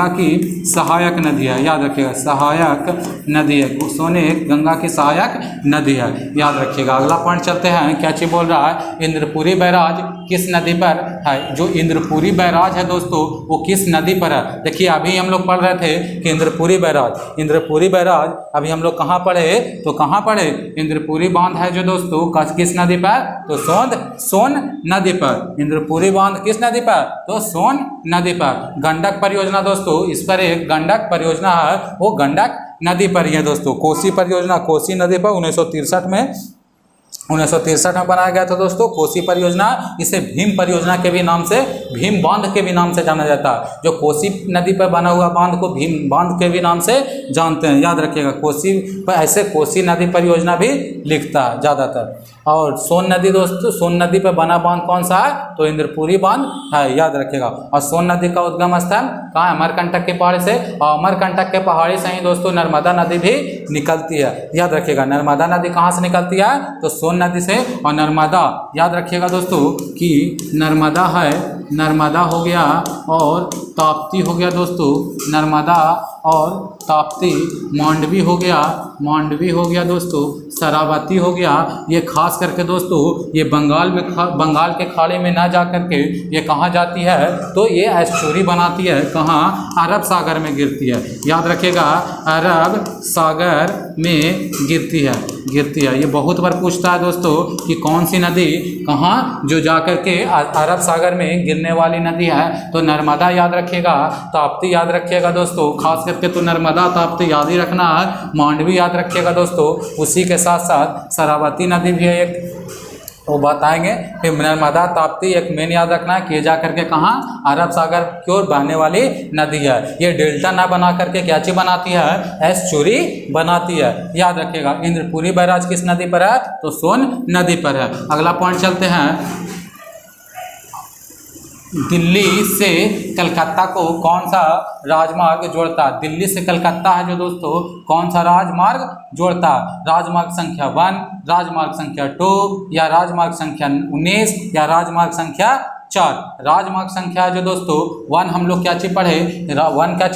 की सहायक नदी है, याद रखिएगा, सहायक नदी है। सोन एक गंगा की सहायक नदी है, याद रखिएगा। अगला पॉइंट चलते हैं, क्या चीज बोल रहा है, इंद्रपुरी बैराज किस नदी पर है। जो इंद्रपुरी बैराज है दोस्तों, वो किस नदी पर है। देखिए अभी हम लोग पढ़ रहे थे कि इंद्रपुरी बैराज अभी हम लोग कहाँ पढ़े, तो कहाँ पढ़े, इंद्रपुरी बांध है जो दोस्तों किस नदी पर, तो सोन नदी पर। इंद्रपुरी बांध किस नदी पर, तो सोन नदी पर। गंडक परियोजना दोस्तों, इस पर एक गंडक परियोजना है, वो गंडक नदी पर ही है दोस्तों। कोसी परियोजना कोसी नदी पर 1963 में बनाया गया था दोस्तों कोसी परियोजना। इसे भीम परियोजना के भी नाम से, भीम बांध के भी नाम से जाना जाता है। जो कोसी नदी पर बना हुआ बांध को भीम बांध के भी नाम से जानते हैं, याद रखिएगा। कोसी पर ऐसे कोसी नदी परियोजना भी लिखता है ज़्यादातर। और सोन नदी दोस्तों, सोन नदी पर बना बांध कौन सा है, तो इंद्रपुरी बांध है, याद रखिएगा। और सोन नदी का उद्गम स्थल कहाँ है, अमरकंटक के पहाड़ी से। और अमरकंटक के पहाड़ी से ही दोस्तों नर्मदा नदी भी निकलती है, याद रखिएगा। नर्मदा नदी कहाँ से निकलती है, तो सोन नदी से। और नर्मदा याद रखिएगा दोस्तों कि नर्मदा है, नर्मदा हो गया और ताप्ती हो गया दोस्तों, नर्मदा और ताप्ती, मांडवी हो गया दोस्तों, शरावती हो गया। ये खास करके दोस्तों ये बंगाल के खाड़ी में ना जा करके ये कहाँ जाती है, तो ये एस्चुरी बनाती है, कहाँ, अरब सागर में गिरती है, याद रखिएगा। अरब सागर में गिरती है। ये बहुत बार पूछता है दोस्तों कि कौन सी नदी कहाँ जो जा करके अरब सागर में गिरने वाली नदी है, तो नर्मदा याद रखिएगा, ताप्ती याद रखिएगा दोस्तों। खास करके तो नर्मदा ताप्ती याद ही रखना है, मांडवी याद रखिएगा दोस्तों। उसी के साथ साथ शरावती नदी भी है एक, वो बताएंगे। फिर नर्मदा ताप्ती एक मेन याद रखना है कि ये जा करके कहाँ, अरब सागर की ओर बहने वाली नदी है। ये डेल्टा ना बना करके क्या चीज बनाती है, एस्चुरी बनाती है, याद रखिएगा। इंद्रपुरी बैराज किस नदी पर है, तो सोन नदी पर है। अगला पॉइंट चलते हैं, दिल्ली से कलकत्ता को कौन सा राजमार्ग जोड़ता है। दिल्ली से कलकत्ता है जो दोस्तों, कौन सा राजमार्ग जोड़ता है, राजमार्ग संख्या 1, राजमार्ग संख्या 2, या राजमार्ग संख्या 19, या राजमार्ग संख्या 4। राजमार्ग संख्या जो दोस्तों 1 हम लोग क्या चीज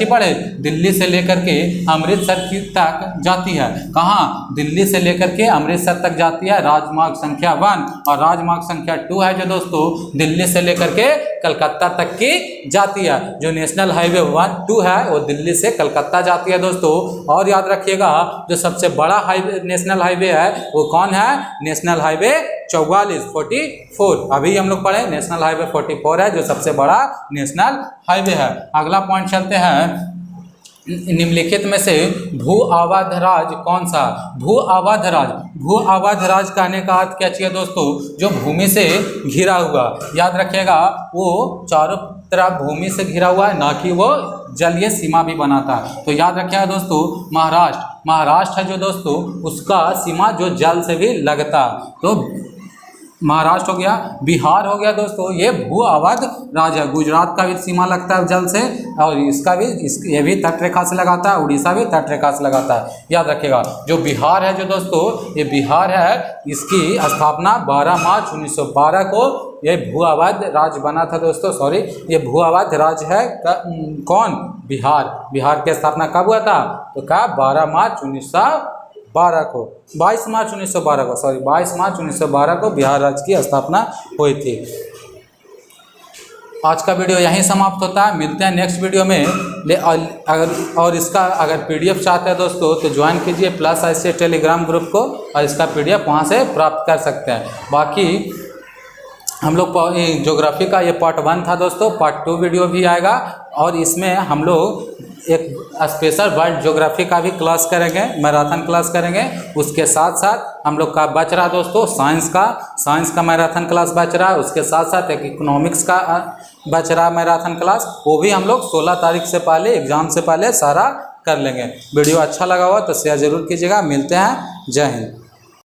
पढ़े, दिल्ली से लेकर के अमृतसर तक जाती है। कहाँ, दिल्ली से लेकर के अमृतसर तक जाती है, राजमार्ग संख्या 1। और राजमार्ग संख्या 2 है जो दोस्तों दिल्ली से लेकर के कलकत्ता तक की जाती है। जो नेशनल हाईवे 2 है वो दिल्ली से कलकत्ता जाती है दोस्तों। और याद रखिएगा जो सबसे बड़ा हाईवे नेशनल हाईवे है वो कौन है, नेशनल हाईवे 44 अभी हम लोग पढ़े, नेशनल हाईवे 44 है जो सबसे बड़ा नेशनल हाईवे है। अगला पॉइंट चलते हैं, निम्नलिखित में से भू अवध राज कौन सा। भू अवध राज कहने का अर्थ क्या चाहिए दोस्तों, जो भूमि से घिरा हुआ, याद रखिएगा। वो चारों तरफ भूमि से घिरा हुआ है, ना कि वो जलीय सीमा भी बनाता है। तो याद रखिएगा दोस्तों, महाराष्ट्र है जो दोस्तों उसका सीमा जो जल से भी लगता है। तो महाराष्ट्र हो गया, बिहार हो गया दोस्तों, ये भू अवध राज्य है। गुजरात का भी सीमा लगता है जल से, और इसका भी ये भी तट रेखा से लगाता है, उड़ीसा भी तट रेखा से लगाता है। याद रखिएगा, जो बिहार है जो दोस्तों, ये बिहार है, इसकी स्थापना 12 मार्च 1912 को ये भू अवध राज्य बना था दोस्तों। सॉरी, ये भू अवध राज्य है। कौन? बिहार। बिहार की स्थापना कब हुआ था? तो क्या 12 मार्च 1912 को, 22 मार्च 1912 को, सॉरी 22 मार्च 1912 को बिहार राज्य की स्थापना हुई थी। आज का वीडियो यहीं समाप्त होता है। मिलते हैं नेक्स्ट वीडियो में। अगर इसका PDF चाहते हैं दोस्तों तो ज्वाइन कीजिए प्लस ICS टेलीग्राम ग्रुप को, और इसका PDF वहाँ से प्राप्त कर सकते हैं। बाकी हम लोग ज्योग्राफी का ये पार्ट 1 था दोस्तों, पार्ट 2 वीडियो भी आएगा, और इसमें हम लोग एक स्पेशल वर्ल्ड ज्योग्राफी का भी क्लास करेंगे, मैराथन क्लास करेंगे। उसके साथ साथ हम लोग का बच रहा दोस्तों साइंस का मैराथन क्लास बच रहा है। उसके साथ साथ एक इकोनॉमिक्स का बच रहा मैराथन क्लास, वो भी हम लोग 16 तारीख से पहले, एग्जाम से पहले सारा कर लेंगे। वीडियो अच्छा लगा हो तो शेयर जरूर कीजिएगा। मिलते हैं, जय हिंद।